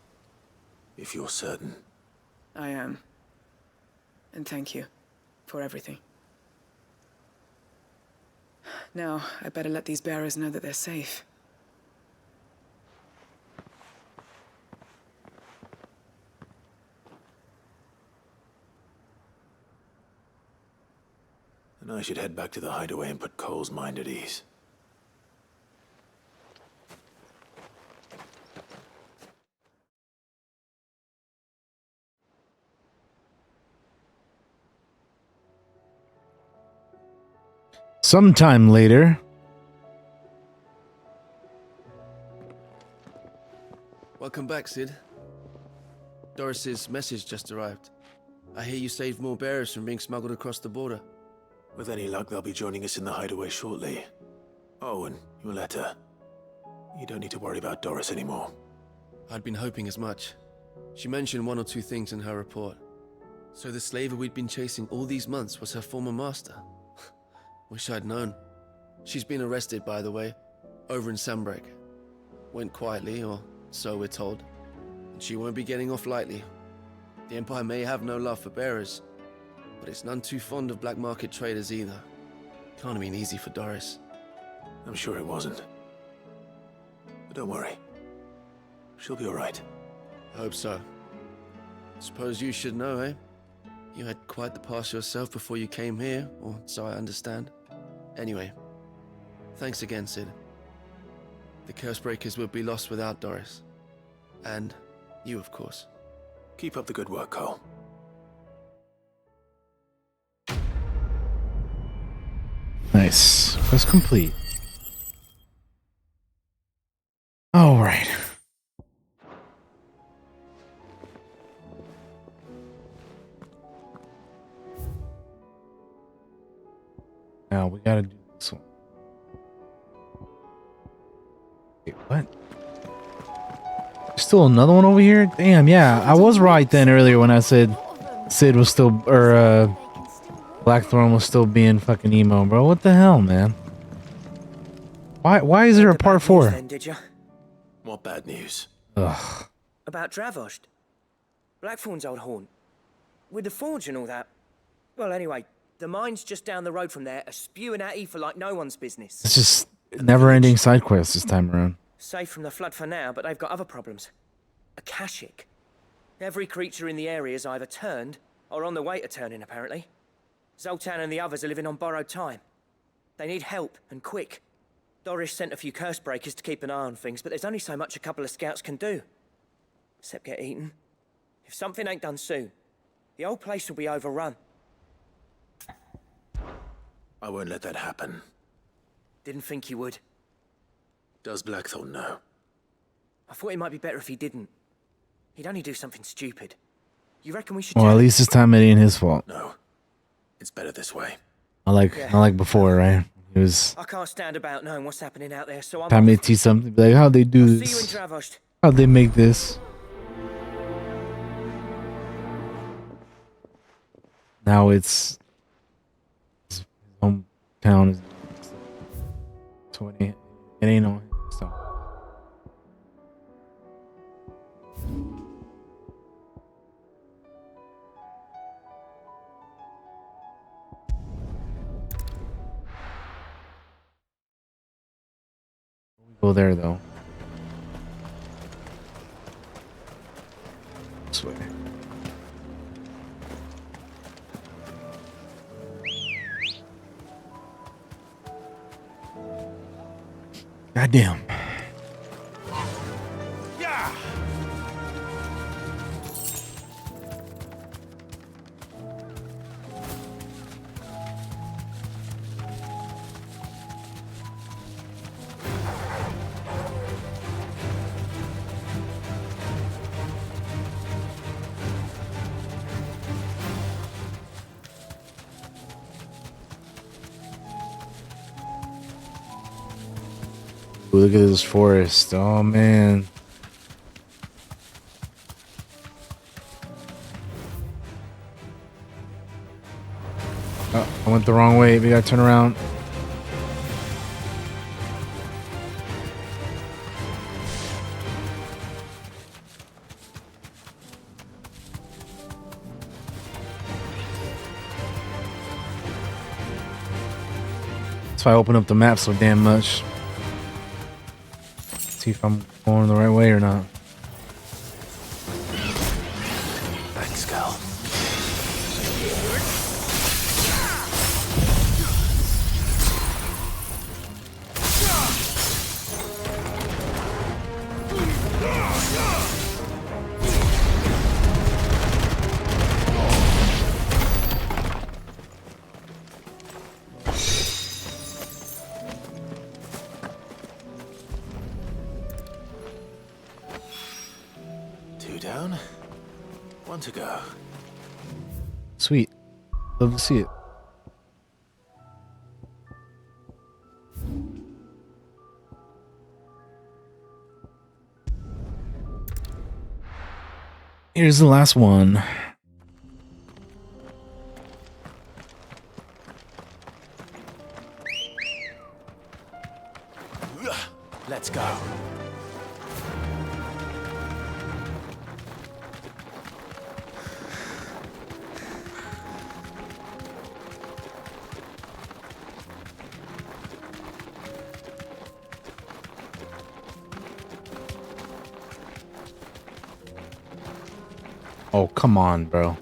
If you're certain. I am. And thank you for everything. Now, I better let these bearers know that they're safe. And I should head back to the hideaway and put Cole's mind at ease. Sometime later. Welcome back, Sid. Doris's message just arrived. I hear you saved more bearers from being smuggled across the border. With any luck, they'll be joining us in the hideaway shortly. Oh, and your letter. You don't need to worry about Doris anymore. I'd been hoping as much. She mentioned one or two things in her report. So the slaver we'd been chasing all these months was her former master. Wish I'd known. She's been arrested, by the way, over in Sambrek. Went quietly, or so we're told. And she won't be getting off lightly. The Empire may have no love for bearers, but it's none too fond of black market traders either. Can't have been easy for Doris. I'm sure it wasn't. But don't worry. She'll be all right. I hope so. Suppose you should know, eh? You had quite the past yourself before you came here, or so I understand. Anyway, thanks again, Sid. The Cursebreakers would be lost without Doris. And you, of course. Keep up the good work, Cole. Nice. Quest complete. All right. Now we gotta do this one. Wait, what? There's still another one over here? Damn, yeah. I was right then earlier when I said Sid was still, or Blackthorn was still being fucking emo, bro. What the hell, man? Why is there a part 4? Then, did you? What bad news? Ugh. About Dravost. Blackthorn's old haunt. With the forge and all that. Well, anyway, the mine's just down the road from there, are spewing out ether like no one's business. It's just never-ending side quests this time around. Safe from the flood for now, but they've got other problems. Akashic. Every creature in the area's either turned, or on the way to turning, apparently. Zoltan and the others are living on borrowed time. They need help, and quick. Doris sent a few Cursebreakers to keep an eye on things, but there's only so much a couple of scouts can do. Except get eaten. If something ain't done soon, the old place will be overrun. I won't let that happen. Didn't think you would. Does Blackthorn know? I thought it might be better if he didn't. He'd only do something stupid. You reckon we should Well, at least this time it ain't his fault. No. It's better this way. Like before, right? It was I can't stand about knowing what's happening out there, so I'm time to off. teach something. Be like, how'd they do See you in this? Dravost. How'd they make this? Now it's his hometown is 20. It ain't on him, so. Go there though. This way. Goddamn. Yeah. Ooh, look at this forest. Oh man. Oh, I went the wrong way. We gotta turn around. That's why I open up the map so damn much. See if I'm going the right way or not. Thanks, Cal. Two down, one to go. Sweet. Love to see it. Here's the last one. Let's go. Oh, come on, bro.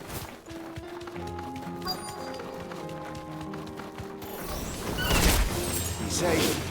Be safe.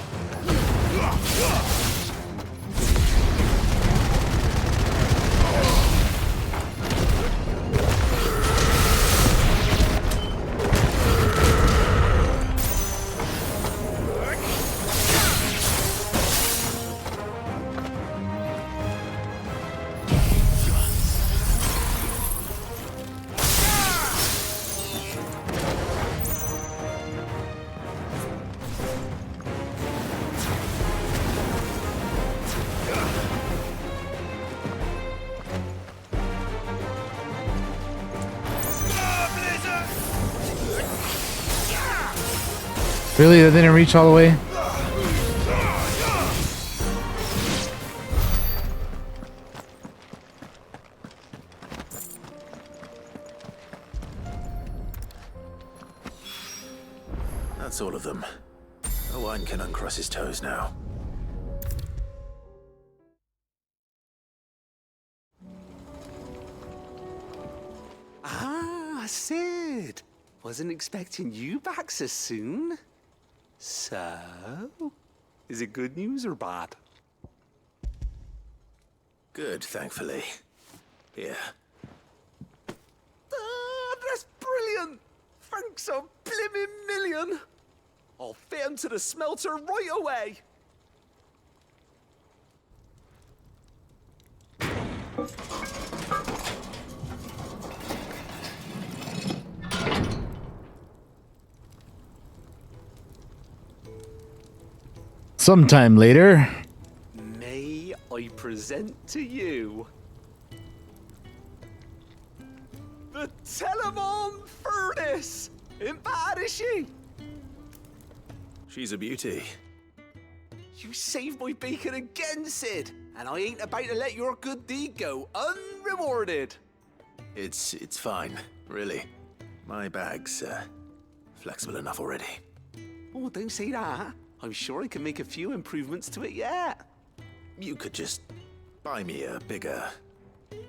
Really? That didn't reach all the way? That's all of them. Owen can uncross his toes now. Ah, Sid. Wasn't expecting you back so soon. So, is it good news or bad? Good, thankfully. Here. Ah, that's brilliant. Thanks a blimmin' million. I'll fit him to the smelter right away. Sometime later. May I present to you the Telemon Furnace? Ain't bad, is she? She's a beauty. You saved my bacon again, Sid, and I ain't about to let your good deed go unrewarded. It's fine, really. My bag's flexible enough already. Oh, don't say that. I'm sure I can make a few improvements to it yet. You could just buy me a bigger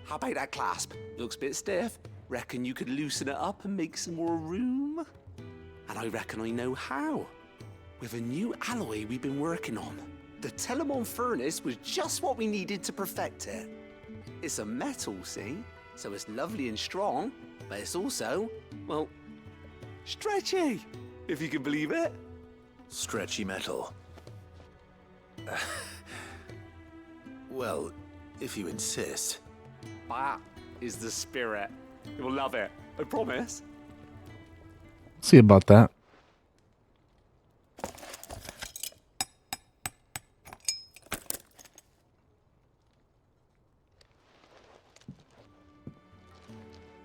How about that clasp? Looks a bit stiff. Reckon you could loosen it up and make some more room? And I reckon I know how. With a new alloy we've been working on. The Telemon furnace was just what we needed to perfect it. It's a metal, see? So it's lovely and strong, but it's also, well, stretchy, if you can believe it. Stretchy metal. Well, if you insist. That is the spirit. You'll love it, I promise. See about that.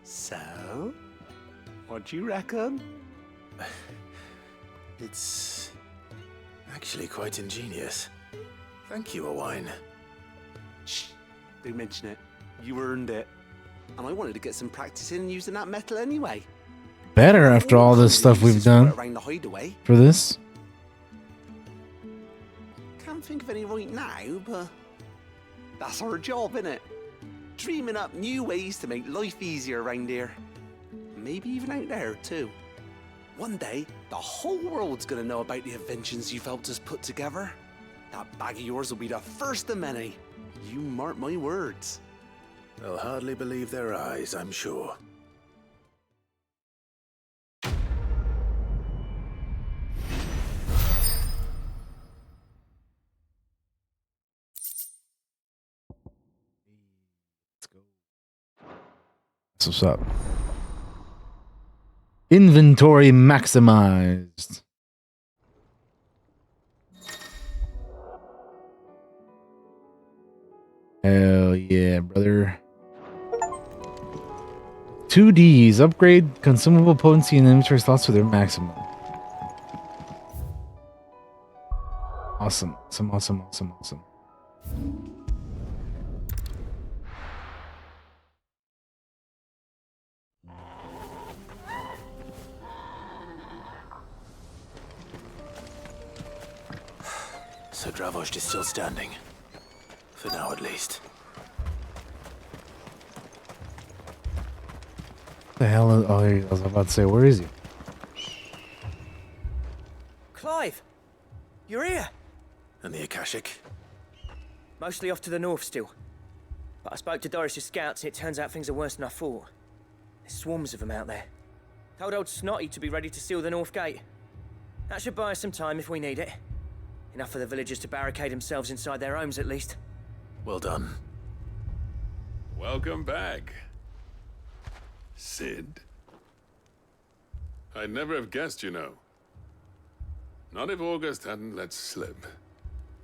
So, what do you reckon? It's actually quite ingenious. Thank you, Owain. Shh, don't mention it. You earned it. And I wanted to get some practice in using that metal anyway. Better after all this stuff we've done around the hideaway. for this. Can't think of any right now, but that's our job, innit? Dreaming up new ways to make life easier around here. Maybe even out there, too. One day, the whole world's gonna know about the inventions you've helped us put together. That bag of yours will be the first of many. You mark my words. They'll hardly believe their eyes, I'm sure. That's what's up. Inventory maximized. Hell yeah, brother. 2Ds. Upgrade consumable potency and inventory slots to their maximum. Awesome. Awesome. So Dravost is still standing. For now, at least. The hell is, oh, I was about to say, where is he? Clive! You're here! And the Akashic? Mostly off to the north still. But I spoke to Doris's scouts and it turns out things are worse than I thought. There's swarms of them out there. Told old Snotty to be ready to seal the north gate. That should buy us some time if we need it. Enough for the villagers to barricade themselves inside their homes at least. Well done. Welcome back, Sid. I'd never have guessed, you know. Not if August hadn't let slip.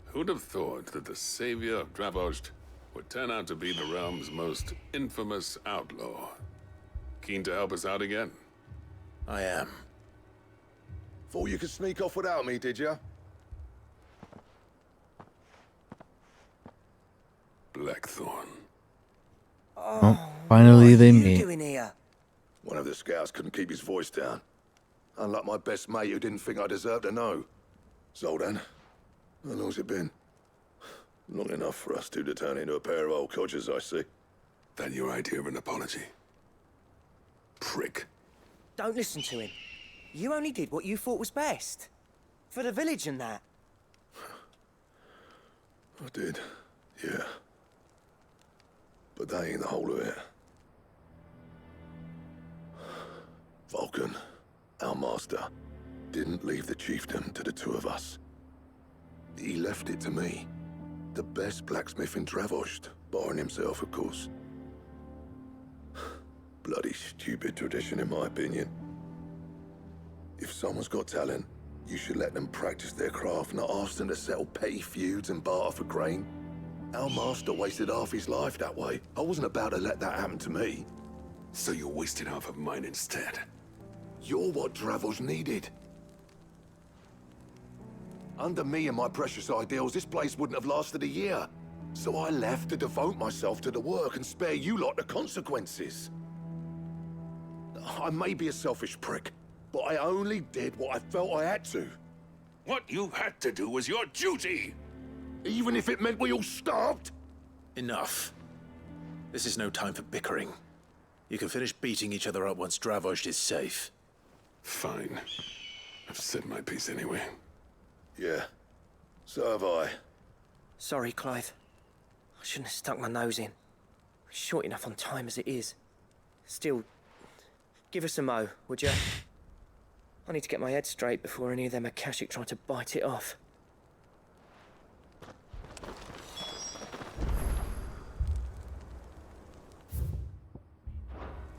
Who'd have thought that the savior of Dravost would turn out to be the realm's most infamous outlaw? Keen to help us out again? I am. Thought you could sneak off without me, did you? Blackthorn. Oh, finally they meet. Doing here? One of the scouts couldn't keep his voice down. Unlike my best mate who didn't think I deserved to know. Zoldan, how long's it been? Long enough for us two to turn into a pair of old codgers, I see. That your idea of an apology? Prick. Don't listen to him. You only did what you thought was best. For the village and that. I did, yeah. But that ain't the whole of it. Vulcan, our master, didn't leave the chiefdom to the two of us. He left it to me. The best blacksmith in Dravost, barring himself, of course. Bloody stupid tradition, in my opinion. If someone's got talent, you should let them practice their craft, not ask them to settle petty feuds and barter for grain. Our master wasted half his life that way. I wasn't about to let that happen to me. So you wasted half of mine instead. You're what Dravost needed. Under me and my precious ideals, this place wouldn't have lasted a year. So I left to devote myself to the work and spare you lot the consequences. I may be a selfish prick, but I only did what I felt I had to. What you had to do was your duty! Even if it meant we all starved? Enough. This is no time for bickering. You can finish beating each other up once Dravozd is safe. Fine. I've said my piece anyway. Yeah, so have I. Sorry, Clive. I shouldn't have stuck my nose in. We're short enough on time as it is. Still, give us a mo, would you? I need to get my head straight before any of them Akashic try to bite it off.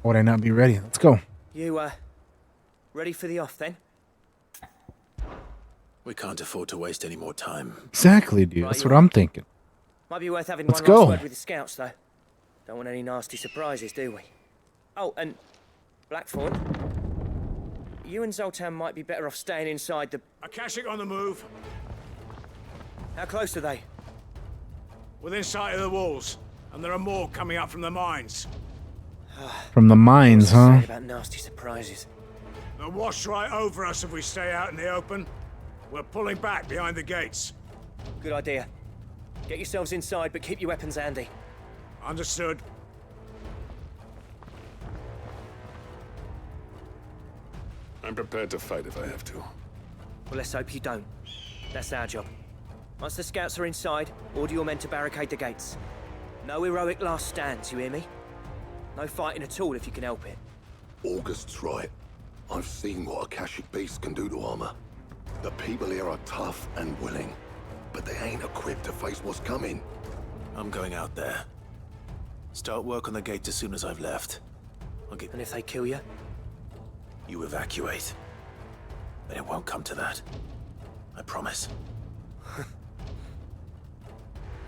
Would I not be ready? Let's go. You, ready for the off then? We can't afford to waste any more time. Exactly, dude. Right, That's you what I'm thinking. Might be worth having Let's one go. last word with the scouts, though. Don't want any nasty surprises, do we? Oh, and Blackthorn, you and Zoltan might be better off staying inside the... Akashic on the move. How close are they? Within sight of the walls. And there are more coming up from the mines. From the mines, huh? About nasty surprises. They'll wash right over us if we stay out in the open. We're pulling back behind the gates. Good idea. Get yourselves inside, but keep your weapons handy. Understood. I'm prepared to fight if I have to. Well, let's hope you don't. That's our job. Once the scouts are inside, order your men to barricade the gates. No heroic last stands, you hear me? No fighting at all if you can help it. August's right. I've seen what Akashic beasts can do to armor. The people here are tough and willing, but they ain't equipped to face what's coming. I'm going out there. Start work on the gate as soon as I've left. And if they kill you? You evacuate. But it won't come to that. I promise.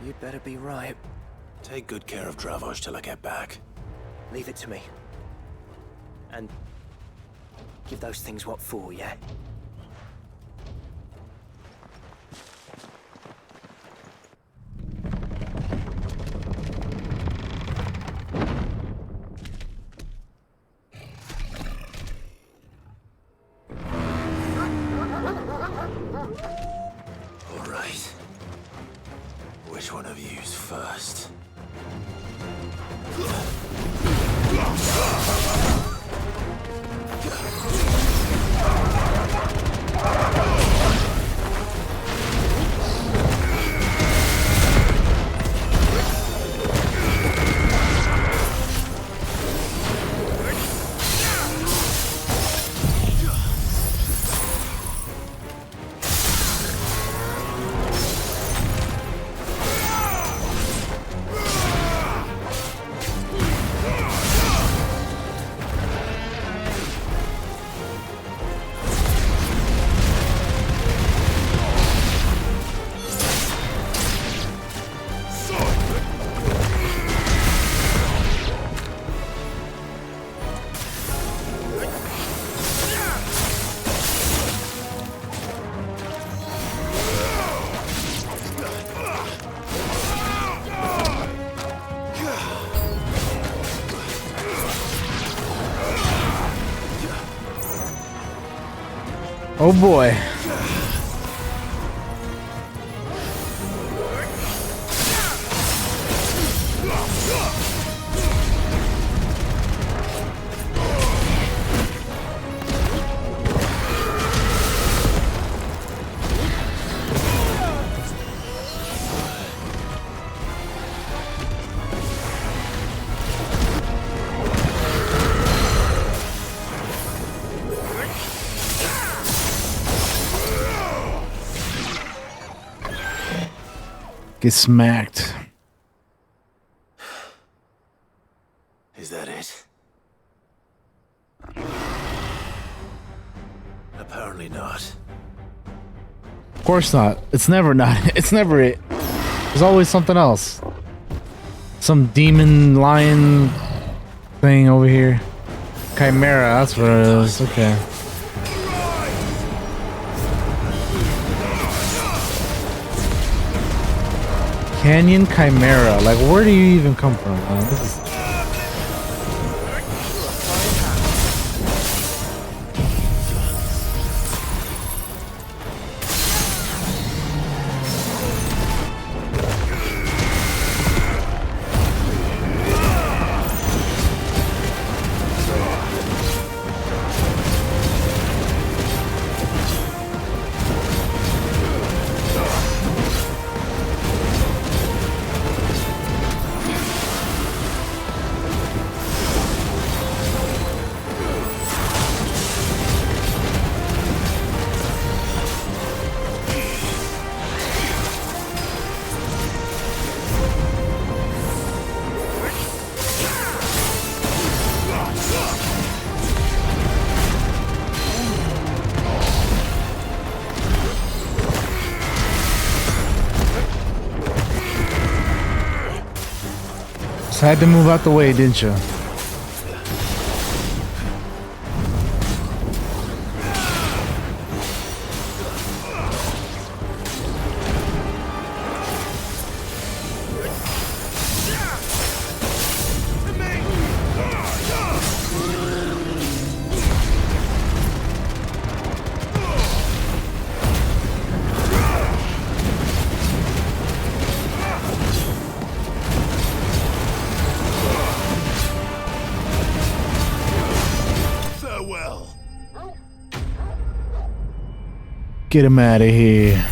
You'd better be right. Take good care of Dravozd till I get back. Leave it to me. And give those things what for, yeah? All right. Which one of you's first? Oh boy. Get smacked. Is that it? Apparently not. Of course not. It's never not. It's never it. There's always something else. Some demon lion thing over here. Chimera, that's what it is. Okay. Canyon Chimera. Like, where do you even come from? This is... Just had to move out the way, didn't you? Get him out of here.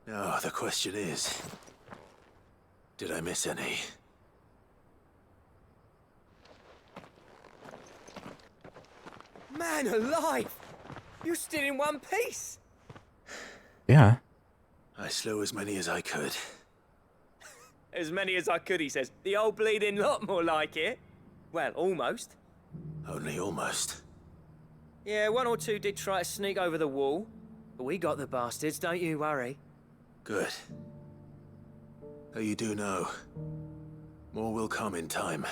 Now, the question is, did I miss any? Man alive! You're still in one piece! Yeah. I slew as many as I could. As many as I could, he says. The old bleeding lot, more like it. Well, almost. Only almost. Yeah, one or two did try to sneak over the wall. But we got the bastards, don't you worry. Good. Though you do know, more will come in time.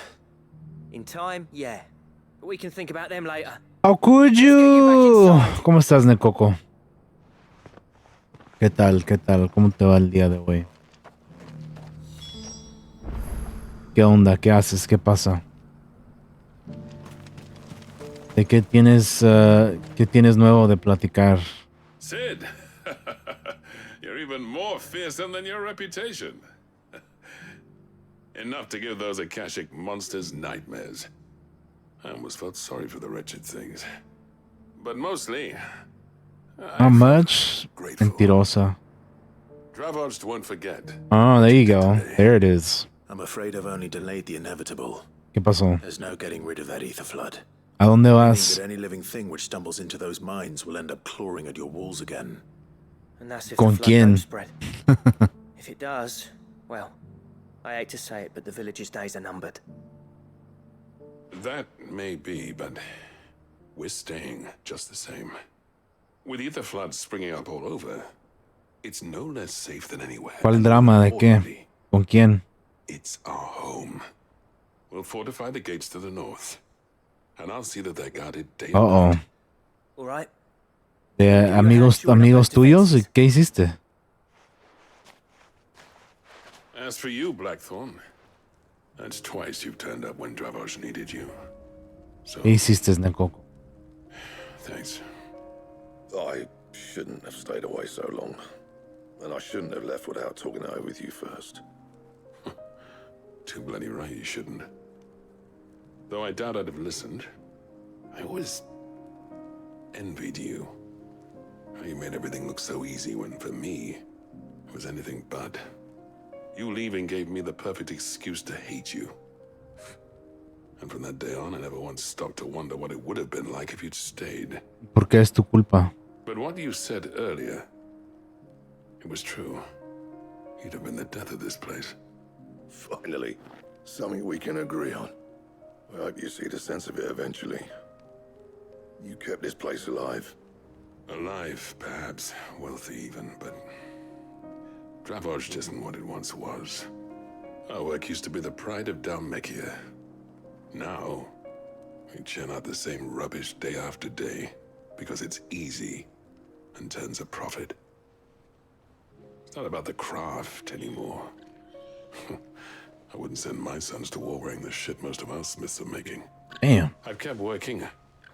In time, yeah. But we can think about them later. How could you? ¿Cómo estás, Necoco? ¿Qué tal? ¿Qué tal? ¿Cómo te va el día de hoy? ¿Qué onda? ¿Qué haces? ¿Qué pasa? ¿De qué tienes nuevo de platicar? Sid, you're even more fearsome than your reputation. Enough to give those Akashic monsters nightmares. I almost felt sorry for the wretched things. But mostly... Not much. Mentirosa. Dravost won't forget. Oh, there you go. There it is. I'm afraid I've only delayed the inevitable. ¿Qué pasó? There's no getting rid of that ether flood. ¿A dónde Meaning vas? that any living thing which stumbles into those mines will end up clawing at your walls again. And that's if ¿Con the flood quién? don't spread. If it does, well, I hate to say it, but the village's days are numbered. That may be, but we're staying just the same. With ether floods springing up all over, it's no less safe than anywhere. ¿Cuál drama? ¿De qué? ¿Con quién? It's our home. We'll fortify the gates to the north, and I'll see that they're guarded day and Uh-oh. night. All right. ¿De amigos tuyos? ¿Y qué hiciste? As for you, Blackthorn, that's twice you've turned up when Dravosh needed you. So, ¿Qué hiciste, Necoco? thanks. I shouldn't have stayed away so long. And I shouldn't have left without talking it over with you first. Too bloody right you shouldn't. Though I doubt I'd have listened. I always envied you. How you made everything look so easy when, for me, it was anything but. You leaving gave me the perfect excuse to hate you. And from that day on, I never once stopped to wonder what it would have been like if you'd stayed. ¿Por qué es tu culpa? But what you said earlier, it was true. You'd have been the death of this place. Finally, something we can agree on. I hope you see the sense of it eventually. You kept this place alive. Alive, perhaps. Wealthy even, but... Dravosh isn't what it once was. Our work used to be the pride of Dalmekia. Now, we churn out the same rubbish day after day, because it's easy and turns a profit. It's not about the craft anymore. I wouldn't send my sons to war wearing the shit most of our smiths are making. Damn. I've kept working,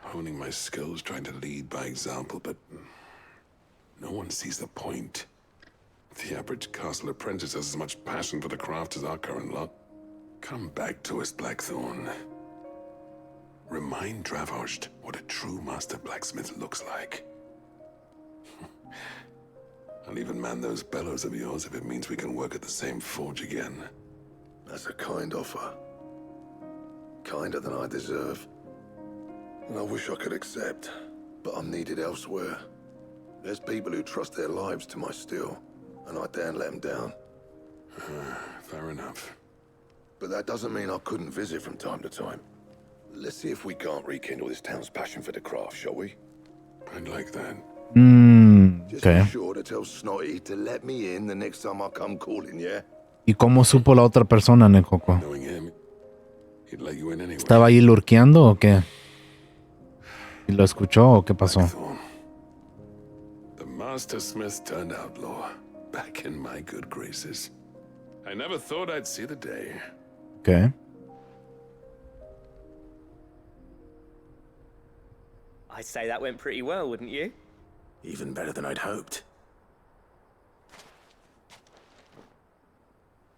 honing my skills, trying to lead by example, but no one sees the point. The average castle apprentice has as much passion for the craft as our current lot. Come back to us, Blackthorn. Remind Dravosh what a true master blacksmith looks like. I'll even man those bellows of yours if it means we can work at the same forge again. That's a kind offer. Kinder than I deserve. And I wish I could accept, but I'm needed elsewhere. There's people who trust their lives to my steel, and I daren't let them down. Fair enough. But that doesn't mean I couldn't visit from time to time. Let's see if we can't rekindle this town's passion for the craft, shall we? I'd like that. Just Okay. be sure to tell Snotty to let me in the next time I come calling, yeah? ¿Y cómo supo la otra persona, Necoco? Knowing him, he'd let you in anyway. ¿Estaba ahí lurkeando o qué? ¿Y lo escuchó o qué pasó? The Master Smith turned outlaw, back in my good graces. I never thought I'd see the day. Okay. I'd say that went pretty well, wouldn't you? Even better than I'd hoped.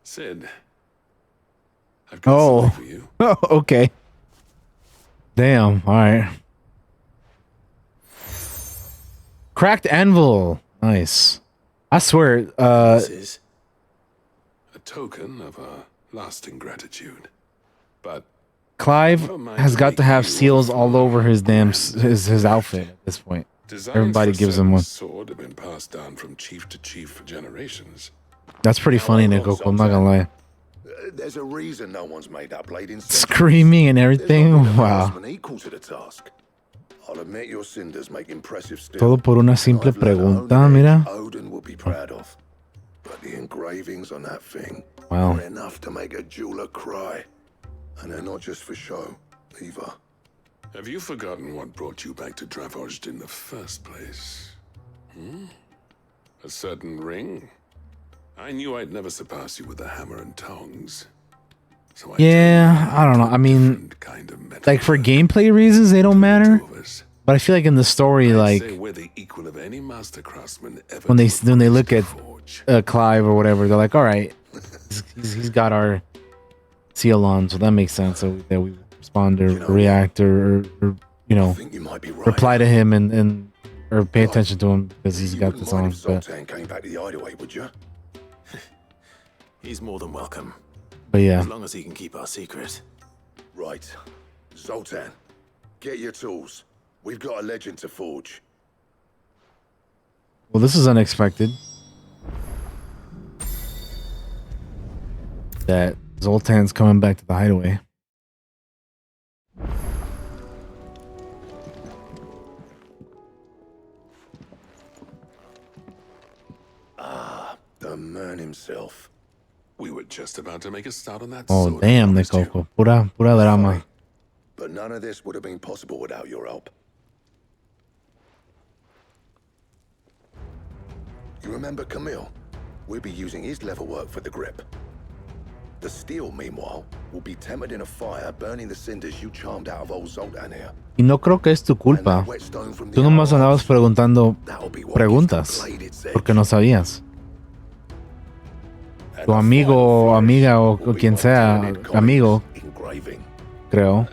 Sid, I've got something for you. Oh, okay. Damn, alright. Cracked anvil. Nice. I swear, This is a token of a lasting gratitude. But Clive has got to have seals all over his damn his outfit at this point. designs Everybody for gives him Sed's one. sword have been passed down from chief to chief for generations. That's pretty funny, Nico. I'm not gonna lie. There's a reason no one's made that blade in Screaming and everything. Wow. centuries. Equal to the task. I'll admit your cinders make impressive steel. Todo por una simple pregunta, mira. Odin will be proud of. But the engravings on that thing Wow. are enough to make a jeweler cry. And they're not just for show, either. Have you forgotten what brought you back to Dravozd in the first place? A certain ring? I knew I'd never surpass you with a hammer and tongs. So Yeah, I don't know. I mean, like for gameplay reasons, they don't matter. But I feel like in the story, like say we're the equal of any master craftsman ever. when they look at Clive or whatever, they're like, all right, he's got our seal on, so that makes sense. So that we respond or react or you know reply to him and or pay attention to him because he's got this on. But Zoltan came back to the hideaway, would you? He's more than welcome. yeah, As long as he can keep our secret. Right. Zoltan, get your tools. We've got a legend to forge. well, this is unexpected. That Zoltan's coming back to the hideaway. The man himself. We were just about to make a start on that Oh sword. damn, Nicoco, pura drama. But none of this would have been possible without your help. You remember Camille? We'll be using his leather work for the grip. The steel, meanwhile, will be tempered in a fire, burning the cinders you charmed out of old Zoltan here. Y no creo que es tu culpa. Tú nomás andabas preguntando preguntas porque no sabías. Tu amigo o amiga o quien sea, amigo, creo,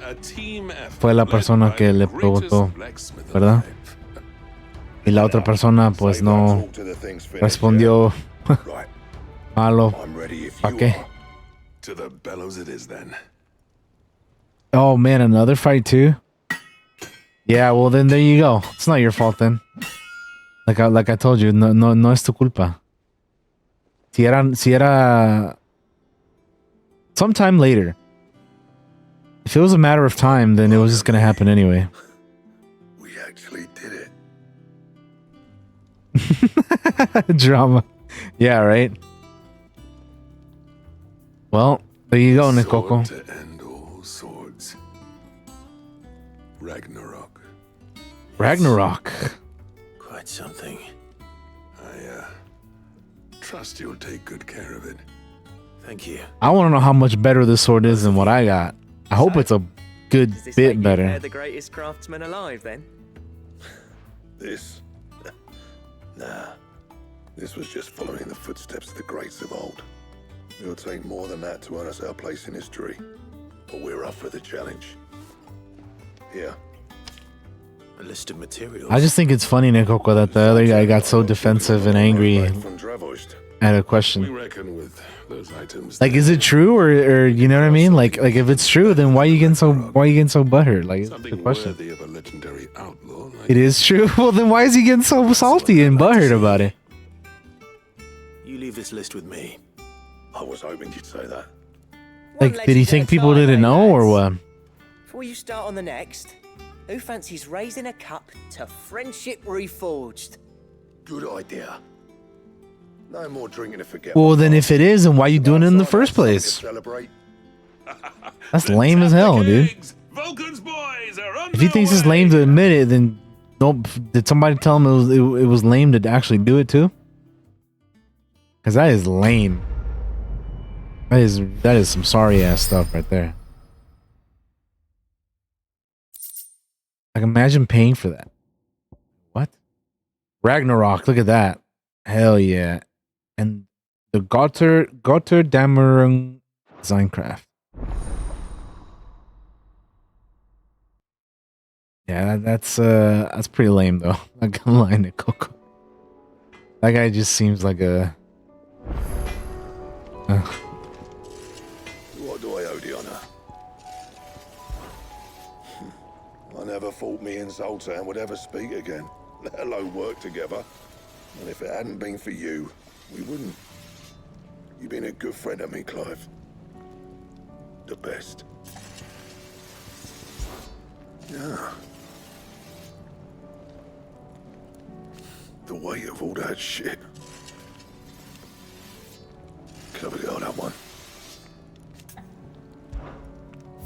fue la persona que le preguntó, ¿verdad? Y la otra persona pues no respondió malo. ¿Para qué? To the bellows it is then. Oh man, another fight too? Yeah, well then there you go. It's not your fault then. Like I told you, no es tu culpa. Si era sometime later. If it was a matter of time, then it was just gonna happen anyway. We actually did it. Drama. Yeah, right? Well, there you go, Nicoco. Sword to end all swords. Ragnarok. Ragnarok. Quite something. I trust you'll take good care of it. Thank you. I want to know how much better this sword is than what I got. I hope it's a good Does this bit make better. you the greatest craftsman alive, then? This? Nah. This was just following the footsteps of the greats of old. It'll take more than that to earn us our place in history. But we're up for the challenge. Here. A list of materials. I just think it's funny, Nicoco, that the other guy got so defensive and angry From Dravozd. at a We question. reckon with those items. Like, is it true, or you know what I mean? Like if it's true, then why are you getting so butthurt? Like, it's a good question. Worthy of a legendary outlaw. Like It is true. Well, then why is he getting so salty and butthurt about it? You leave this list with me. I was hoping you'd say that. One Like, did he legend at think a people time, didn't eh, know, or lads? what? Before you start on the next, who fancies raising a cup to friendship reforged? Good idea. No more drinking to forget. Well, then if it is, then why are you doing it in the first place? Celebrate. That's lame as hell, dude. If he thinks it's lame to admit it, then don't. Did somebody tell him it was lame to actually do it too? Because that is lame. That is some sorry ass stuff right there. Like, imagine paying for that. What? Ragnarok, look at that. Hell yeah. And the Gotterdammerung Designkraft. Yeah, that's pretty lame though. Not gonna lie, Nick Coco. That guy just seems like a What do I owe the honor? I never thought me and Zoltan would ever speak again, let alone work together. And if it hadn't been for you, we wouldn't. You've been a good friend of me, Clive. The best. Yeah. The weight of all that shit. Covered it all, that one.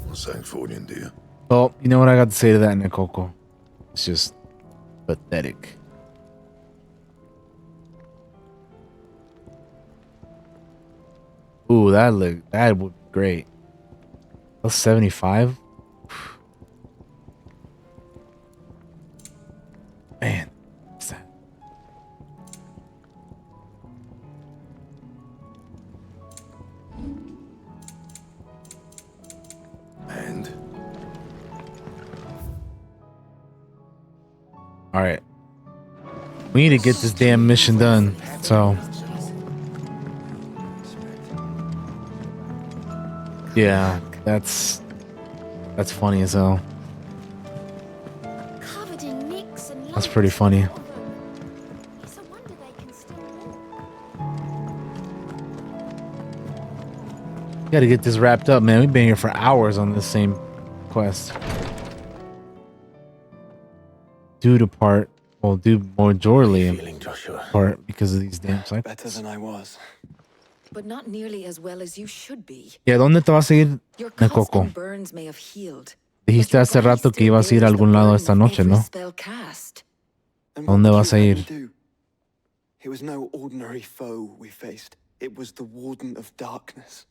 Well, thanks for it, dear. Well, you know what I got to say to that, Nick Coco? It's just pathetic. Ooh, that would be great. That's 75. Man, what's that? And all right, we need to get this damn mission done. So yeah, that's funny as hell. Covered in nicks and That's pretty funny. It's a wonder they can still Got to get this wrapped up, man. We've been here for hours on this same quest. Due to part, well, due majorly part because of these damn cycles. Better than I was. But not nearly as well as you should be. ¿Y a dónde te vas a ir, Your Nick cuts Coco? and burns may have healed. Dijiste hace rato que ibas a ir a algún lado esta noche, ¿no? Spell cast. ¿A dónde vas a ir? It was no ordinary foe we faced. It was the Warden of Darkness.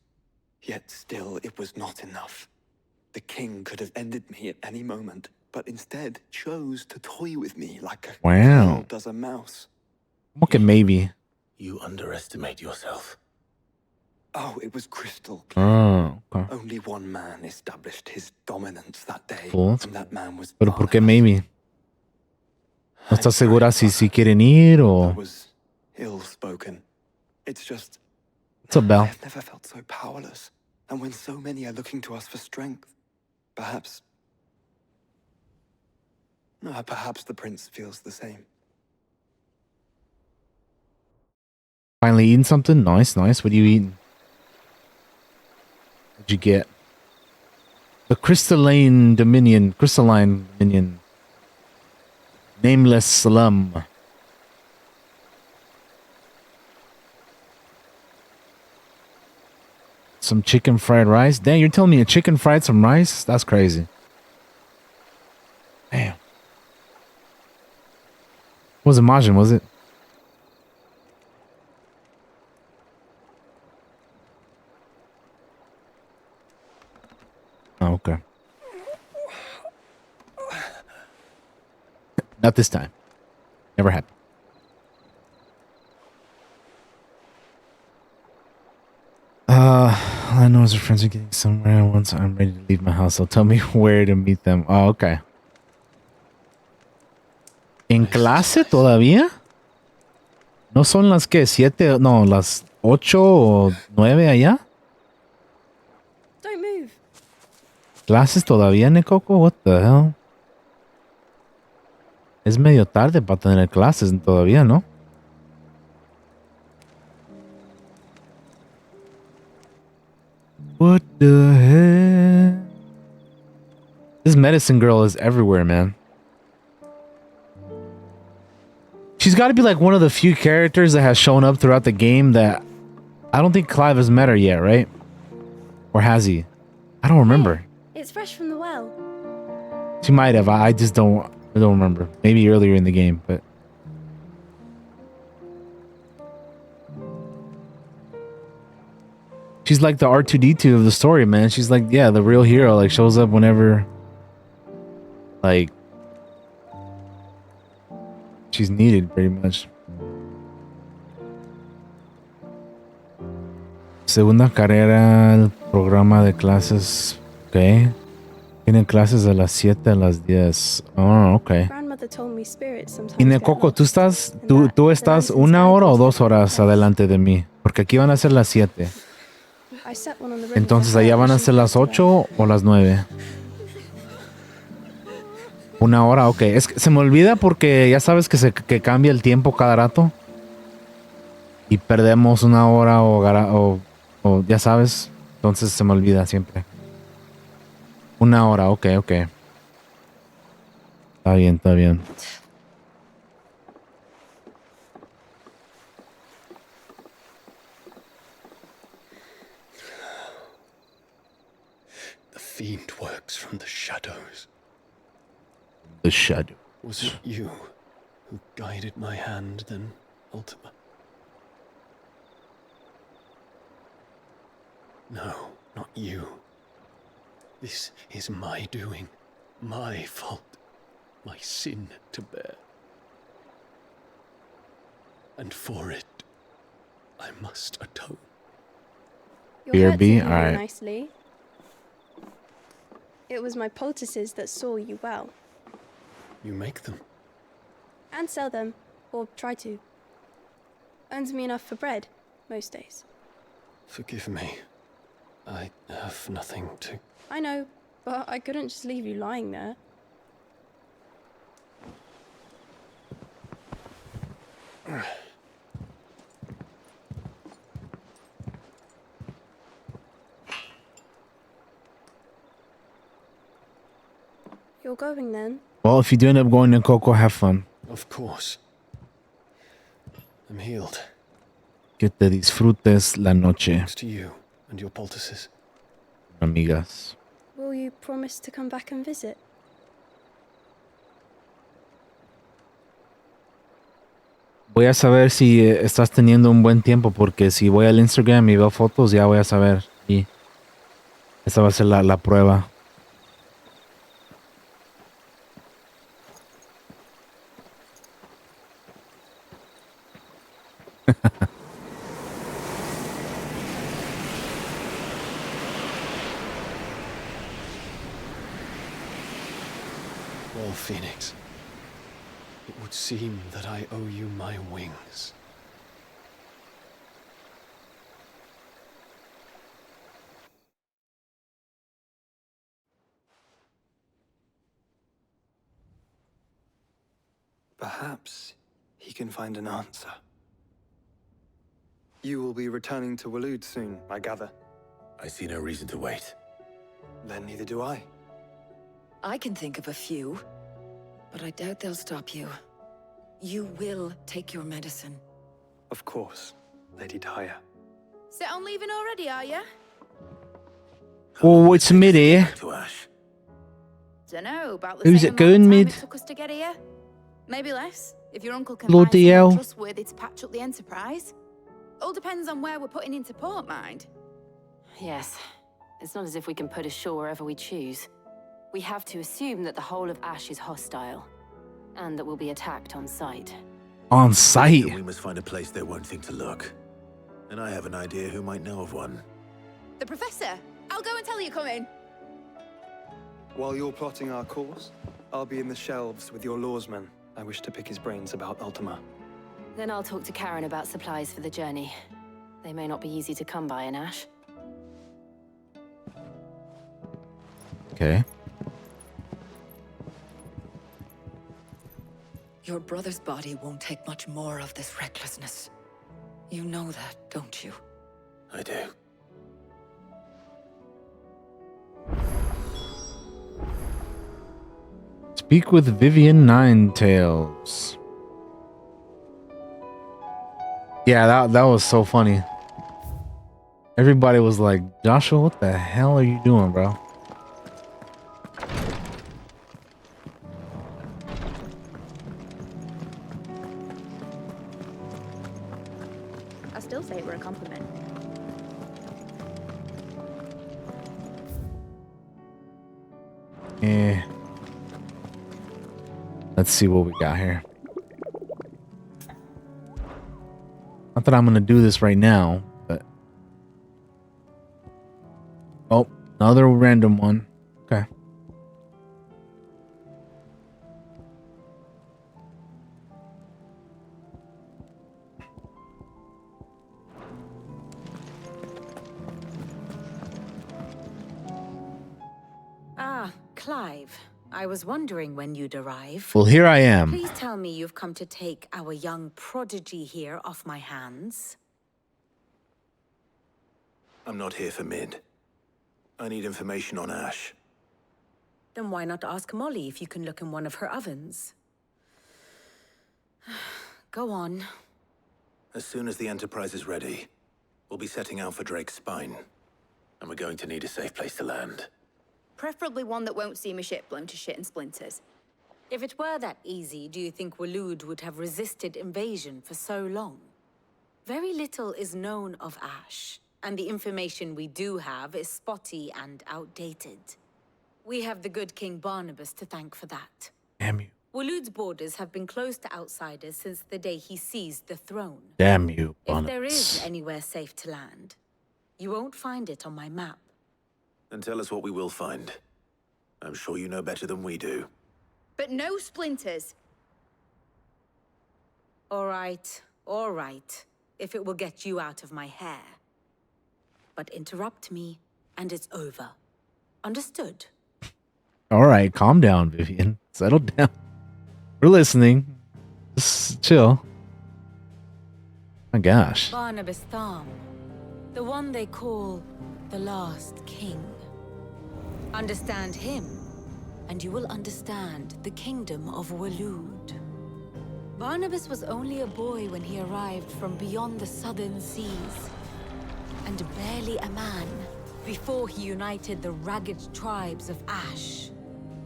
Yet still, it was not enough. The king could have ended me at any moment, but instead chose to toy with me like a Wow. girl does a mouse. Okay, maybe. You underestimate yourself. Oh, it was crystal clear. Oh, okay. Only one man established his dominance that day, Cool. and that man was Pero ¿por qué maybe? ¿No estás segura si quieren ir o...? ill-spoken. It's just... What's up, Belle? I've never felt so powerless. And when so many are looking to us for strength, perhaps the prince feels the same. Finally eating something? Nice, nice. What are you eating? What'd you get? The crystalline dominion. Nameless slum. Some chicken fried rice. Dang, you're telling me a chicken fried some rice? That's crazy. Damn. Wasn't Majin, was it? Oh, okay. Not this time. Never happened. I know his friends are getting somewhere. Once I'm ready to leave my house, they'll tell me where to meet them. Oh, okay. ¿En clase todavía? ¿No son las que 7? No, las 8 o 9 allá? Don't move. ¿Clases todavía, Necoco? What the hell? Es medio tarde para tener clases todavía, ¿no? What the heck? This medicine girl is everywhere, man. She's got to be like one of the few characters that has shown up throughout the game that I don't think Clive has met her yet, right? Or has he? I don't remember. It's fresh from the well. She might have. I just don't remember. Maybe earlier in the game, but she's like the R2-D2 of the story, man. She's like, yeah, the real hero. Like, shows up whenever, like, she's needed, pretty much. Segunda carrera, el programa de clases. Ok. Tienen clases de las 7 a las 10. Oh, ok. Grandmother told me spirits sometimes Y get Necoco, lost. tú estás 1 hora o 2 horas adelante de mí. Porque aquí van a ser las 7. I set one on the river Entonces before allá van a and she ser las picked it 8 o las 9. 1 hora, ok. Es que se me olvida porque ya sabes que cambia el tiempo cada rato. Y perdemos 1 hora o ya sabes. Entonces se me olvida siempre. 1 hora, ok. Está bien, está bien. The fiend works from the shadows. The shadow. Was it you who guided my hand then, Ultima? No, not you. This is my doing, my fault, my sin to bear. And for it, I must atone. Your hurts BRB? are healing Alright. nicely. It was my poultices that saw you well. You make them. And sell them, or try to. Earns me enough for bread, most days. Forgive me. I have nothing to... I know, but I couldn't just leave you lying there. You're going then? Well, if you do end up going to Coco, have fun. Of course. I'm healed. Que te disfrutes la noche, Thanks to you and your poultices. amigas. Will you promise to come back and visit? Voy a saber si estás teniendo un buen tiempo, porque si voy al Instagram y veo fotos, ya voy a saber. Y esa va a ser la prueba. Well, Phoenix, it would seem that I owe you my wings. Perhaps he can find an answer. You will be returning to Waloed soon, I gather. I see no reason to wait. Then neither do I. I can think of a few, but I doubt they'll stop you. You will take your medicine. Of course, Lady Daya. Set on leaving already, are you? Oh, it's mid here. To Ash. Dunno, about the Who's same it going, amount of time mid? it took us to get here. Maybe less, if your uncle can Bloody find hell. someone trustworthy to patch up the Enterprise. All depends on where we're putting into port, mind. Yes. It's not as if we can put ashore wherever we choose. We have to assume that the whole of Ash is hostile, and that we'll be attacked on sight. On site? Then we must find a place they won't think to look. And I have an idea who might know of one. The Professor! I'll go and tell you coming. While you're plotting our course, I'll be in the shelves with your lawsman. I wish to pick his brains about Ultima. Then I'll talk to Karen about supplies for the journey. They may not be easy to come by in Ash. Okay. Your brother's body won't take much more of this recklessness. You know that, don't you? I do. Speak with Vivian Ninetails. Yeah, that was so funny. Everybody was like, Joshua, what the hell are you doing, bro? I still say it were a compliment. Yeah. Let's see what we got here. Not that I'm gonna do this right now, but oh, another random one. Okay. Ah, Clive. I was wondering when you'd arrive. Well, here I am. Please tell me you've come to take our young prodigy here off my hands. I'm not here for Mid. I need information on Ash. Then why not ask Molly if you can look in one of her ovens? Go on. As soon as the Enterprise is ready, we'll be setting out for Drake's Spine. And we're going to need a safe place to land. Preferably one that won't see my ship blown to shit and splinters. If it were that easy, do you think Waloed would have resisted invasion for so long? Very little is known of Ash, and the information we do have is spotty and outdated. We have the good King Barnabas to thank for that. Damn you. Waloed's borders have been closed to outsiders since the day he seized the throne. Damn you, If there Barnabas. is anywhere safe to land, you won't find it on my map. Then tell us what we will find. I'm sure you know better than we do. But no splinters. All right, if it will get you out of my hair. But interrupt me, and it's over. Understood? All right, calm down, Vivian. Settle down. We're listening. Just chill. My gosh. Barnabas Thom, the one they call the Last King. Understand him, and you will understand the kingdom of Waloed. Barnabas was only a boy when he arrived from beyond the southern seas, and barely a man before he united the ragged tribes of Ash.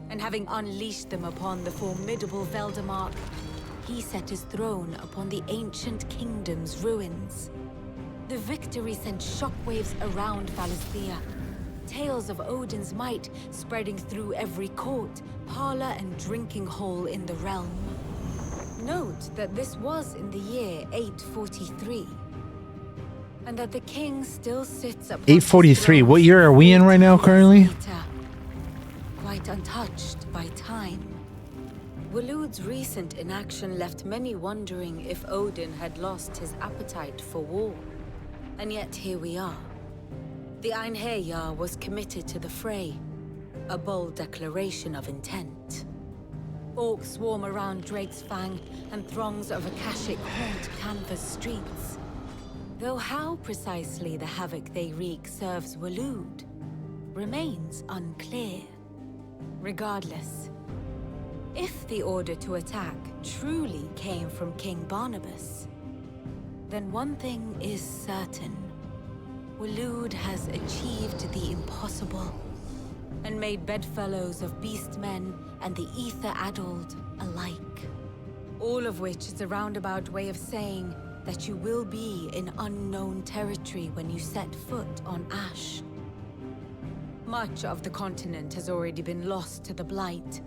And having unleashed them upon the formidable Veldamark, he set his throne upon the ancient kingdom's ruins. The victory sent shockwaves around Valisthea, tales of Odin's might spreading through every court, parlor, and drinking hole in the realm. Note that this was in the year 843, and that the king still sits upon 843. What year are we in right now, currently? quite untouched by time. Waloed's recent inaction left many wondering if Odin had lost his appetite for war. And yet here we are. The Einherjar was committed to the fray, a bold declaration of intent. Orcs swarm around Drake's Fang, and throngs of Akashic haunt Canvas streets. Though how precisely the havoc they wreak serves Waloed remains unclear. Regardless, if the order to attack truly came from King Barnabas, then one thing is certain. Waloed has achieved the impossible, and made bedfellows of beastmen and the ether-addled alike. All of which is a roundabout way of saying that you will be in unknown territory when you set foot on Ash. Much of the continent has already been lost to the Blight,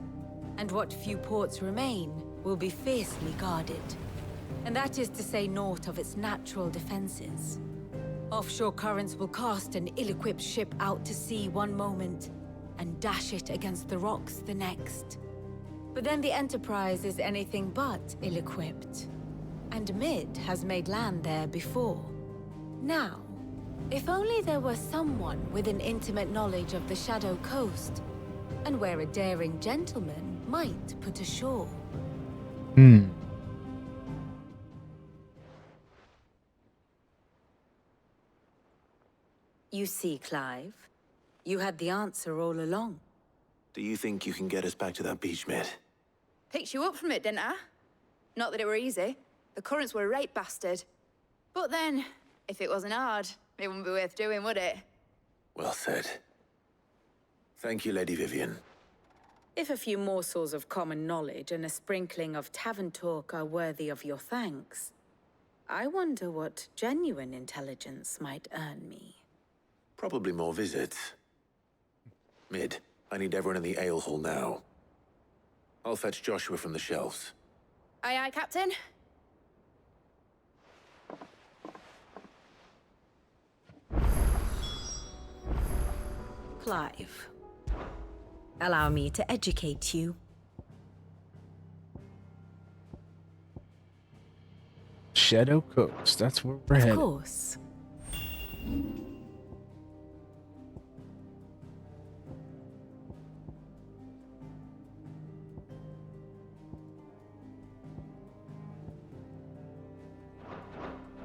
and what few ports remain will be fiercely guarded. And that is to say naught of its natural defenses. Offshore currents will cast an ill-equipped ship out to sea one moment, and dash it against the rocks the next. But then the Enterprise is anything but ill-equipped. And Mid has made land there before. Now, if only there were someone with an intimate knowledge of the Shadow Coast, and where a daring gentleman might put ashore. You see, Clive, you had the answer all along. Do you think you can get us back to that beach, Mid? Picked you up from it, didn't I? Not that it were easy. The currents were a right bastard. But then, if it wasn't hard, it wouldn't be worth doing, would it? Well said. Thank you, Lady Vivian. If a few morsels of common knowledge and a sprinkling of tavern talk are worthy of your thanks, I wonder what genuine intelligence might earn me. Probably more visits. Mid, I need everyone in the ale hall now. I'll fetch Joshua from the shelves. Aye, aye, Captain. Clive, allow me to educate you. Shadow Coast, that's where we're headed. Of course.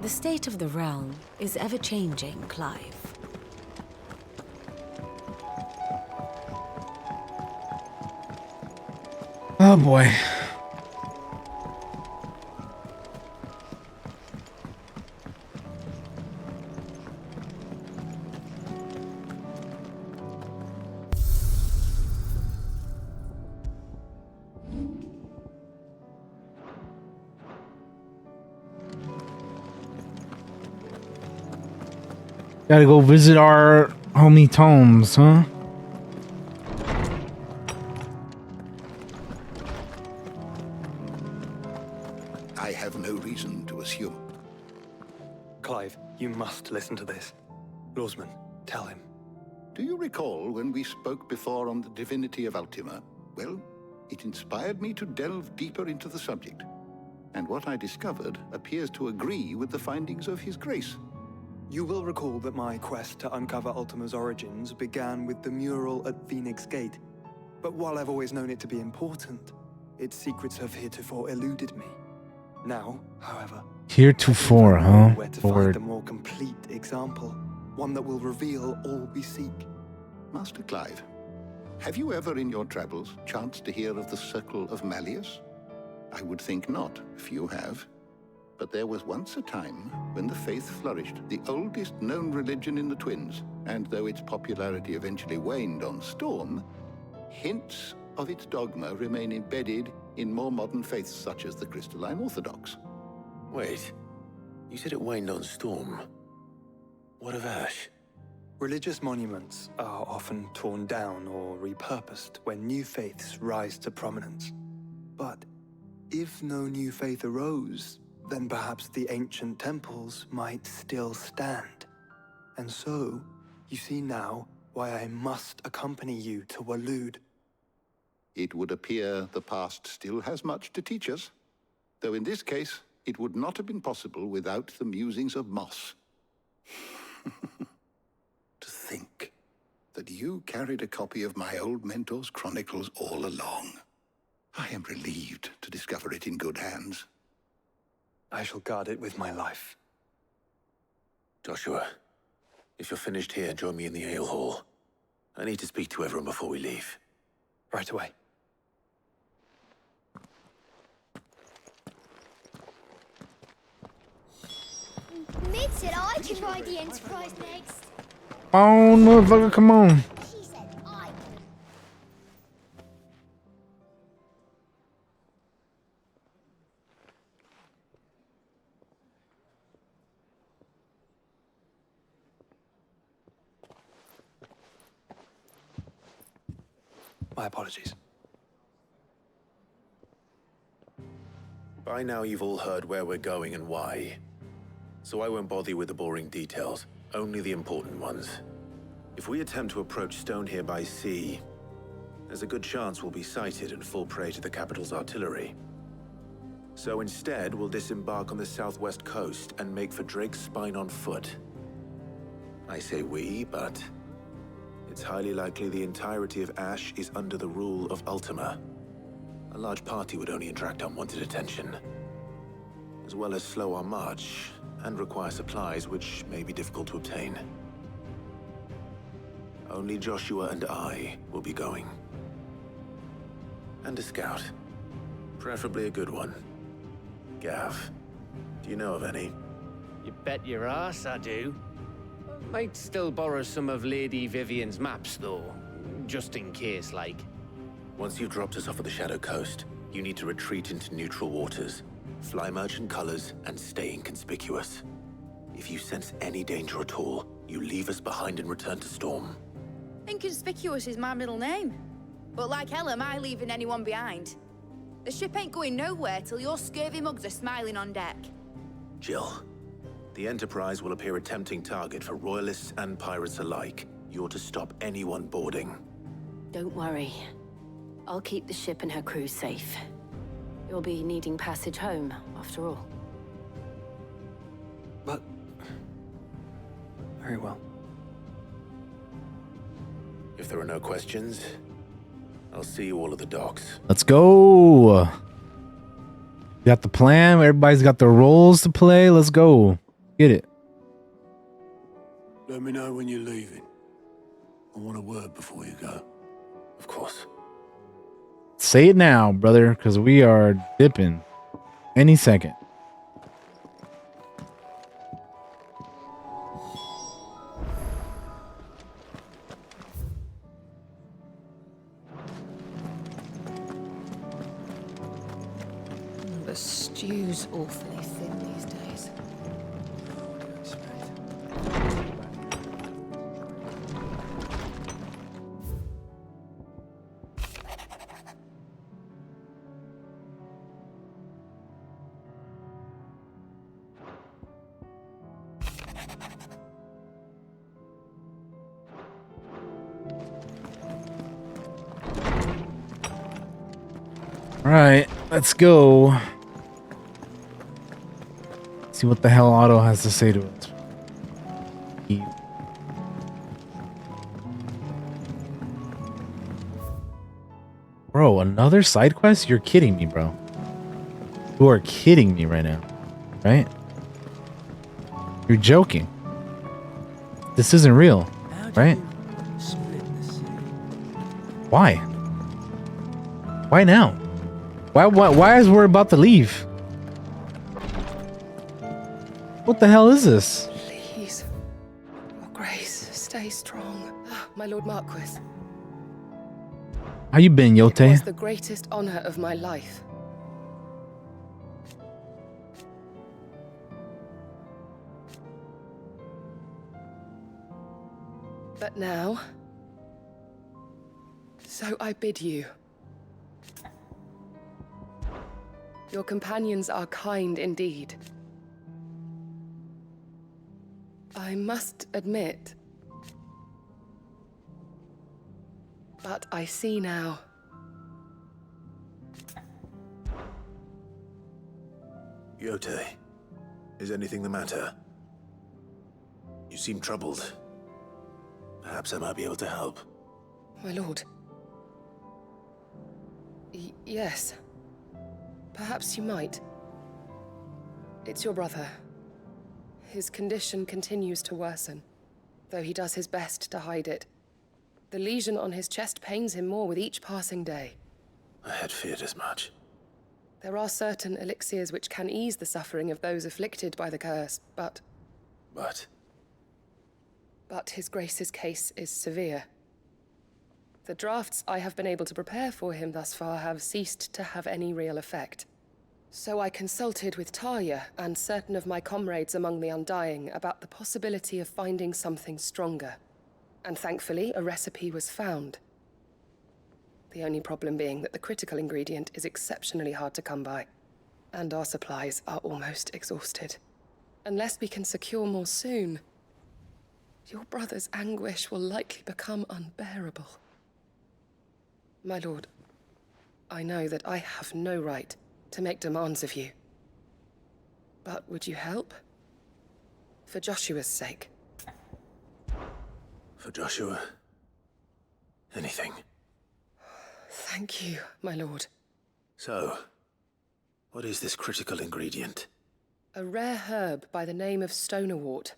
The state of the realm is ever-changing, Clive. Oh boy. Gotta go visit our homie Tomes, huh? I have no reason to assume. Clive, you must listen to this. Lawsman, tell him. Do you recall when we spoke before on the divinity of Ultima? Well, it inspired me to delve deeper into the subject. And what I discovered appears to agree with the findings of His Grace. You will recall that my quest to uncover Ultima's origins began with the mural at Phoenix Gate. But while I've always known it to be important, its secrets have heretofore eluded me. Now, however, Heretofore, huh? where to find the more complete example, one that will reveal all we seek. Master Clive, have you ever in your travels chanced to hear of the Circle of Malleus? I would think not, if you have. But there was once a time when the faith flourished, the oldest known religion in the Twins, and though its popularity eventually waned on Storm, hints of its dogma remain embedded in more modern faiths such as the Crystalline Orthodox. Wait, you said it waned on Storm. What of Ash? Religious monuments are often torn down or repurposed when new faiths rise to prominence. But if no new faith arose, then perhaps the ancient temples might still stand. And so, you see now why I must accompany you to Waloed. It would appear the past still has much to teach us, though in this case, it would not have been possible without the musings of Moss. To think that you carried a copy of my old mentor's chronicles all along. I am relieved to discover it in good hands. I shall guard it with my life. Joshua, if you're finished here, join me in the ale hall. I need to speak to everyone before we leave. Right away. Mid said I can ride the Enterprise next. Oh, motherfucker, come on. She said I could. My apologies. By now you've all heard where we're going and why. So I won't bother you with the boring details, only the important ones. If we attempt to approach Stone here by sea, there's a good chance we'll be sighted and fall prey to the capital's artillery. So instead, we'll disembark on the southwest coast and make for Drake's Spine on foot. I say we, but it's highly likely the entirety of Ash is under the rule of Ultima. A large party would only attract unwanted attention, as well as slow our march and require supplies which may be difficult to obtain. Only Joshua and I will be going. And a scout. Preferably a good one. Gav, do you know of any? You bet your ass I do. Might still borrow some of Lady Vivian's maps, though. Just in case, like. Once you've dropped us off at the Shadow Coast, you need to retreat into neutral waters, fly merchant colors, and stay inconspicuous. If you sense any danger at all, you leave us behind and return to Storm. Inconspicuous is my middle name. But like hell am I leaving anyone behind. The ship ain't going nowhere till your scurvy mugs are smiling on deck. Jill, the Enterprise will appear a tempting target for royalists and pirates alike. You're to stop anyone boarding. Don't worry. I'll keep the ship and her crew safe. You'll be needing passage home, after all. But... very well. If there are no questions, I'll see you all at the docks. Let's go. Got the plan. Everybody's got their roles to play. Let's go. Get it. Let me know when you're leaving. I want a word before you go. Of course. Say it now, brother, because we are dipping any second. The stew's awfully thin these days. All right, let's go. See what the hell Otto has to say to us. Bro, another side quest? You're kidding me, bro. You are kidding me right now, right? You're joking. This isn't real, right? Why? Why now? Why is we're about to leave? What the hell is this? Please, Your Grace, stay strong. My Lord Marquis. How you been, It was Yote? the greatest honor of my life. But now, so I bid you. Your companions are kind indeed. I must admit, but I see now. Yote, is anything the matter? You seem troubled. Perhaps I might be able to help. My lord. Yes. Perhaps you might. It's your brother. His condition continues to worsen, though he does his best to hide it. The lesion on his chest pains him more with each passing day. I had feared as much. There are certain elixirs which can ease the suffering of those afflicted by the curse, but his Grace's case is severe. The drafts I have been able to prepare for him thus far have ceased to have any real effect. So I consulted with Talia and certain of my comrades among the Undying about the possibility of finding something stronger. And thankfully, a recipe was found. The only problem being that the critical ingredient is exceptionally hard to come by, and our supplies are almost exhausted. Unless we can secure more soon, your brother's anguish will likely become unbearable. My lord, I know that I have no right to make demands of you. But would you help? For Joshua's sake. For Joshua? Anything. Thank you, my lord. So, what is this critical ingredient? A rare herb by the name of stonerwort.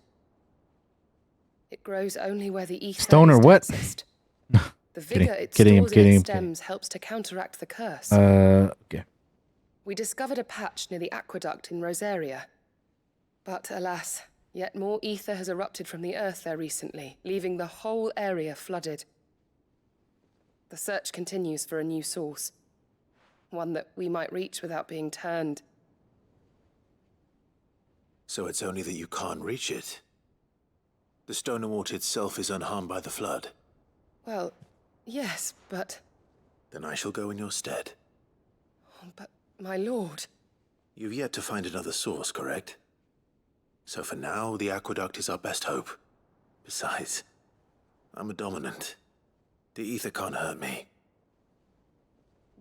It grows only where the ether Stoner is what? densest. The vigor it Kidding, stores in its stems helps to counteract the curse. Okay. we discovered a patch near the aqueduct in Rosaria. But alas, yet more ether has erupted from the earth there recently, leaving the whole area flooded. The search continues for a new source, one that we might reach without being turned. So it's only that you can't reach it. The stone wort itself is unharmed by the flood. Well, yes, but... Then I shall go in your stead. But, my lord... You've yet to find another source, correct? So for now, the aqueduct is our best hope. Besides, I'm a dominant. The ether can't hurt me.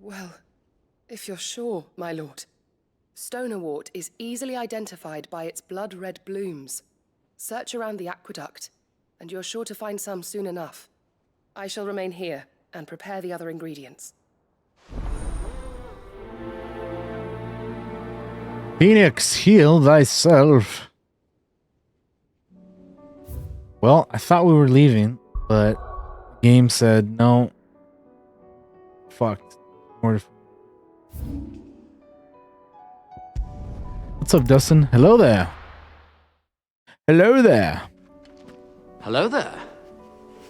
Well, if you're sure, my lord. Stonewort is easily identified by its blood-red blooms. Search around the aqueduct, and you're sure to find some soon enough. I shall remain here and prepare the other ingredients. Phoenix, heal thyself. Well, I thought we were leaving, but the game said no. Fucked. What's up, Dustin? Hello there. Hello there. Hello there.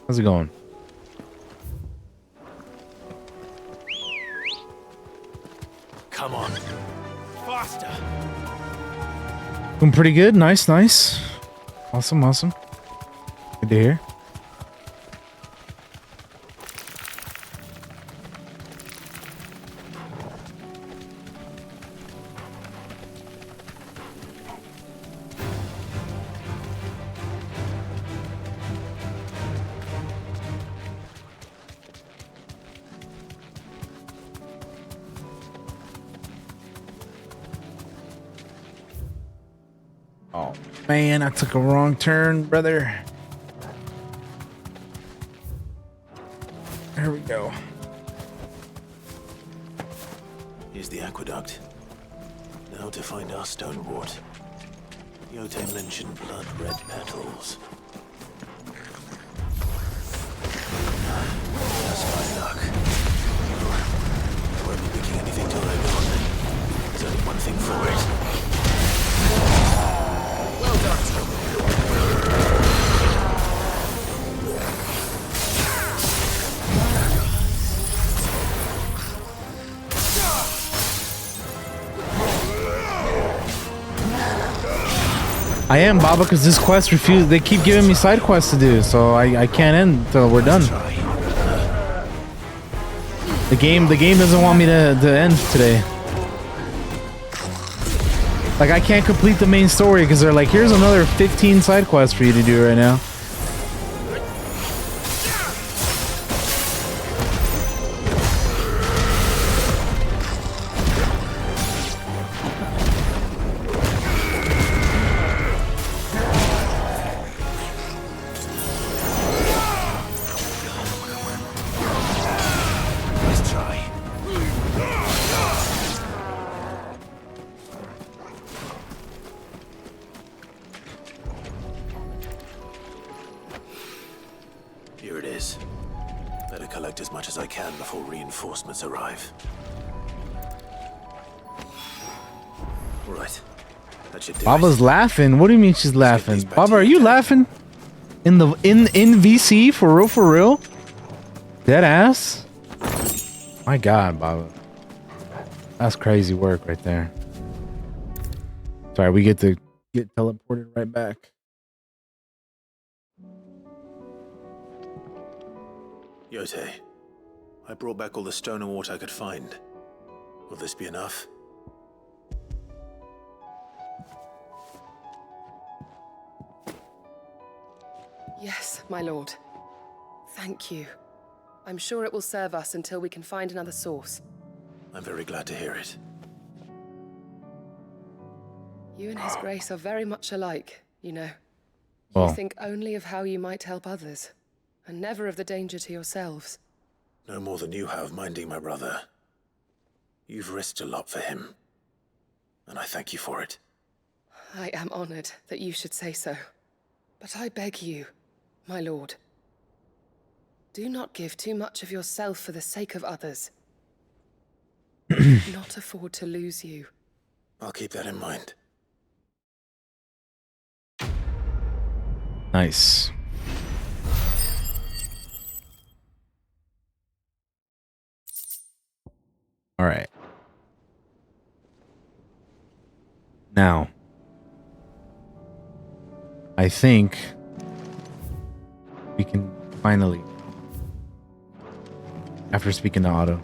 How's it going? Come on. Faster. Doing pretty good. Nice, nice. Awesome, awesome. Good to hear. Oh man, I took a wrong turn, brother. There we go. Here's the aqueduct. Now to find our stonewort. Yote mentioned blood-red petals. That's my luck. I won't be picking anything till they're gone. There's only one thing for it. Well done. I am, Baba, because this quest refused. They keep giving me side quests to do, so I can't end until we're done. The game doesn't want me to end today. Like, I can't complete the main story because they're like, here's another 15 side quests for you to do right now. Here it is. Better collect as much as I can before reinforcements arrive. Right. That should do Baba's laughing. What do you mean she's laughing? Baba, are you laughing? In VC for real, for real? Dead ass? My God, Baba. That's crazy work right there. Sorry, we get to get teleported right back. Yote, I brought back all the stone and water I could find. Will this be enough? Yes, my lord. Thank you. I'm sure it will serve us until we can find another source. I'm very glad to hear it. You and His Grace are very much alike, you know. Well. You think only of how you might help others, and never of the danger to yourselves. No more than you have minding my brother. You've risked a lot for him, and I thank you for it. I am honored that you should say so. But I beg you, my lord, do not give too much of yourself for the sake of others. Not afford to lose you. I'll keep that in mind. Nice. All right. Now, I think we can finally, after speaking to Otto,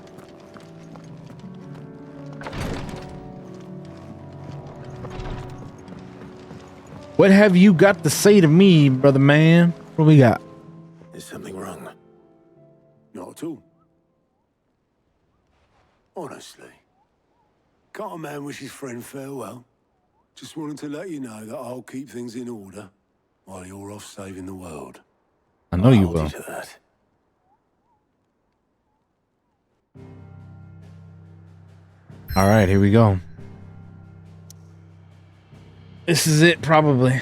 what have you got to say to me, brother man? What we got? Is something wrong? Not at all. Honestly. Can't a man wish his friend farewell? Just wanted to let you know that I'll keep things in order while you're off saving the world. I know you I'll will. hold you to that. All right, here we go. This is it, probably.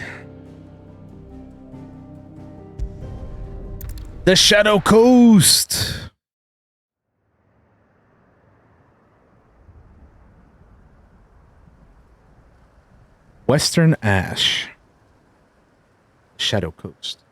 The Shadow Coast. Western Ash. Shadow Coast.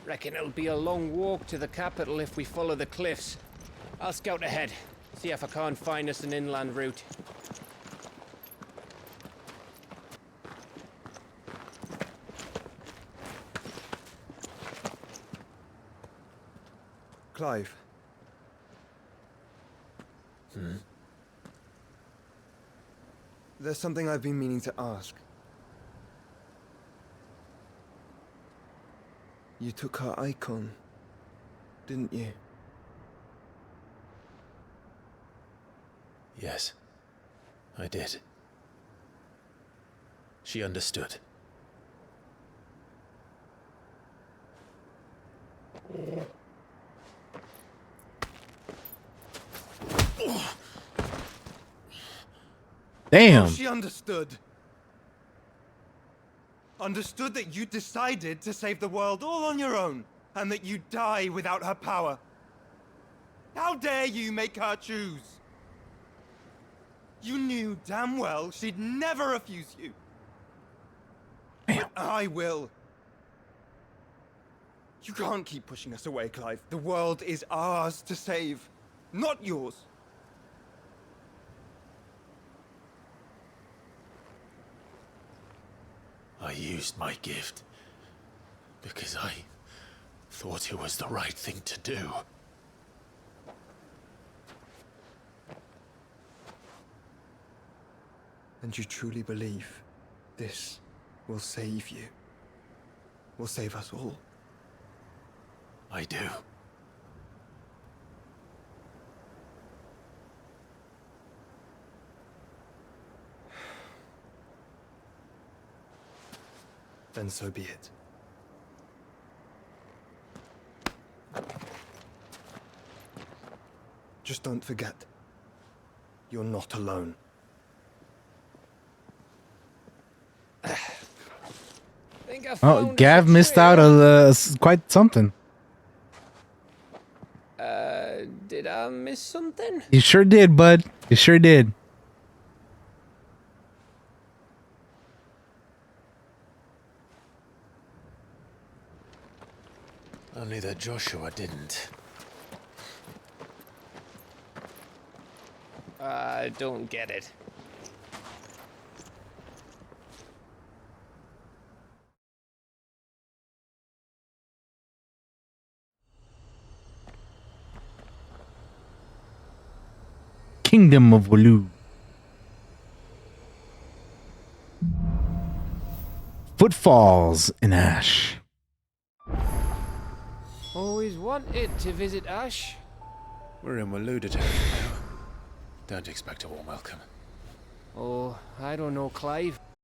Reckon it'll be a long walk to the capital if we follow the cliffs. I'll scout ahead, see if I can't find us an inland route. Clive. There's something I've been meaning to ask. You took her icon, didn't you? Yes, I did. She understood. Damn. She understood. Understood that you decided to save the world all on your own, and that you'd die without her power. How dare you make her choose? You knew damn well she'd never refuse you. But I will. You can't keep pushing us away, Clive. The world is ours to save, not yours. I used my gift because I thought it was the right thing to do. And you truly believe this will save you? Will save us all? I do. Then so be it. Just don't forget, you're not alone. Oh, Gav missed out on quite something. Did I miss something? You sure did, bud. You sure did. Only that Joshua didn't. I don't get it. Kingdom of Wulu. Footfalls in Ash. Always wanted to visit Ash. We're in Waluda territory now. Don't expect a warm welcome. Oh, I don't know, Clive.